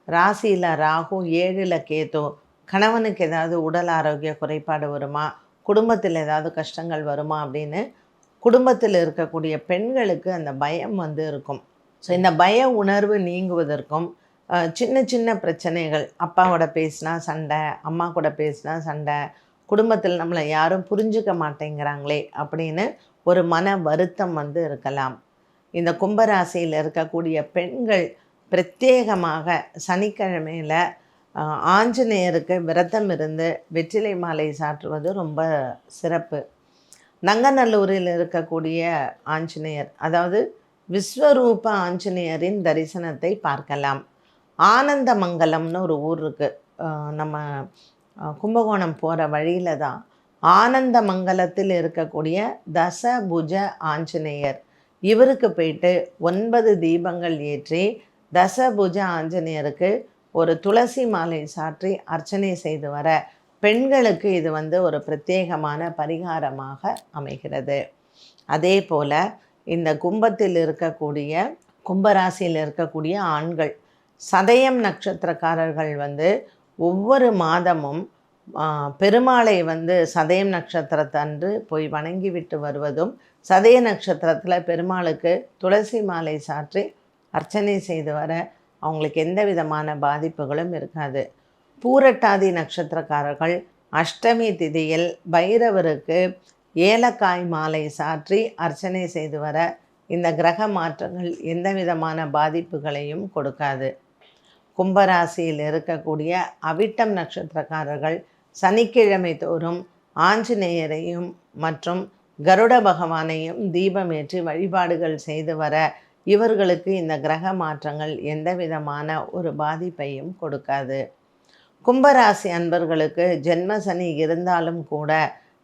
ராசியில் ராகு, 7ல் கேது, கணவனுக்கு ஏதாவது உடல் ஆரோக்கிய குறைபாடு வருமா, குடும்பத்தில் ஏதாவது கஷ்டங்கள் வருமா அப்படின்னு குடும்பத்தில் இருக்கக்கூடிய பெண்களுக்கு அந்த பயம் இருக்கும். ஸோ இந்த பய உணர்வு நீங்குவதற்கும் சின்ன சின்ன பிரச்சனைகள், அப்பாவோட பேசினா சண்டை, அம்மா கூட பேசினா சண்டை, குடும்பத்தில் நம்மளை யாரும் புரிஞ்சுக்க மாட்டேங்கிறாங்களே அப்படின்னு ஒரு மன வருத்தம் இருக்கலாம். இந்த கும்பராசியில் இருக்கக்கூடிய பெண்கள் பிரத்யேகமாக சனிக்கிழமையில் ஆஞ்சநேயருக்கு விரதம் இருந்து வெற்றிலை மாலை சாற்றுவது ரொம்ப சிறப்பு. நங்கநல்லூரில் இருக்கக்கூடிய ஆஞ்சநேயர், அதாவது விஸ்வரூப ஆஞ்சநேயரின் தரிசனத்தை பார்க்கலாம். ஆனந்தமங்கலம்னு ஒரு ஊர் இருக்குது, நம்ம கும்பகோணம் போகிற வழியில் தான். ஆனந்தமங்கலத்தில் இருக்கக்கூடிய தசபுஜ ஆஞ்சநேயர், இவருக்கு போயிட்டு 9 தீபங்கள் ஏற்றி தசபுஜ ஆஞ்சநேயருக்கு ஒரு துளசி மாலை சாற்றி அர்ச்சனை செய்து வர பெண்களுக்கு இது ஒரு பிரத்யேகமான பரிகாரமாக அமைகிறது. அதே போல் இந்த கும்பத்தில் இருக்கக்கூடிய கும்பராசியில் இருக்கக்கூடிய ஆண்கள், சதயம் நட்சத்திரக்காரர்கள் ஒவ்வொரு மாதமும் பெருமாளை சதயம் நட்சத்திரத்தன்று போய் வணங்கிவிட்டு வருவதும், சதய நட்சத்திரத்தில் பெருமாளுக்கு துளசி மாலை சாற்றி அர்ச்சனை செய்து வர அவங்களுக்கு எந்த விதமான பாதிப்புகளும் இருக்காது. பூரட்டாதி நட்சத்திரக்காரர்கள் அஷ்டமி திதியில் பைரவருக்கு ஏலக்காய் மாலை சாற்றி அர்ச்சனை செய்து வர இந்த கிரக மாற்றங்கள் எந்த விதமான பாதிப்புகளையும் கொடுக்காது. கும்பராசியில் இருக்கக்கூடிய அவிட்டம் நட்சத்திரக்காரர்கள் சனிக்கிழமை தோறும் ஆஞ்சநேயரையும் மற்றும் கருட பகவானையும் தீபமேற்றி வழிபாடுகள் செய்து வர இவர்களுக்கு இந்த கிரக மாற்றங்கள் எந்த விதமான ஒரு பாதிப்பையும் கொடுக்காது. கும்பராசி அன்பர்களுக்கு ஜென்ம சனி இருந்தாலும் கூட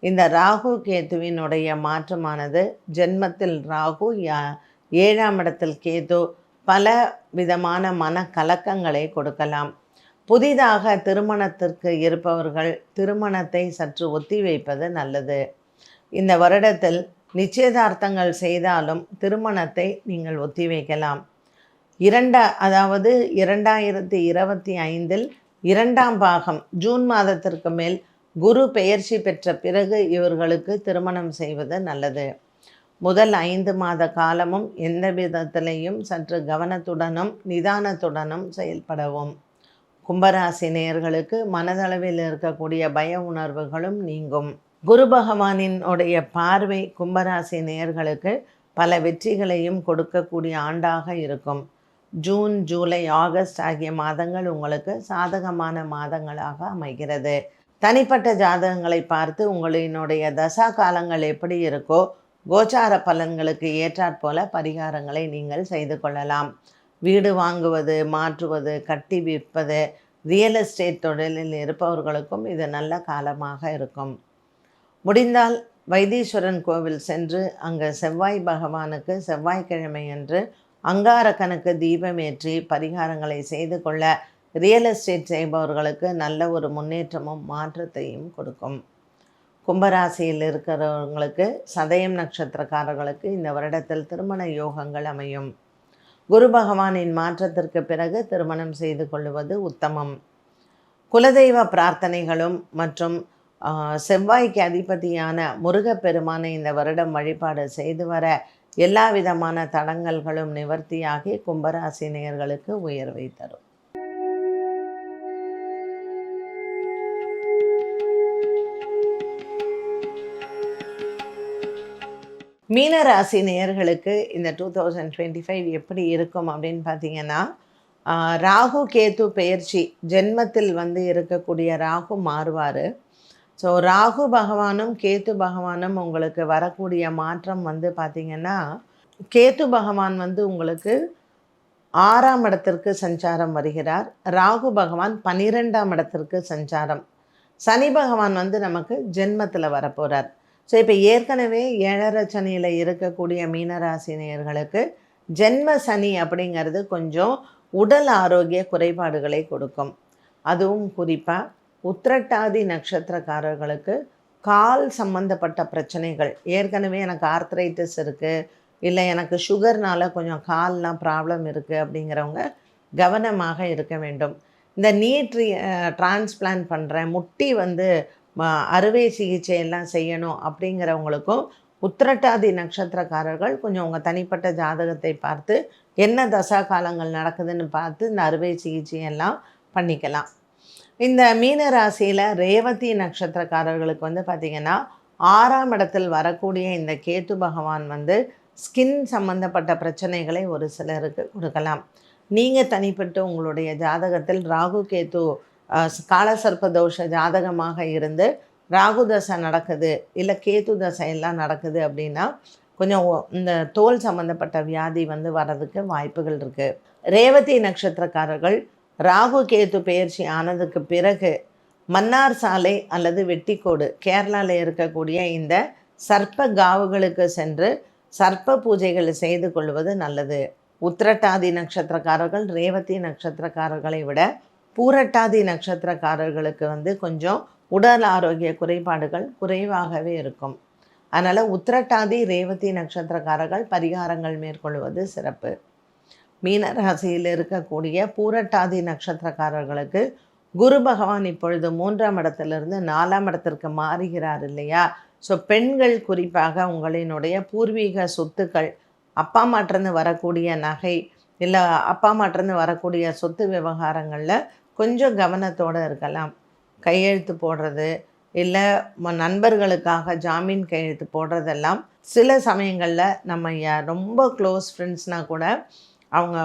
இந்த ராகு கேத்துவினுடைய மாற்றமானது ஜென்மத்தில் ராகு 7ஆம் இடத்தில் கேது பல விதமான மன கலக்கங்களை கொடுக்கலாம். புதிதாக திருமணத்திற்கு இருப்பவர்கள் திருமணத்தை சற்று ஒத்தி வைப்பது நல்லது. இந்த வருடத்தில் நிச்சயதார்த்தங்கள் செய்தாலும் திருமணத்தை நீங்கள் ஒத்தி வைக்கலாம். அதாவது 2025 2ஆம் பாகம் ஜூன் மாதத்திற்கு மேல் குரு பெயர்ச்சி பெற்ற பிறகு இவர்களுக்கு திருமணம் செய்வது நல்லது. முதல் 5 மாத காலமும் எந்த விதத்திலையும் சற்று கவனத்துடனும் நிதானத்துடனும் செயல்படவும். கும்பராசி நேயர்களுக்கு மனதளவில் இருக்கக்கூடிய பய உணர்வுகளும் நீங்கும். குரு பகவானின் உடைய பார்வை கும்பராசி நேயர்களுக்கு பல வெற்றிகளையும் கொடுக்கக்கூடிய ஆண்டாக இருக்கும். ஜூன், ஜூலை, ஆகஸ்ட் ஆகிய மாதங்கள் உங்களுக்கு சாதகமான மாதங்களாக அமைகிறது. தனிப்பட்ட ஜாதகங்களை பார்த்து உங்களினுடைய தசா காலங்கள் எப்படி இருக்கோ கோச்சார பலன்களுக்கு ஏற்றாற்போல பரிகாரங்களை நீங்கள் செய்து கொள்ளலாம். வீடு வாங்குவது, மாற்றுவது, கட்டி விற்பது, ரியல் எஸ்டேட் தொழிலில் இருப்பவர்களுக்கும் இது நல்ல காலமாக இருக்கும். முடிந்தால் வைத்தீஸ்வரன் கோவில் சென்று அங்கே செவ்வாய் பகவானுக்கு செவ்வாய்க்கிழமை அன்று அங்காரக்கனுக்கு தீபமேற்றி பரிகாரங்களை செய்து கொள்ள ரியல் எஸ்டேட் செய்பவர்களுக்கு நல்ல ஒரு முன்னேற்றமும் மாற்றத்தையும் கொடுக்கும். கும்பராசியில் இருக்கிறவங்களுக்கு சதயம் நட்சத்திரக்காரர்களுக்கு இந்த வருடத்தில் திருமண யோகங்கள் அமையும். குரு பகவானின் மாற்றத்திற்கு பிறகு திருமணம் செய்து கொள்வது உத்தமம். குலதெய்வ பிரார்த்தனைகளும் மற்றும் செவ்வாய்க்கு அதிபதியான முருகப்பெருமானை இந்த வருடம் வழிபாடு செய்து வர எல்லா விதமான தடங்கல்களும் நிவர்த்தியாகி கும்பராசி நேயர்களுக்கு உயர்வை தரும். மீனராசி நேயர்களுக்கு இந்த 2025 எப்படி இருக்கும் அப்படின்னு பார்த்தீங்கன்னா, ராகு கேது பெயர்ச்சி ஜென்மத்தில் இருக்கக்கூடிய ராகு மாறுவார். ஸோ ராகு பகவானும் கேத்து பகவானும் உங்களுக்கு வரக்கூடிய மாற்றம் பார்த்திங்கன்னா, கேத்து பகவான் உங்களுக்கு 6ஆம் இடத்திற்கு சஞ்சாரம் வருகிறார். ராகு பகவான் 12ஆம் இடத்திற்கு சஞ்சாரம். சனி பகவான் நமக்கு ஜென்மத்தில் வரப்போகிறார். ஸோ இப்போ ஏற்கனவே 7.5 சனியில் இருக்கக்கூடிய மீனராசினியர்களுக்கு ஜென்ம சனி அப்படிங்கிறது கொஞ்சம் உடல் ஆரோக்கிய குறைபாடுகளை கொடுக்கும். அதுவும் குறிப்பாக உத்திரட்டாதி நட்சத்திரக்காரர்களுக்கு கால் சம்பந்தப்பட்ட பிரச்சனைகள், ஏற்கனவே எனக்கு ஆர்த்ரைட்டிஸ் இருக்குது, இல்லை எனக்கு சுகர்னால் கொஞ்சம் கால்லாம் ப்ராப்ளம் இருக்குது அப்படிங்கிறவங்க கவனமாக இருக்க வேண்டும். இந்த நீ டிரான்ஸ்பிளான்ட் பண்ணுறேன், முட்டி அறுவை சிகிச்சை எல்லாம் செய்யணும் அப்படிங்கிறவங்களுக்கும் உத்திரட்டாதி நட்சத்திரக்காரர்கள் கொஞ்சம் உங்கள் தனிப்பட்ட ஜாதகத்தை பார்த்து என்ன தசா காலங்கள் நடக்குதுன்னு பார்த்து இந்த அறுவை சிகிச்சையெல்லாம் பண்ணிக்கலாம். இந்த மீன ராசியில் ரேவதி நட்சத்திரக்காரர்களுக்கு பார்த்திங்கன்னா 6ஆம் இடத்தில் வரக்கூடிய இந்த கேத்து பகவான் ஸ்கின் சம்மந்தப்பட்ட பிரச்சனைகளை ஒரு சிலருக்கு கொடுக்கலாம். நீங்கள் தனிப்பட்டு உங்களுடைய ஜாதகத்தில் ராகு கேத்து காலசர்ப்ப தோஷ ஜாதகமாக இருந்து ராகு தசை நடக்குது, இல்லை கேத்து தசை எல்லாம் நடக்குது அப்படின்னா கொஞ்சம் இந்த தோல் சம்மந்தப்பட்ட வியாதி வர்றதுக்கு வாய்ப்புகள் இருக்குது. ரேவதி நட்சத்திரக்காரர்கள் ராகு கேத்து பெயர்ச்சி ஆனதுக்கு பிறகு மன்னார் சாலை அல்லது வெட்டிக்கோடு கேரளாவில் இருக்கக்கூடிய இந்த சர்ப்ப காவுகளுக்கு சென்று சர்ப்ப பூஜைகளை செய்து கொள்வது நல்லது. உத்திரட்டாதி நட்சத்திரக்காரர்கள் ரேவதி நட்சத்திரக்காரர்களை விட பூரட்டாதி நட்சத்திரக்காரர்களுக்கு கொஞ்சம் உடல் ஆரோக்கிய குறைபாடுகள் குறைவாகவே இருக்கும். அதனால் உத்திரட்டாதி ரேவதி நட்சத்திரக்காரர்கள் பரிகாரங்கள் மேற்கொள்வது சிறப்பு. மீனராசியில் இருக்கக்கூடிய பூரட்டாதி நட்சத்திரக்காரர்களுக்கு குரு பகவான் இப்பொழுது 3ஆம் இடத்திலிருந்து 4ஆம் இடத்திற்கு மாறுகிறார் இல்லையா? ஸோ பெண்கள் குறிப்பாக உங்களினுடைய பூர்வீக சொத்துக்கள், அப்பா அம்மாட்டிருந்து வரக்கூடிய நகை, இல்லை அப்பா அம்மாட்டிருந்து வரக்கூடிய சொத்து விவகாரங்களில் கொஞ்சம் கவனத்தோடு இருக்கலாம். கையெழுத்து போடுறது, இல்லை நண்பர்களுக்காக ஜாமீன் கையெழுத்து போடுறதெல்லாம் சில சமயங்களில் நம்ம ரொம்ப க்ளோஸ் ஃப்ரெண்ட்ஸ்னால் கூட அவங்க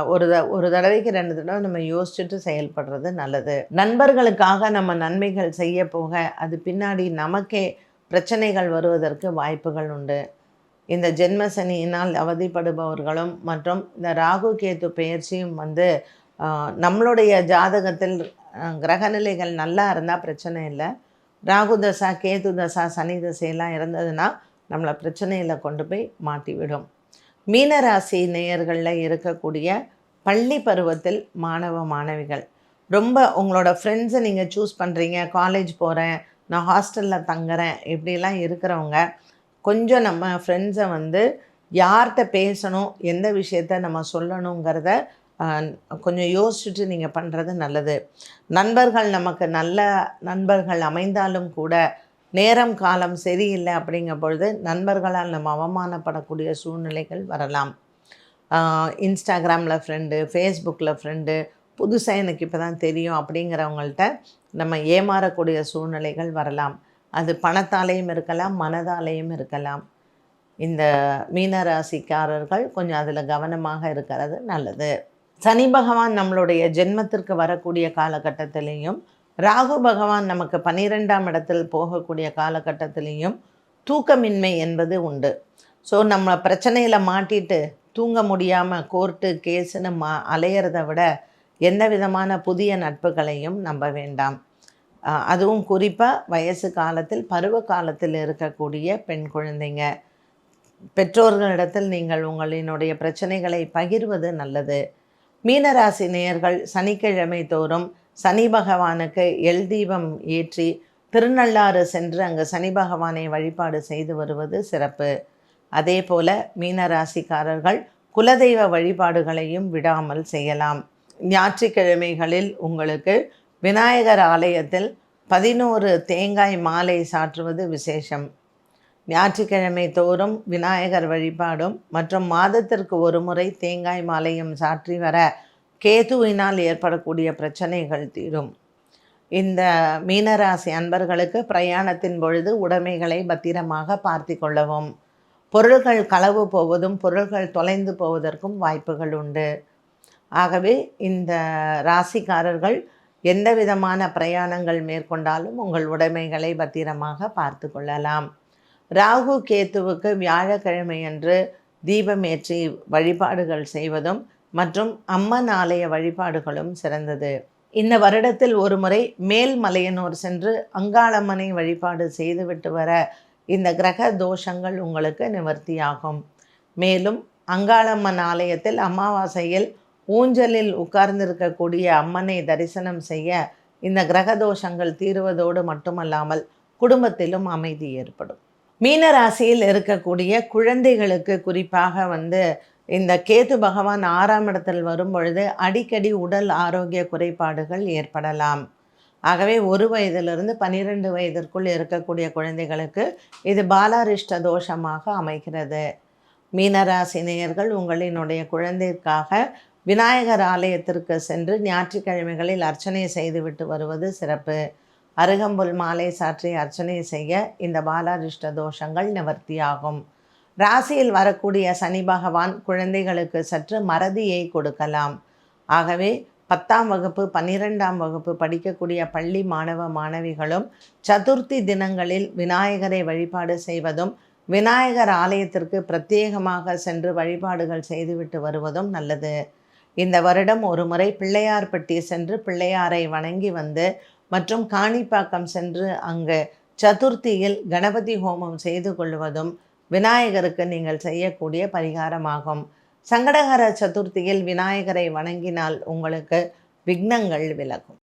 ஒரு தடவைக்கு 2 தடவை நம்ம யோசிச்சுட்டு செயல்படுறது நல்லது. நண்பர்களுக்காக நம்ம நன்மைகள் செய்ய போக அது பின்னாடி நமக்கே பிரச்சனைகள் வருவதற்கு வாய்ப்புகள் உண்டு. இந்த ஜென்மசனியினால் அவதிப்படுபவர்களும் மற்றும் இந்த ராகு கேத்து பெயர்ச்சியும் நம்மளுடைய ஜாதகத்தில் கிரகநிலைகள் நல்லா இருந்தால் பிரச்சனை இல்லை. ராகு தசா, கேது தசா, சனி தசையெல்லாம் இருந்ததுன்னா நம்மளை பிரச்சனையில் கொண்டு போய் மாட்டிவிடும். மீனராசி நேயர்களில் இருக்கக்கூடிய பள்ளி பருவத்தில் மாணவ மாணவிகள் ரொம்ப உங்களோட ஃப்ரெண்ட்ஸை நீங்கள் சூஸ் பண்ணுறீங்க. காலேஜ் போகிறேன், நான் ஹாஸ்டலில் தங்குறேன், இப்படிலாம் இருக்கிறவங்க கொஞ்சம் நம்ம ஃப்ரெண்ட்ஸை வந்து யார்கிட்ட பேசணும், எந்த விஷயத்த நம்ம சொல்லணுங்கிறத கொஞ்சம் யோசிச்சுட்டு நீங்கள் பண்ணுறது நல்லது. நண்பர்கள் நமக்கு நல்ல நண்பர்கள் அமைந்தாலும் கூட நேரம் காலம் சரியில்லை அப்படிங்கிற பொழுது நண்பர்களால் நம்ம அவமானப்படக்கூடிய சூழ்நிலைகள் வரலாம். இன்ஸ்டாகிராமில் ஃப்ரெண்டு, ஃபேஸ்புக்கில் ஃப்ரெண்டு, புதுசாக எனக்கு இப்போ தான் தெரியும் அப்படிங்கிறவங்கள்ட்ட நம்ம ஏமாறக்கூடிய சூழ்நிலைகள் வரலாம். அது பணத்தாலேயும் இருக்கலாம், மனதாலேயும் இருக்கலாம். இந்த மீனராசிக்காரர்கள் கொஞ்சம் அதில் கவனமாக இருக்கிறது நல்லது. சனி பகவான் நம்மளுடைய ஜென்மத்திற்கு வரக்கூடிய காலகட்டத்திலையும், ராகு பகவான் நமக்கு 12ஆம் இடத்தில் போகக்கூடிய காலகட்டத்திலையும் தூக்கமின்மை என்பது உண்டு. ஸோ நம்ம பிரச்சனையில் மாட்டிட்டு தூங்க முடியாமல் கோர்ட்டு கேஸுன்னு அலையிறத விட எந்த விதமான புதிய நட்புகளையும் நம்ப வேண்டாம். அதுவும் குறிப்பாக வயசு காலத்தில் பருவ காலத்தில் இருக்கக்கூடிய பெண் குழந்தைங்க, பெற்றோர்களிடத்தில் நீங்கள் உங்களினுடைய பிரச்சனைகளை பகிர்வது நல்லது. மீனராசி நேயர்கள் சனிக்கிழமை தோறும் சனி பகவானுக்கு எல் தீபம் ஏற்றி திருநள்ளாறு சென்று அங்கு சனி பகவானை வழிபாடு செய்து வருவது சிறப்பு. அதே போல மீனராசிக்காரர்கள் குலதெய்வ வழிபாடுகளையும் விடாமல் செய்யலாம். ஞாயிற்றுக்கிழமைகளில் உங்களுக்கு விநாயகர் ஆலயத்தில் 11 தேங்காய் மாலை சாற்றுவது விசேஷம். ஞாயிற்றுக்கிழமை தோறும் விநாயகர் வழிபாடும் மற்றும் மாதத்திற்கு ஒரு முறை தேங்காய் மாலையும் சாற்றி வர கேதுவினால் ஏற்படக்கூடிய பிரச்சனைகள் தீரும். இந்த மீனராசி அன்பர்களுக்கு பிரயாணத்தின் பொழுது உடைமைகளை பத்திரமாக பார்த்து கொள்ளவும். பொருள்கள் களவு போவதும் பொருள்கள் தொலைந்து போவதற்கும் வாய்ப்புகள் உண்டு. ஆகவே இந்த ராசிக்காரர்கள் எந்த விதமான பிரயாணங்கள் மேற்கொண்டாலும் உங்கள் உடைமைகளை பத்திரமாக பார்த்து கொள்ளலாம். ராகு கேத்துவுக்கு வியாழக்கிழமையன்று தீபமேற்றி வழிபாடுகள் செய்வதும் மற்றும் அம்மன் ஆலய வழிபாடுகளும் சிறந்தது. இந்த வருடத்தில் ஒரு முறை மேல்மலையனூர் சென்று அங்காளம்மனை வழிபாடு செய்துவிட்டு வர இந்த கிரக தோஷங்கள் உங்களுக்கு நிவர்த்தியாகும். மேலும் அங்காளம்மன் ஆலயத்தில் அமாவாசையில் ஊஞ்சலில் உட்கார்ந்திருக்கக்கூடிய அம்மனை தரிசனம் செய்ய இந்த கிரக தோஷங்கள் தீருவதோடு மட்டுமல்லாமல் குடும்பத்திலும் அமைதி ஏற்படும். மீனராசியில் இருக்கக்கூடிய குழந்தைகளுக்கு குறிப்பாக இந்த கேது பகவான் 6ஆம் இடத்தில் வரும் பொழுது அடிக்கடி உடல் ஆரோக்கிய குறைபாடுகள் ஏற்படலாம். ஆகவே 1 வயதிலிருந்து 12 வயதிற்குள் இருக்கக்கூடிய குழந்தைகளுக்கு இது பாலாரிஷ்ட தோஷமாக அமைகிறது. மீனராசி நேயர்கள் உங்களினுடைய குழந்தைக்காக விநாயகர் ஆலயத்திற்கு சென்று ஞாயிற்றுக்கிழமைகளில் அர்ச்சனை செய்துவிட்டு வருவது சிறப்பு. அருகம்புல் மாலை சாற்றி அர்ச்சனை செய்ய இந்த பாலாரிஷ்ட தோஷங்கள் நிவர்த்தியாகும். ராசியில் வரக்கூடிய சனி பகவான் குழந்தைகளுக்கு சற்று மறதியை கொடுக்கலாம். ஆகவே 10ஆம் வகுப்பு 12ஆம் வகுப்பு படிக்கக்கூடிய பள்ளி மாணவ மாணவிகளும் சதுர்த்தி தினங்களில் விநாயகரை வழிபாடு செய்வதும் விநாயகர் ஆலயத்திற்கு பிரத்யேகமாக சென்று வழிபாடுகள் செய்துவிட்டு வருவதும் நல்லது. இந்த வருடம் ஒரு முறை பிள்ளையார்பட்டி சென்று பிள்ளையாரை வணங்கி மற்றும் காணிப்பாக்கம் சென்று அங்கு சதுர்த்தியில் கணபதி ஹோமம் செய்து கொள்வதும் விநாயகருக்கு நீங்கள் செய்யக்கூடிய பரிகாரமாகும். சங்கடஹர சதுர்த்தியில் விநாயகரை வணங்கினால் உங்களுக்கு விக்னங்கள் விலகும்.